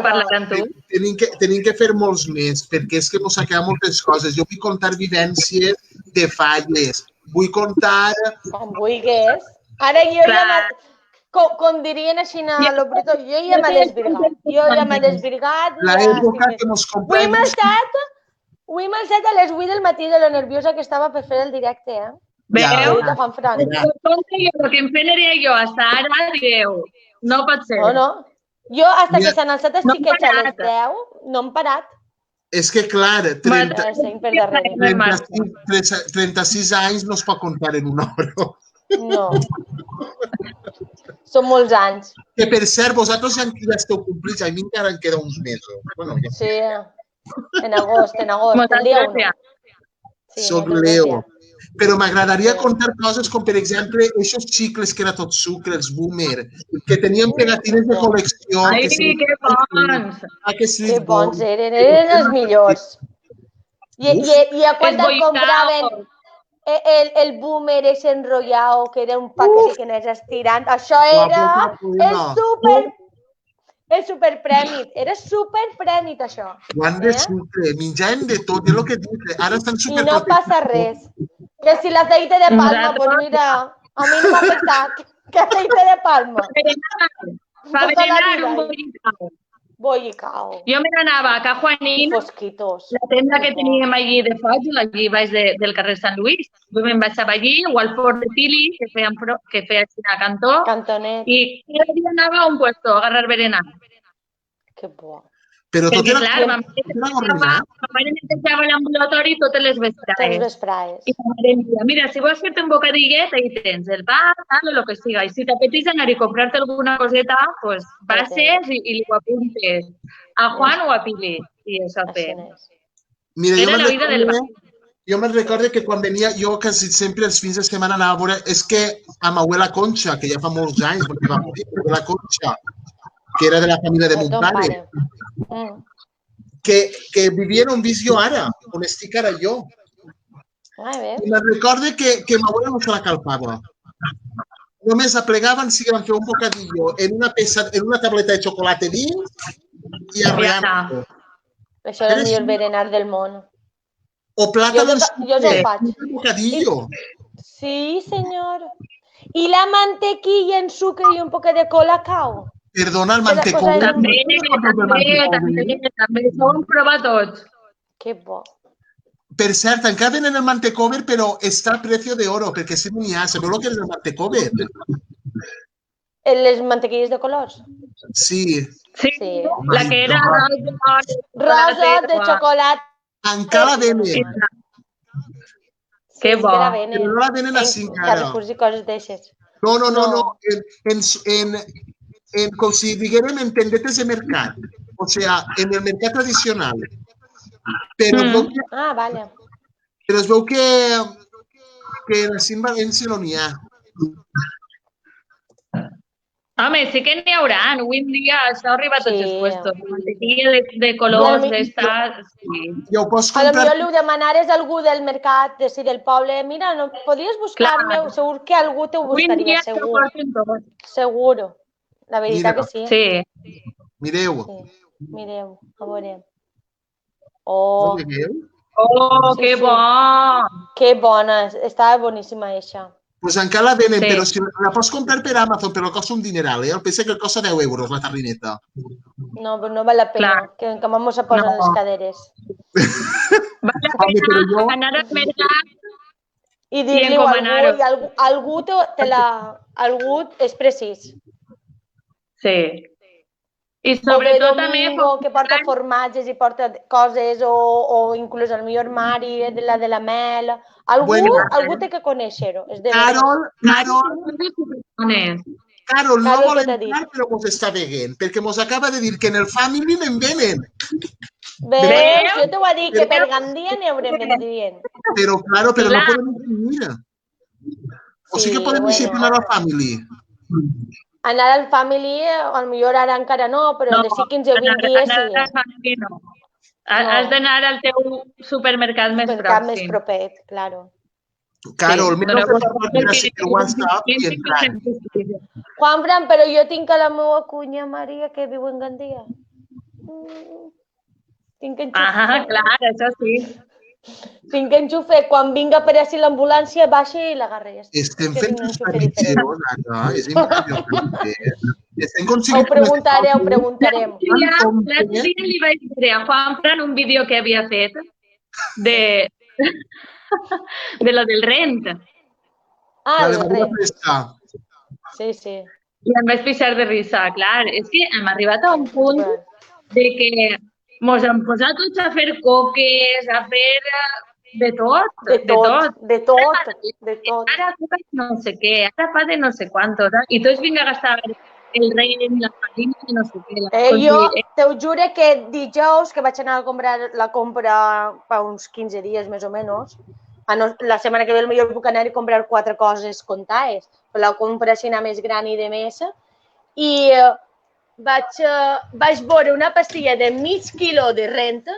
Speaker 3: parlar amb tu.
Speaker 2: Tenim que fer molts més, perquè és que mos ha quedat moltes coses. Jo vull contar vivències de falles. Vull contar...
Speaker 1: Com vulguis. Ara jo ja... Com dirien així a l'obritor, jo ja m'he desvirgat. Jo ja m'he desvirgat.
Speaker 2: L'època que mos comprem...
Speaker 1: Avui m'he alçat a les 8 del matí de lo nerviosa que estava per fer el directe, eh?
Speaker 3: Veu? El que em feia jo hasta ara, dieu, no pot ser.
Speaker 1: No. Jo, hasta que s'han alçat els xiquets a les 10, no hem parat.
Speaker 2: És que, clar, 36 anys no es pot comptar en una hora.
Speaker 1: No. Són molts anys.
Speaker 2: Que, per cert, vosaltres ja esteu complits, a mi encara en queda uns mesos.
Speaker 1: Sí, en agost, el dia 1.
Speaker 2: Soc Leo. Però m'agradaria contar coses com, per exemple, aquests xicles que era tot sucre, els Boomer, que tenien pegatines de col·lecció.
Speaker 3: Ai, que bons!
Speaker 1: Que bons eren els millors. I a quan te'l compraven? el boomer ese enrollado, que era un paquet que anés estirant. Això era el superprèmit. Era superprèmit, això.
Speaker 2: Joan de sucre, menjàvem de tot, és el que dic. Ara estan
Speaker 1: I no passa res. Que si l'aceite de palma, doncs mira, a mi no m'ha afectat. Que aceite de palma.
Speaker 3: Fa berenar un bollicao.
Speaker 1: Bollicao.
Speaker 3: Jo me n'anava a Ca Juanín, la tenda que teníem allí de focs, allí baix del carrer Sant Lluís. Jo me'n vaig allí, o al Fort de Tili, que feia a Cantó.
Speaker 1: Cantonet.
Speaker 3: I cada dia anava a un puesto a agarrar berenar.
Speaker 1: Que bo.
Speaker 2: Però tot
Speaker 3: Perquè,
Speaker 2: era...
Speaker 3: clar, ma mare netejava l'ambulatori totes les vesprades. I ma mare em deia, mira, si vols fer-te un bocadillet, ahí tens el pa, tal, o el que siga. I si t'apeteix anar i comprar-te alguna coseta, pues passes i li ho apuntes a Juan o a Pili. I això fem. Era la vida del barri.
Speaker 2: Jo me'n recordo que quan venia, jo quasi sempre els fins de setmana anava a veure, és que a ma abuela Concha, que ja fa molts anys, perquè va morir, la Concha, que era de la família de mon pare, que vivia on visc jo ara, on estic ara jo. I me'n recordo que ma abuela no se la calpava. Només aplegaven si van fer un bocadillo en una tableta de xocolata dins i arreant.
Speaker 1: Això era el millor berenar del món.
Speaker 2: O plátano en
Speaker 1: sucre,
Speaker 2: un bocadillo.
Speaker 1: Sí, señor. ¿Y la mantequilla en sucre y un poco de colacao?
Speaker 2: Perdona, el mantecó.
Speaker 3: També s'ho hem provat tots.
Speaker 1: Que bo.
Speaker 2: Per cert, encara venen el mantecover, però està a precio de oro, perquè si no n'hi ha. Sabeu el que és el mantecover?
Speaker 1: Les mantequilles de colors?
Speaker 2: Sí.
Speaker 3: Sí, la que era
Speaker 1: rosa de xocolata.
Speaker 2: Encara venen.
Speaker 3: Que bo.
Speaker 2: Però no la venen així encara.
Speaker 1: Carrefours i coses d'aixes.
Speaker 2: No. Com si diguérem en tendetes de mercat. O sea, en el mercat tradicional. Però
Speaker 1: vale.
Speaker 2: Però es veu que així en València no n'hi ha.
Speaker 3: Home, sí que n'hi haurà. Avui en dia això arriba a tots els puestos. Mantequilla de colors, d'estar...
Speaker 2: Ja ho pots
Speaker 1: comprar. A lo millor
Speaker 2: li
Speaker 1: demanares a algú del mercat, del poble, mira, no podries buscar-me, segur que algú t'ho buscaria, segur. Seguro. La veritat que sí.
Speaker 3: Sí.
Speaker 2: Mireu.
Speaker 1: Mireu, a veure.
Speaker 3: Oh, que bo!
Speaker 1: Que bona, estava boníssima eixa.
Speaker 2: Pues encara la venen, però si la pots comprar per Amazon, però costa un dineral, eh? Pensa que costa 10 euros la tarrineta.
Speaker 1: No, però no val la pena, que vamos a posar les caderes.
Speaker 3: Val la pena anar al mercat
Speaker 1: i dir-li a algú, algú és precís.
Speaker 3: Sí. I sobretot també...
Speaker 1: que porta formatges i porta coses, o inclús el millor Mari, de la mel... Algú té que conèixer-ho.
Speaker 2: Carol, no vol entrar, però mos està veient, perquè mos acaba de dir que en el Family n'en venen.
Speaker 1: Veus? Jo t'ho he dit, que per Gandia n'hi haurem vendrien.
Speaker 2: Però no podem imprimir. O sigui que podem deixar anar al Family.
Speaker 1: Anar al Family, potser ara encara no, però de 15 o 20 dies sí.
Speaker 3: Has d'anar al teu supermercat més pròxim.
Speaker 1: Supermercat més propet, claro.
Speaker 2: Carol, mira que per WhatsApp i entrar.
Speaker 1: Juanfran, però jo tinc a la meva cunya Maria que viu en Gandia. Tinc enxufe.
Speaker 3: Clar, això sí.
Speaker 1: Tinc enxufe. Quan vinga per així l'ambulància, baixa i l'agarra.
Speaker 2: Estem fent transmissió, Nata. És impressionant.
Speaker 1: Ho preguntarem.
Speaker 3: L'altre dia li vaig dir a Juanfran un vídeo que havia fet de lo del rent.
Speaker 1: Del rent. Sí.
Speaker 3: I em vaig pixar de risa. Clar, és que hem arribat a un punt de que mos hem posat tots a fer coques, a fer de tot.
Speaker 1: De tot.
Speaker 3: Ara fa no sé què, ara fa de no sé quantos. I tots vinc a gastar el rei i la farina i no sé què.
Speaker 1: Jo t'ho juro que dijous que vaig anar a comprar la compra fa uns 15 dies més o menys, la setmana que ve potser puc anar a comprar 4 coses comptades, però la compra així més gran i de més, i vaig veure una pastilla de mig quilo de renta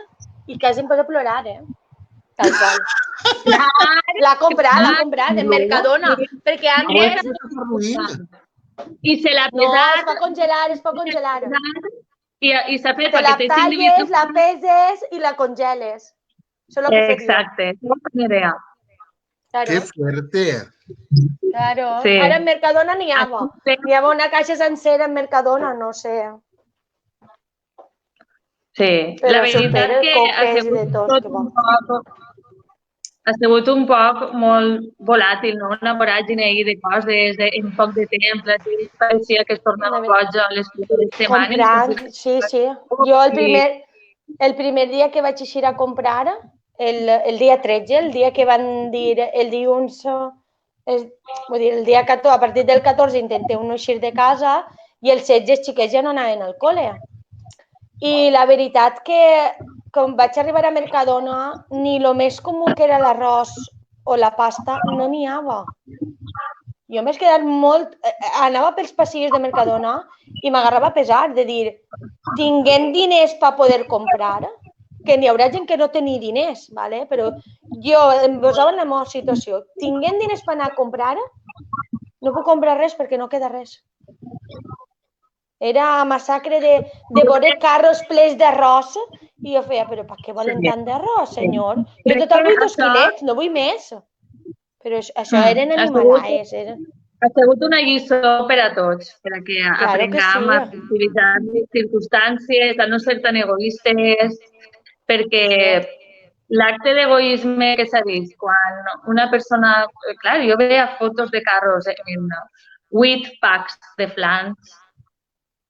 Speaker 1: i quasi em poso a plorar, Tal qual. L'ha comprat en Mercadona, perquè antes...
Speaker 3: I se l'ha
Speaker 1: No,
Speaker 3: pesat.
Speaker 1: es pot congelar.
Speaker 3: I s'ha fet
Speaker 1: Te la
Speaker 3: paquetes
Speaker 1: talles,
Speaker 3: individuals.
Speaker 1: la peses i la congeles. Això és el que he fet jo.
Speaker 3: Exacte, és una bona idea.
Speaker 1: Claro,
Speaker 2: ¡Qué fuerte!
Speaker 1: claro.
Speaker 3: Sí.
Speaker 1: Ara en Mercadona n'hi ha. N'hi ha una caixa sencera en Mercadona, no sé.
Speaker 3: Sí,
Speaker 1: Però
Speaker 3: la veritat
Speaker 1: supera
Speaker 3: que
Speaker 1: coques i de tot, que bo.
Speaker 3: ha sigut un poc molt volàtil, no? Una voràgine ahí de coses, en poc de temps, la gent pareixia que es tornava boja les primeres setmanes.
Speaker 1: Comprant, sí. Jo el primer dia que vaig eixir a comprar, el dia 13, el dia que van dir el dilluns, vull dir, el dia 14, a partir del 14 intentem no eixir de casa i el 16 els xiquets ja no anaven al col·le. I la veritat que quan vaig arribar a Mercadona, ni el més comú que era l'arròs o la pasta no n'hi havia. Jo m'he quedat molt... Anava pels passillos de Mercadona i m'agarrava a pesar de dir, tinguent diners per poder comprar, que n'hi haurà gent que no tenia diners, ¿vale? Però jo em posava en la meva situació. Tinguent diners per anar a comprar, no puc comprar res perquè no queda res. Era massacre de veure carros plens d'arròs i jo feia, però per què volen tant d'arròs, senyor? Jo total vull 2 quilets, no vull més. Però això eren animalades.
Speaker 3: Ha sigut una lliçó per a tots, perquè aprenguem a utilitzar les circumstàncies, a no ser tan egoistes, perquè l'acte d'egoisme que s'ha vist, quan una persona... Clar, jo veia fotos de carros en 8 packs de flans,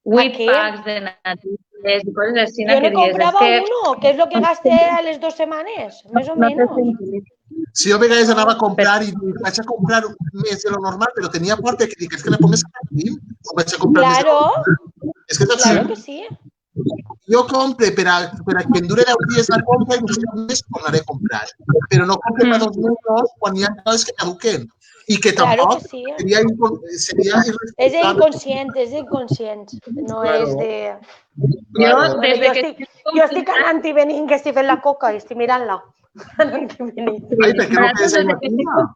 Speaker 3: 8 packs de natilles i coses així.
Speaker 1: Jo ne comprava uno, que és el que gasté a les 2 setmanes, més o menys.
Speaker 2: Si jo a vegades anava a comprar i vaig a comprar més de lo normal, però tenia por que dic, és que le pongues a complir o vaig a comprar més de lo normal. És que
Speaker 1: Claro que sí.
Speaker 2: Jo compre per a que em dure 10 dies la compra i després més tornaré a comprar. Però no compre per 2 mesos quan hi ha coses que caduquen. I que tampoc seria irresponsable.
Speaker 1: És inconscient. No és de... Jo estic anant i venint, que estic fent la coca i estic mirant-la.
Speaker 2: Ai, perquè no quedes aigua fina.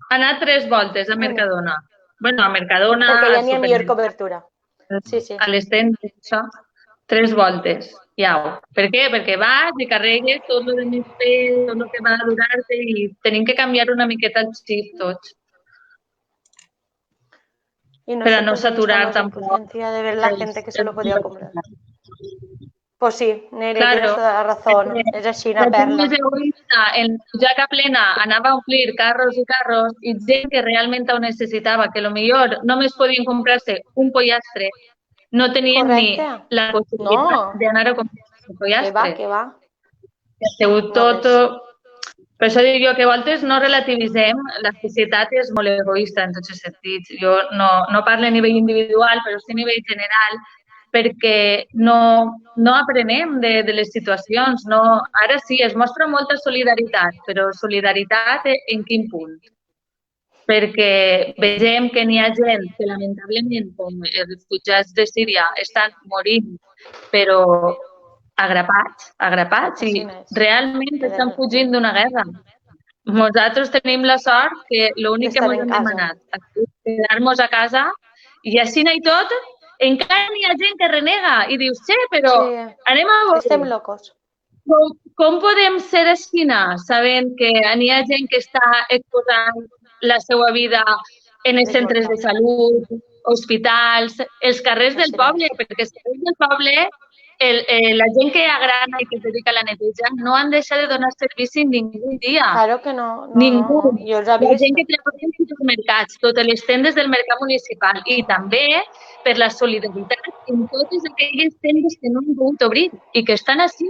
Speaker 3: Ha anat 3 voltes a Mercadona. Bueno, a Mercadona...
Speaker 1: Perquè ja n'hi ha millor cobertura.
Speaker 3: A les tendes, això. 3 voltes. Iau. Per què? Perquè vas i carregues tot el més pes, tot el que va a durar-te i tenim que canviar una miqueta el xip tots. Per a no saturar tampoc.
Speaker 1: De ver la gente que se lo podía comprar. Pues sí, Nerea, tienes toda la razón. És així, una perla.
Speaker 3: La gent més egoista, en jaca plena, anava a omplir carros i carros i gent que realment ho necessitava, que potser només podien comprar-se un pollastre, no tenien ni la possibilitat d'anar a comprar un pollastre.
Speaker 1: Que va.
Speaker 3: Ha sigut tot... Per això dic jo que a voltes no relativitzem, la societat és molt egoista en tots els sentits. Jo no parlo a nivell individual, però sí a nivell general, perquè no aprenem de les situacions. Ara sí, es mostra molta solidaritat, però solidaritat en quin punt? Perquè vegem que n'hi ha gent que lamentablement, com els refugiats de Síria, estan morint, però agrapats i realment estan fugint d'una guerra. Nosaltres tenim la sort que l'únic que ens hem demanat és quedar-nos a casa i així i tot, encara n'hi ha gent que renega i dius, però anem a veure.
Speaker 1: Estem locos.
Speaker 3: Com podem ser així, sabent que n'hi ha gent que està exposant la seva vida en els centres de salut, hospitals, els carrers del poble, perquè els carrers del poble, la gent que agrana i que es dedica a la neteja no han deixat de donar servici ningú dia.
Speaker 1: Claro que no.
Speaker 3: Ningú.
Speaker 1: Jo els he vist.
Speaker 3: La gent que treballa en supermercats, totes les tendes del mercat municipal i també per la solidaritat en totes aquelles tendes que no han pogut obrir i que estan així.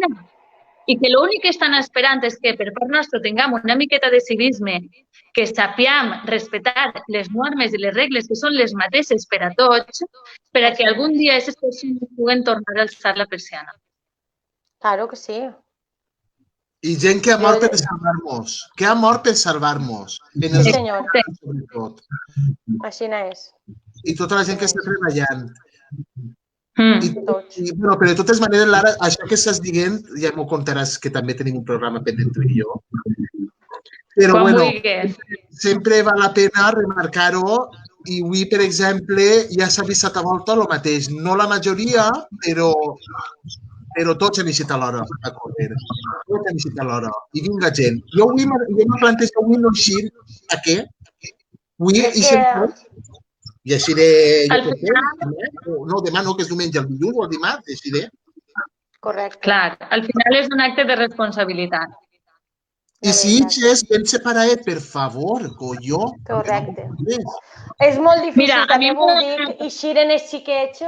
Speaker 3: I que l'únic que estan esperant és que per part nostra tinguem una miqueta de civisme, que sapiem respectar les normes i les regles que són les mateixes per a tots, per a que algun dia aquestes persones puguen tornar a alçar la persiana.
Speaker 1: Claro que sí.
Speaker 2: I gent que ha mort per salvar-nos. Que ha mort per salvar-nos.
Speaker 1: Sí, senyor. Així és.
Speaker 2: I tota la gent que està treballant. Però de totes maneres, Lara, això que estàs dient, ja m'ho contaràs, que també tenim un programa pendent tu i jo. Però, bueno, sempre val la pena remarcar-ho i avui, per exemple, ja s'ha vist a volta el mateix. No la majoria, però tots han eixit a l'hora a córrer. Tots han eixit a l'hora. I vinga gent. Jo m'he plantejat avui no eixir a què? Avui eixiré. I eixiré... No, demà no, que és diumenge, el dilluns o el dimarts, eixiré.
Speaker 1: Correcte.
Speaker 3: Clar, al final és un acte de responsabilitat.
Speaker 2: I si eixes ben separadet, per favor, colló.
Speaker 1: Correcte. És molt difícil, també m'ho dic, eixir en els xiquets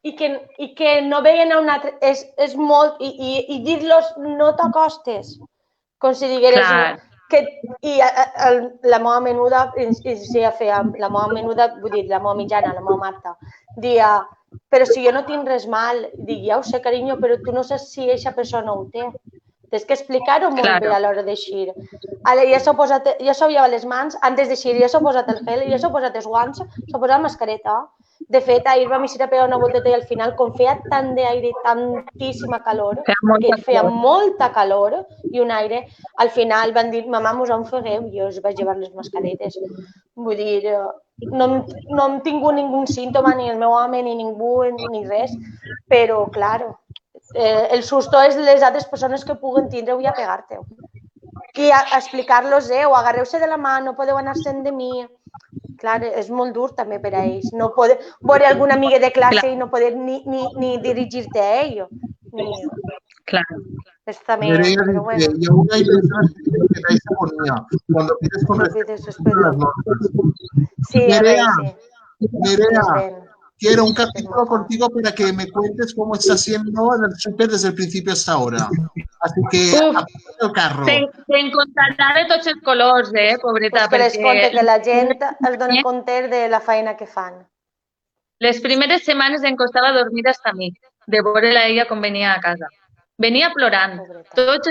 Speaker 1: i que no veien a un altre... És molt... I dir-los, no t'acostes. Com si digueres... I la meva menuda, la meva menuda, vull dir, la meva mitjana, la meva Marta, dia, però si jo no tinc res mal, dic, ja ho sé, carinyo, però tu no saps si aquesta persona ho té. Tens que explicar-ho molt bé a l'hora d'eixir. Ja s'ho lleva les mans, antes d'eixir ja s'ho posat el gel, ja s'ho posat els guants, s'ho posat mascareta. De fet, ahir vam eixir a pegar una volteta i al final, com feia tant d'aire, tantíssima calor, que feia molta calor i un aire, al final van dir, mamà, mos enfeguem, i jo us vaig llevar les mascaretes. Vull dir, no hem tingut ningú símptoma, ni el meu home, ni ningú, ni res, però, clar, el susto és les altres persones que puguen tindre-ho i a pegar-te-ho. I a explicar-los, o agarreu-se de la mà, no podeu anar-se'n de mi. Clar, és molt dur també per a ells. No poder veure alguna amiga de classe i no poder ni dirigir-te a ell.
Speaker 3: Clar.
Speaker 2: Nerea dice, y aún hay personas que dais agonía cuando pides con respeto las normas.
Speaker 1: Sí,
Speaker 2: Nerea, quiero un capítulo contigo para que me cuentes cómo está haciendo en el súper desde el principio hasta ahora. Así que, apunta el carro.
Speaker 3: Te'n contarà de tots els colors, pobreta.
Speaker 1: Pues que la gent es doni compte de la feina que fan.
Speaker 3: Les primeres setmanes em costava dormir hasta a mi, de veure-la ella com venia a casa. Venia plorant, tots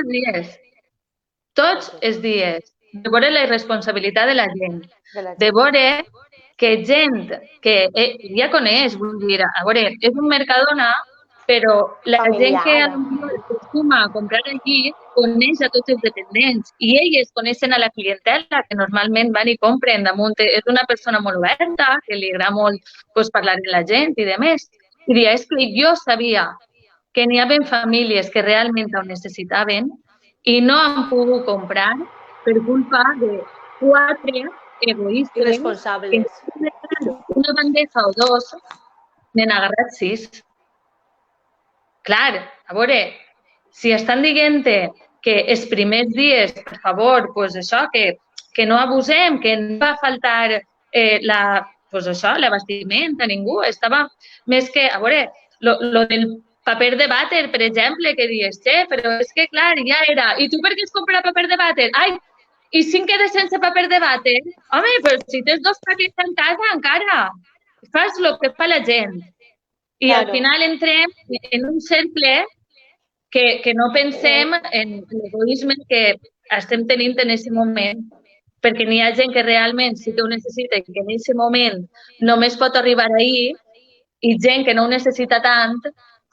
Speaker 3: els dies, de veure la irresponsabilitat de la gent, de veure que gent que ja coneix, vull dir, a veure, és un Mercadona, però la gent que acostuma a comprar allí coneix a tots els dependents i elles coneixen a la clientela que normalment van i compren damunt. És una persona molt oberta, que li agrada molt parlar amb la gent i demés. I diria, és que jo sabia que n'hi havia famílies que realment ho necessitaven i no han pogut comprar per culpa de 4 egoistes.
Speaker 1: Irresponsables.
Speaker 3: Una bandeja o 2 n'han agarrat 6. Clar, a veure, si estan dient que els primers dies, per favor, doncs això, que no abusem, que no va faltar l'abastiment a ningú. Estava més que, a veure, lo del paper de vàter, per exemple, que dius, però és que, clar, ja era. I tu per què has comprat paper de vàter? Ai, i si em quedes sense paper de vàter? Home, però si tens 2 paquets en casa, encara. Fas el que fa la gent. I al final entrem en un cercle que no pensem en l'egoisme que estem tenint en aquest moment, perquè n'hi ha gent que realment sí que ho necessita i que en aquest moment només pot arribar ahir, i gent que no ho necessita tant,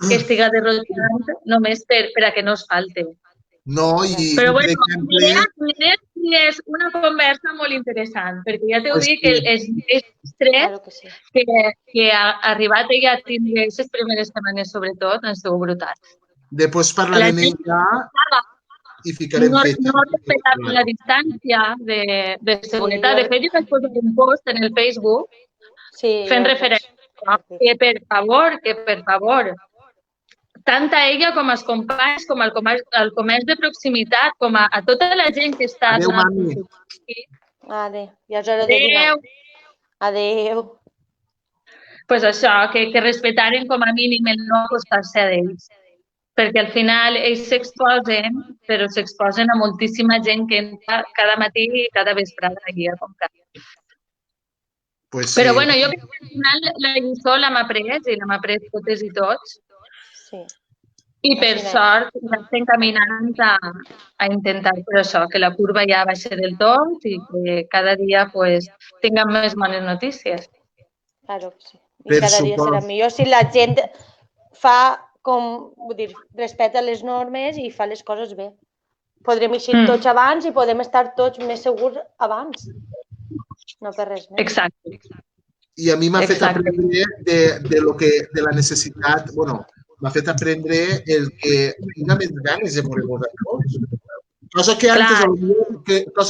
Speaker 3: que estiga derrotant només per a que no es falte.
Speaker 2: No, i
Speaker 3: però bueno, és una conversa molt interessant, perquè ja t'ho dic que els estrès que ha arribat ella a tindre aquestes primeres setmanes, sobretot, han sigut brutals.
Speaker 2: Després parlarem amb ella i ficarem fetge.
Speaker 3: No respectava la distància de seguretat. De fet, jo vaig posar un post en el Facebook fent referència que, per favor, tant a ella com als companys, com al comerç de proximitat, com a tota la gent que està...
Speaker 2: Adéu, mami.
Speaker 1: Adéu. Ja és hora de dinar. Adéu.
Speaker 3: Doncs això, que respetaren com a mínim el no acostar-se d'ells. Perquè al final ells s'exposen, però s'exposen a moltíssima gent que entra cada matí i cada vesprada aquí a comprar. Però bueno, jo crec que al final la lliçó l'hem après i l'hem après totes i tots. I per sort estem caminant a intentar per això, que la curva ja baixi del tot i que cada dia tinguem més bones notícies.
Speaker 1: Claro que sí. I cada dia serà millor si la gent fa com, vull dir, respecta les normes i fa les coses bé. Podrem eixir tots abans i podem estar tots més segurs abans. No per res més.
Speaker 3: Exacte.
Speaker 2: I a mi m'ha fet aprendre de la necessitat, bueno, m'ha fet aprendre el que tinc més ganes de morir vosaltres. Cosa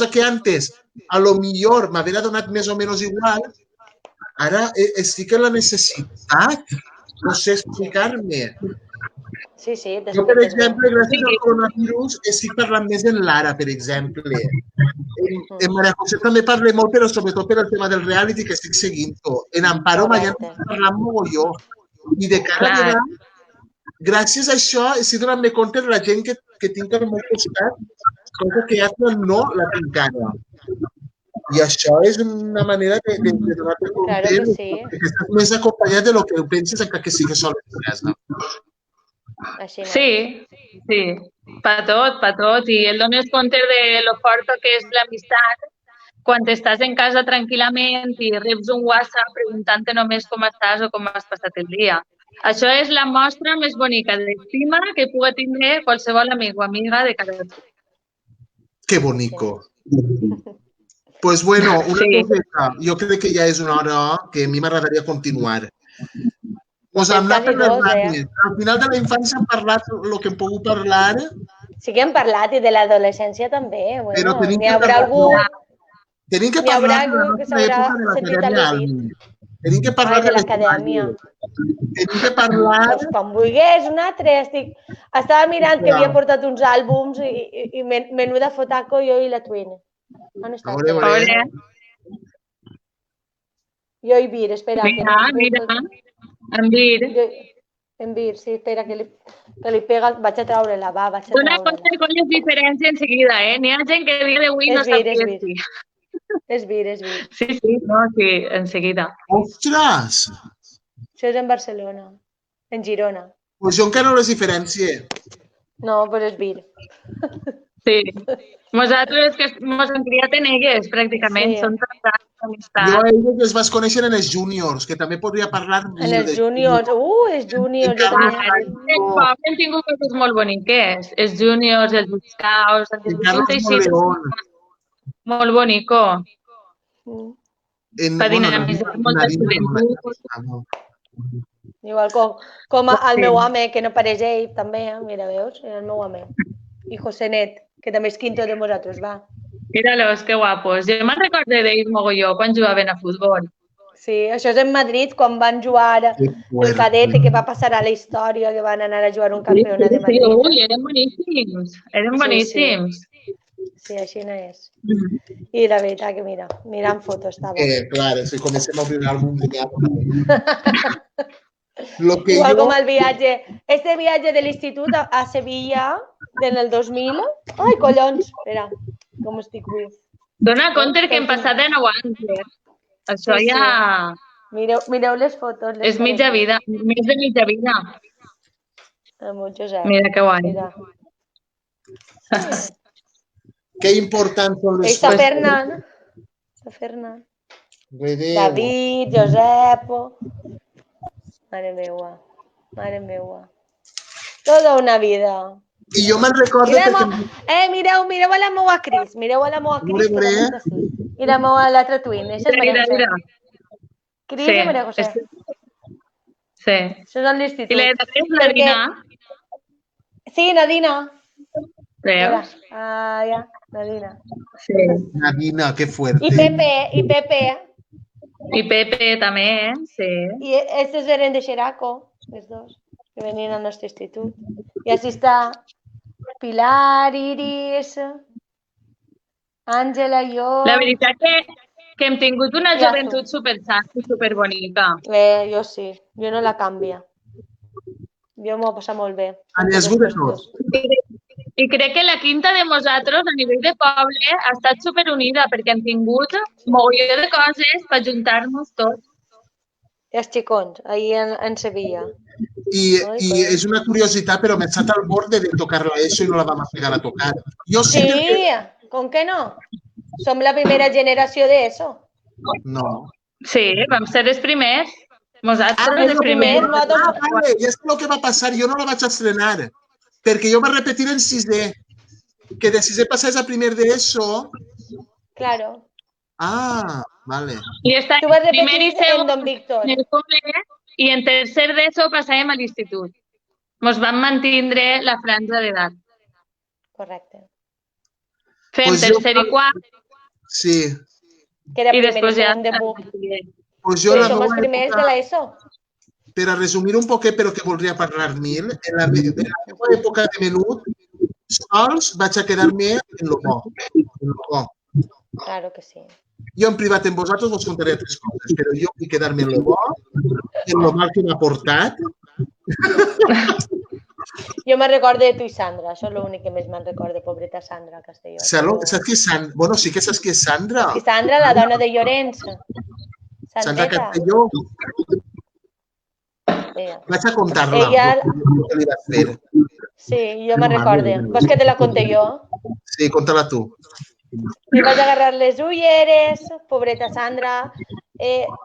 Speaker 2: que antes a lo millor m'havia donat més o menys igual, ara estic en la necessitat, no sé explicar-me.
Speaker 1: Sí, sí.
Speaker 2: Jo, per exemple, gràcies al coronavirus, estic parlant més en Lara, per exemple. En Maria José també parlo molt, però sobretot per el tema del reality, que estic seguint-ho. En Amparo m'ha parlat mogolló. I de cara a davant, gràcies a això, estic donant-me compte de la gent que tinc al meu costat, cosa que altra no la tinc ara. I això és una manera de donar-te compte que estàs més acompanyat de lo que penses encara que sigues sol en casa.
Speaker 3: Sí, per tot. I el dones compte de lo fort que és l'amistat quan estàs en casa tranquil·lament i reps un WhatsApp preguntant-te només com estàs o com has passat el dia. Això és la mostra més bonica d'estima que pugui tindre qualsevol amic o amiga de cadascú.
Speaker 2: Que bonico. Pues bueno, una coseta. Jo crec que ja és una hora que a mi m'agradaria continuar. Pues al final de la infància hem parlat el que hem pogut parlar.
Speaker 1: Sí que hem parlat i de l'adolescència també.
Speaker 2: Però
Speaker 1: n'hi haurà algú...
Speaker 2: Tenim que parlar de la nostra època de l'acadèmia Almi. Tenim que parlar de l'acadèmia. Tenim que parlar...
Speaker 1: Pues quan vulguis, un altre. Estava mirant que havia portat uns àlbums i menuda fotaco jo i la Twin. On està? Jo i Vir, espera.
Speaker 3: Mira. En
Speaker 1: Vir, sí, espera, que li pega... Vaig a treure-la, va, vaig a treure-la.
Speaker 3: Dona compte con les diferències en seguida, eh? N'hi ha gent que a dia d'avui no sap què és.
Speaker 1: És Vir.
Speaker 3: Sí, en seguida.
Speaker 2: Ostres!
Speaker 1: Això és en Barcelona, en Girona.
Speaker 2: Pues jo encara no les diferencie.
Speaker 1: No, però és Vir.
Speaker 3: Sí. Nosaltres que ens hem criat en elles, pràcticament. Són tants d'amistat.
Speaker 2: Jo a elles les vas conèixer en els júniors, que també podria parlar...
Speaker 1: En els júniors. Els júniors.
Speaker 3: En poble hem tingut coses molt boniques. Els júniors, els buscaus, els discursos molt bonico. Per dinamitzar moltes joventut.
Speaker 1: Igual com el meu home, que no pareix ell, també. Mira, veus? El meu home. I Josenet, que també és quinto de nosaltres, va.
Speaker 3: Mira-los, que guapos. Jo me'n recordo d'ells mogolló quan jugaven a futbol.
Speaker 1: Sí, això és en Madrid, quan van jugar el cadet, que va passar a la història, que van anar a jugar un campionat de Madrid.
Speaker 3: Sí, eren boníssims.
Speaker 1: Sí, així no és. I la veritat que mirant fotos estava.
Speaker 2: Clar, si comencem a obrir l'àlbum de
Speaker 1: Igual com el viatge. Este viatge de l'institut a Sevilla del 2000. Ai, collons! Espera, com estic avui.
Speaker 3: Dona compte que hem passat de 9 anys. Això ja...
Speaker 1: Mireu les fotos.
Speaker 3: És mitja vida, més de mitja vida. Mira que guai.
Speaker 2: Que importants són les
Speaker 1: fotos. Està Fernand. David, Josep... Mare meua. Tota una vida.
Speaker 2: I jo me'n recordo
Speaker 1: que... Mireu a la meua Cris. I la meua l'altra Twin.
Speaker 3: Mira.
Speaker 1: Cris i Maria José.
Speaker 3: Sí.
Speaker 1: Això és l'institut.
Speaker 3: I l'altra és Nadina.
Speaker 1: Sí, Nadina.
Speaker 3: Veus?
Speaker 1: Ja, Nadina.
Speaker 3: Sí.
Speaker 2: Nadina, que fuerte.
Speaker 1: I Pepe.
Speaker 3: I Pepe també, sí.
Speaker 1: I estos eren de Xeraco, els dos, que venien al nostre institut. I així està Pilar, Iris, Àngela i jo...
Speaker 3: La veritat que hem tingut una joventut supersana i superbonica.
Speaker 1: Jo sí, jo no la canvia. Jo m'ho he passat molt bé.
Speaker 3: I crec que la quinta de nosaltres, a nivell de poble, ha estat superunida perquè hem tingut mogolló de coses per juntar-nos tots.
Speaker 1: I els xicons, ahir en Sevilla.
Speaker 2: I és una curiositat, però m'he estat al bord de tocar l'ESO i no la vam pegar a tocar.
Speaker 1: Sí, com que no? Som la primera generació d'ESO.
Speaker 2: No.
Speaker 3: Sí, vam ser els primers. Nosaltres de primer.
Speaker 2: Vale, ja sé el que va passar. Jo no la vaig estrenar, perquè jo vaig repetir en 6è, que de 6è passés a primer d'ESO.
Speaker 1: Claro.
Speaker 2: Ah, vale.
Speaker 3: I està
Speaker 1: Tu vas
Speaker 3: primer i
Speaker 1: repetir en
Speaker 3: segon
Speaker 1: Don Víctor.
Speaker 3: en el col·le i en tercer d'ESO passàvem a l'institut. Ens vam mantindre la franja d'edat.
Speaker 1: Correcte.
Speaker 3: Fem tercer i quart.
Speaker 2: Sí.
Speaker 1: Que era
Speaker 3: I
Speaker 1: primer i
Speaker 3: després ja...
Speaker 1: segon de BUP.
Speaker 2: Pues jo
Speaker 1: Però
Speaker 2: la
Speaker 1: som els
Speaker 2: meva
Speaker 1: primers
Speaker 2: època,
Speaker 1: de l'ESO.
Speaker 2: per a resumir un poquet, però que voldria parlar mil, en la meva època de menut, sols vaig a quedar-me en lo bo.
Speaker 1: Claro que sí.
Speaker 2: Jo en privat amb vosaltres vos contaré altres coses, però jo vull quedar-me en lo bo, en lo mal que m'ha portat.
Speaker 1: Jo me'n recordo de tu i Sandra, això és l'únic que més me'n recordo, pobreta Sandra Castelló.
Speaker 2: Saps qui és Sandra? Bueno, sí que saps qui és Sandra.
Speaker 1: I Sandra, la dona de Llorenç.
Speaker 2: Sandra
Speaker 1: Sandreta.
Speaker 2: Castelló. Vaig a contar-la. Què li vas fer?
Speaker 1: Sí, jo me'n recordo. Vols que te la conte jo?
Speaker 2: Sí, conta-la tu.
Speaker 1: Li vaig agarrar les ulleres, pobreta Sandra.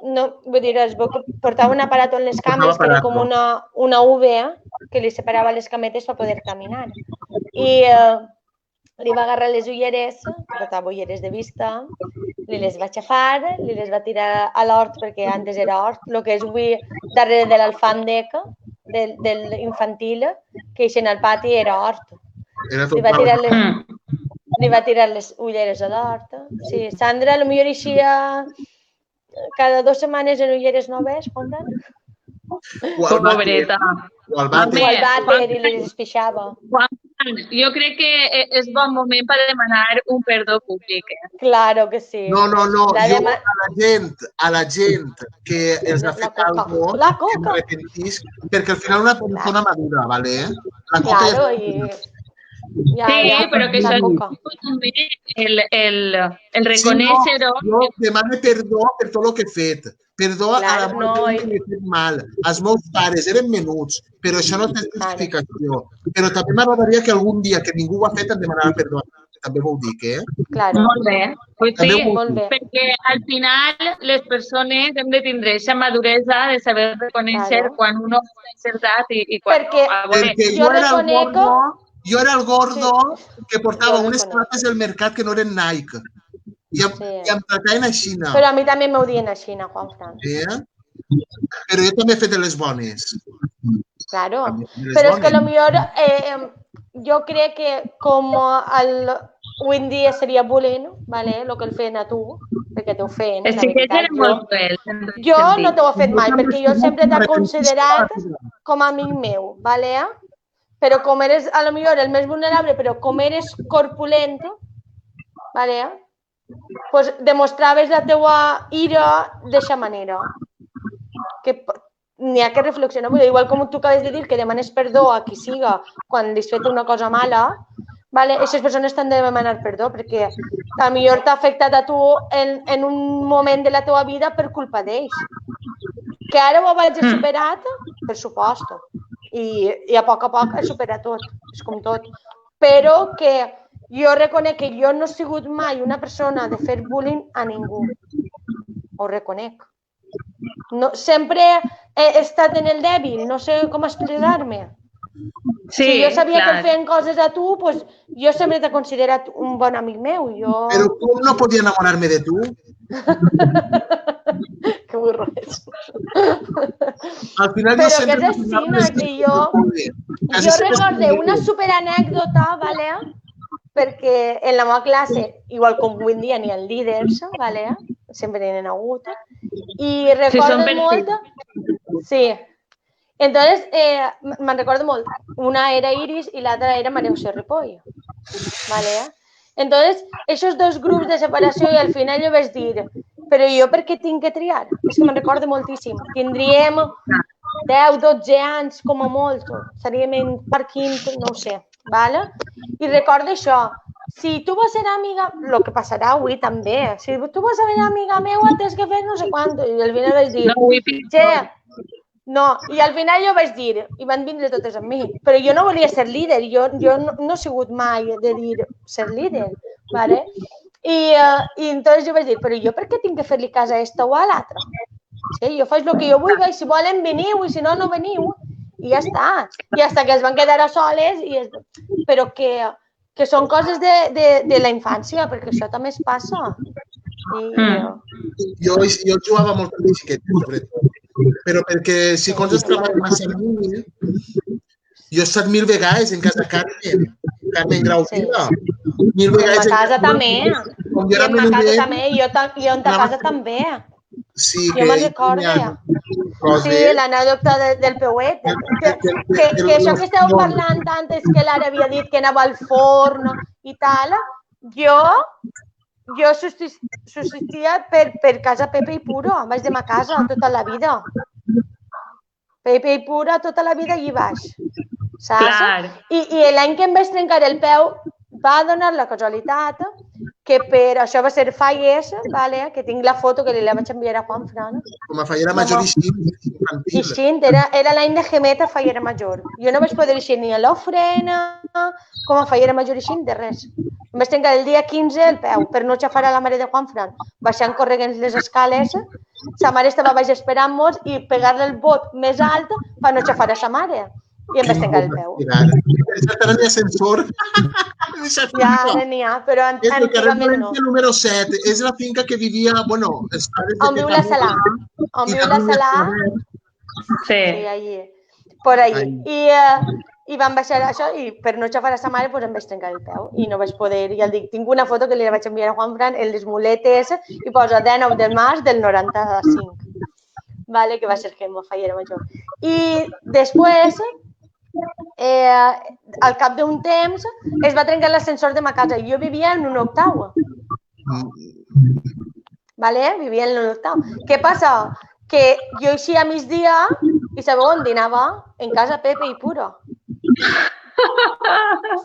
Speaker 1: No, vull dir, portava un aparato en les cames que era com una V que li separava les cametes per poder caminar. I li va agarrar les ulleres, portava ulleres de vista, li les va aixafar, li les va tirar a l'hort, perquè antes era hort, el que és avui darrere de l'alfàndec, de l'infantil, que eixen al pati era hort. Li va tirar les ulleres a l'hort. Sí, Sandra potser eixia cada 2 setmanes en ulleres noves, compren?
Speaker 3: Pobreta.
Speaker 2: O al vàter.
Speaker 1: I li despixava.
Speaker 3: Jo crec que és bon moment per demanar un perdó públic.
Speaker 1: Claro que sí.
Speaker 2: No. Jo a la gent que els ha fet alguna cosa, que m'arrepentisc, perquè al final una persona madura, ¿vale? La coca
Speaker 3: Sí, però que això és també el reconèixer-ho.
Speaker 2: Jo demano perdó per tot el que he fet. Perdó a la meva gent que m'he fet mal. Els meus pares eren menuts, però això no té justificació. Però també m'agradaria que algun dia, que ningú ho ha fet, em demanara perdó. També ho dic,
Speaker 1: Claro.
Speaker 3: Molt bé. Pues sí, perquè al final les persones hem de tindre aquesta maduresa de saber reconèixer quan un ha encertat i quan no.
Speaker 2: Perquè jo era el gordo que portava unes plates del mercat que no eren Nike. I em trataven així.
Speaker 1: Però a mi també m'ho dien així, Juan Fran.
Speaker 2: Però jo també he fet les bones.
Speaker 1: Claro. Però és que potser jo crec que com avui en dia seria bullying, el que el feien a tu, perquè t'ho feien.
Speaker 3: Els xiquets eren molt cruels.
Speaker 1: Jo no t'ho he fet mai, perquè jo sempre t'he considerat com a amic meu, però com eres, a lo millor, el més vulnerable, però com eres corpulent, pues demostraves la teua ira d'aquesta manera. Que n'hi ha que reflexionar. Igual com tu acabes de dir que demanes perdó a qui siga quan li has fet una cosa mala, aquestes persones t'han de demanar perdó perquè potser t'ha afectat a tu en un moment de la teva vida per culpa d'ells. Que ara ho vaig superat, per supost. I a poc he superat tot, és com tot. Però que jo reconec que jo no he sigut mai una persona de fer bullying a ningú. Ho reconec. Sempre he estat en el dèbil, no sé com explicar-me. Si jo sabia que feien coses a tu, jo sempre t'he considerat un bon amic meu.
Speaker 2: Però com no podia enamorar-me de tu?
Speaker 1: Que burro és.
Speaker 2: Al final
Speaker 1: però que és així, que jo recordo una superanècdota, perquè en la meva classe, igual com avui en dia n'hi ha líders, sempre n'hi ha hagut, i recordo molt... Sí. Entonces, me'n recordo molt. Una era Iris i l'altra era Maria José Ripoll. Entonces, aquests dos grups de separació i al final jo vaig dir, però jo per què tinc que triar? És que me'n recordo moltíssim. Tindríem 10-12 anys com a molt. Seríem en parquín, no ho sé. I recordo això. Si tu vas ser amiga, el que passarà avui també, si tu vas ser amiga meva, tens que fer no sé quant. I al final vaig dir, no, i al final jo vaig dir, i van vindre totes amb mi, però jo no volia ser líder, jo no he sigut mai de dir ser líder, I entonces jo vaig dir, però jo per què tinc que fer-li cas a esta o a l'altra? Sí, jo faig el que jo vull, i si volen veniu, i si no, no veniu. I ja està. I fins que es van quedar a soles, però que són coses de la infància, perquè això també es passa.
Speaker 2: Jo jugava molt amb xiquetes, sobretot. Però perquè si coses treballen massa amb mi, jo he estat 1000 vegades en casa Carmen Graupila. 1000 vegades
Speaker 1: en casa també. I en ma casa també. Jo en ta casa també.
Speaker 2: Sí,
Speaker 1: jo me'n recordo. Sí, l'anècdota del peuet. Que això que esteu parlant tant és que l'ara havia dit que anava al forn i tal. Jo subsistia per casa Pepe i Puro. Vaig de ma casa tota la vida. Pepe i Puro tota la vida allí baix. Saps? I l'any que em vaig trencar el peu va donar la casualitat que per això va ser falles, que tinc la foto que li la vaig enviar a Juanfran.
Speaker 2: Com a fallera major
Speaker 1: i xint. Era l'any de Gemeta fallera major. Jo no vaig poder eixir ni a l'ofrena, com a fallera major i xint, de res. Em vaig trencar el dia 15 el peu per no xafar a la mare de Juanfran. Baixant corregant les escales, sa mare estava baix esperant-nos i pegar-li el bot més alt per no xafar a sa mare. I em vaig trencar el peu.
Speaker 2: Ara n'hi ha ascensor.
Speaker 1: Ja, ara n'hi ha, però antigament no.
Speaker 2: El número 7 és la finca que vivia, bueno, els pares de...
Speaker 1: On viu la Salà. On viu la Salà. Sí, allí. Por allí. I vam baixar això i per no xafar a sa mare em vaig trencar el peu i no vaig poder. Ja el dic, tinc una foto que li vaig enviar a Juanfran en les muletes i posa 19 de març del 95. Que va ser Gemma, fallera major. I després... al cap d'un temps es va trencar l'ascensor de ma casa. Jo vivia en un octau. Vivia en un octau. Què passa? Que jo eixia a migdia i sabeu on dinava? En casa Pepe i Puro.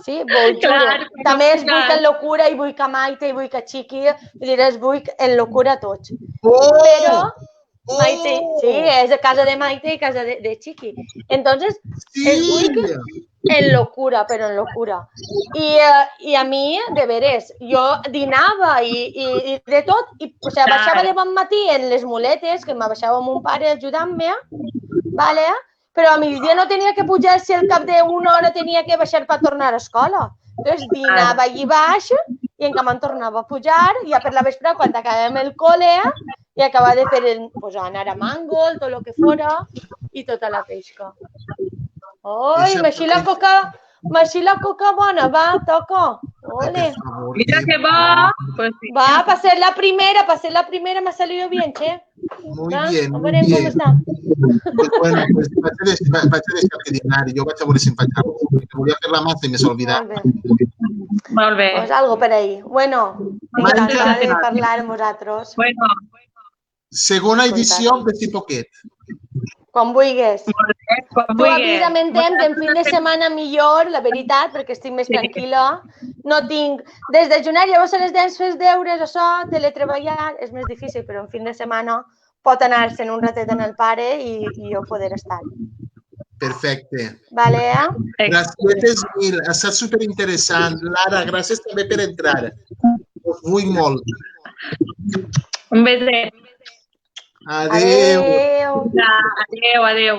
Speaker 1: Sí, vull juro. També es vull en locura i vull que Maite i vull que Chiqui, es vull en locura tots. Però Maite, sí, es de casa de Maite y casa de Chiqui. Entonces, es muy en locura, pero en locura. Y a mí, de veres, jo dinava i de tot, i baixava de bon matí en les muletes, que me baixava amb un pare ajudant-me, però a migdia no tenia que pujar si al cap d'una hora tenia que baixar per tornar a escola. Entonces, dinava allí baix i en que me'n tornava a pujar, ja per la vespre, quan acabem el col·le, i acabava de fer anar a Mangol, tot el que fora, i tota la pesca. Oi, m'així la coca bona, va, toca. Ole.
Speaker 3: Mira que va.
Speaker 1: Va, para ser la primera me ha salido bien, che.
Speaker 2: Muy bien, muy bien.
Speaker 1: ¿Cómo está?
Speaker 2: Pues bueno, pues vaig a deixar de dinar i jo vaig a veure si em faig alguna cosa. Volia fer la massa i m'he oblidat.
Speaker 3: Molt bé.
Speaker 1: Pues algo per ahí. Bueno, encantada de parlar amb vosaltres.
Speaker 3: Bueno.
Speaker 2: Segona edició de Cipoquet.
Speaker 1: Quan vulguis.
Speaker 3: Tu
Speaker 1: avisa'm temps, en fin de setmana millor, la veritat, perquè estic més tranquil·la. No tinc... Des de juny, llavors a les 10 fes deures, això, teletreballar, és més difícil, però en fin de setmana pot anar-se'n un ratet en el pare i jo poder estar.
Speaker 2: Perfecte.
Speaker 1: Vale,
Speaker 2: Gràcies mil, ha estat superinteressant. Lara, gràcies també per entrar. Us vull molt.
Speaker 3: Un beset.
Speaker 2: Adéu.
Speaker 3: Adéu, adéu.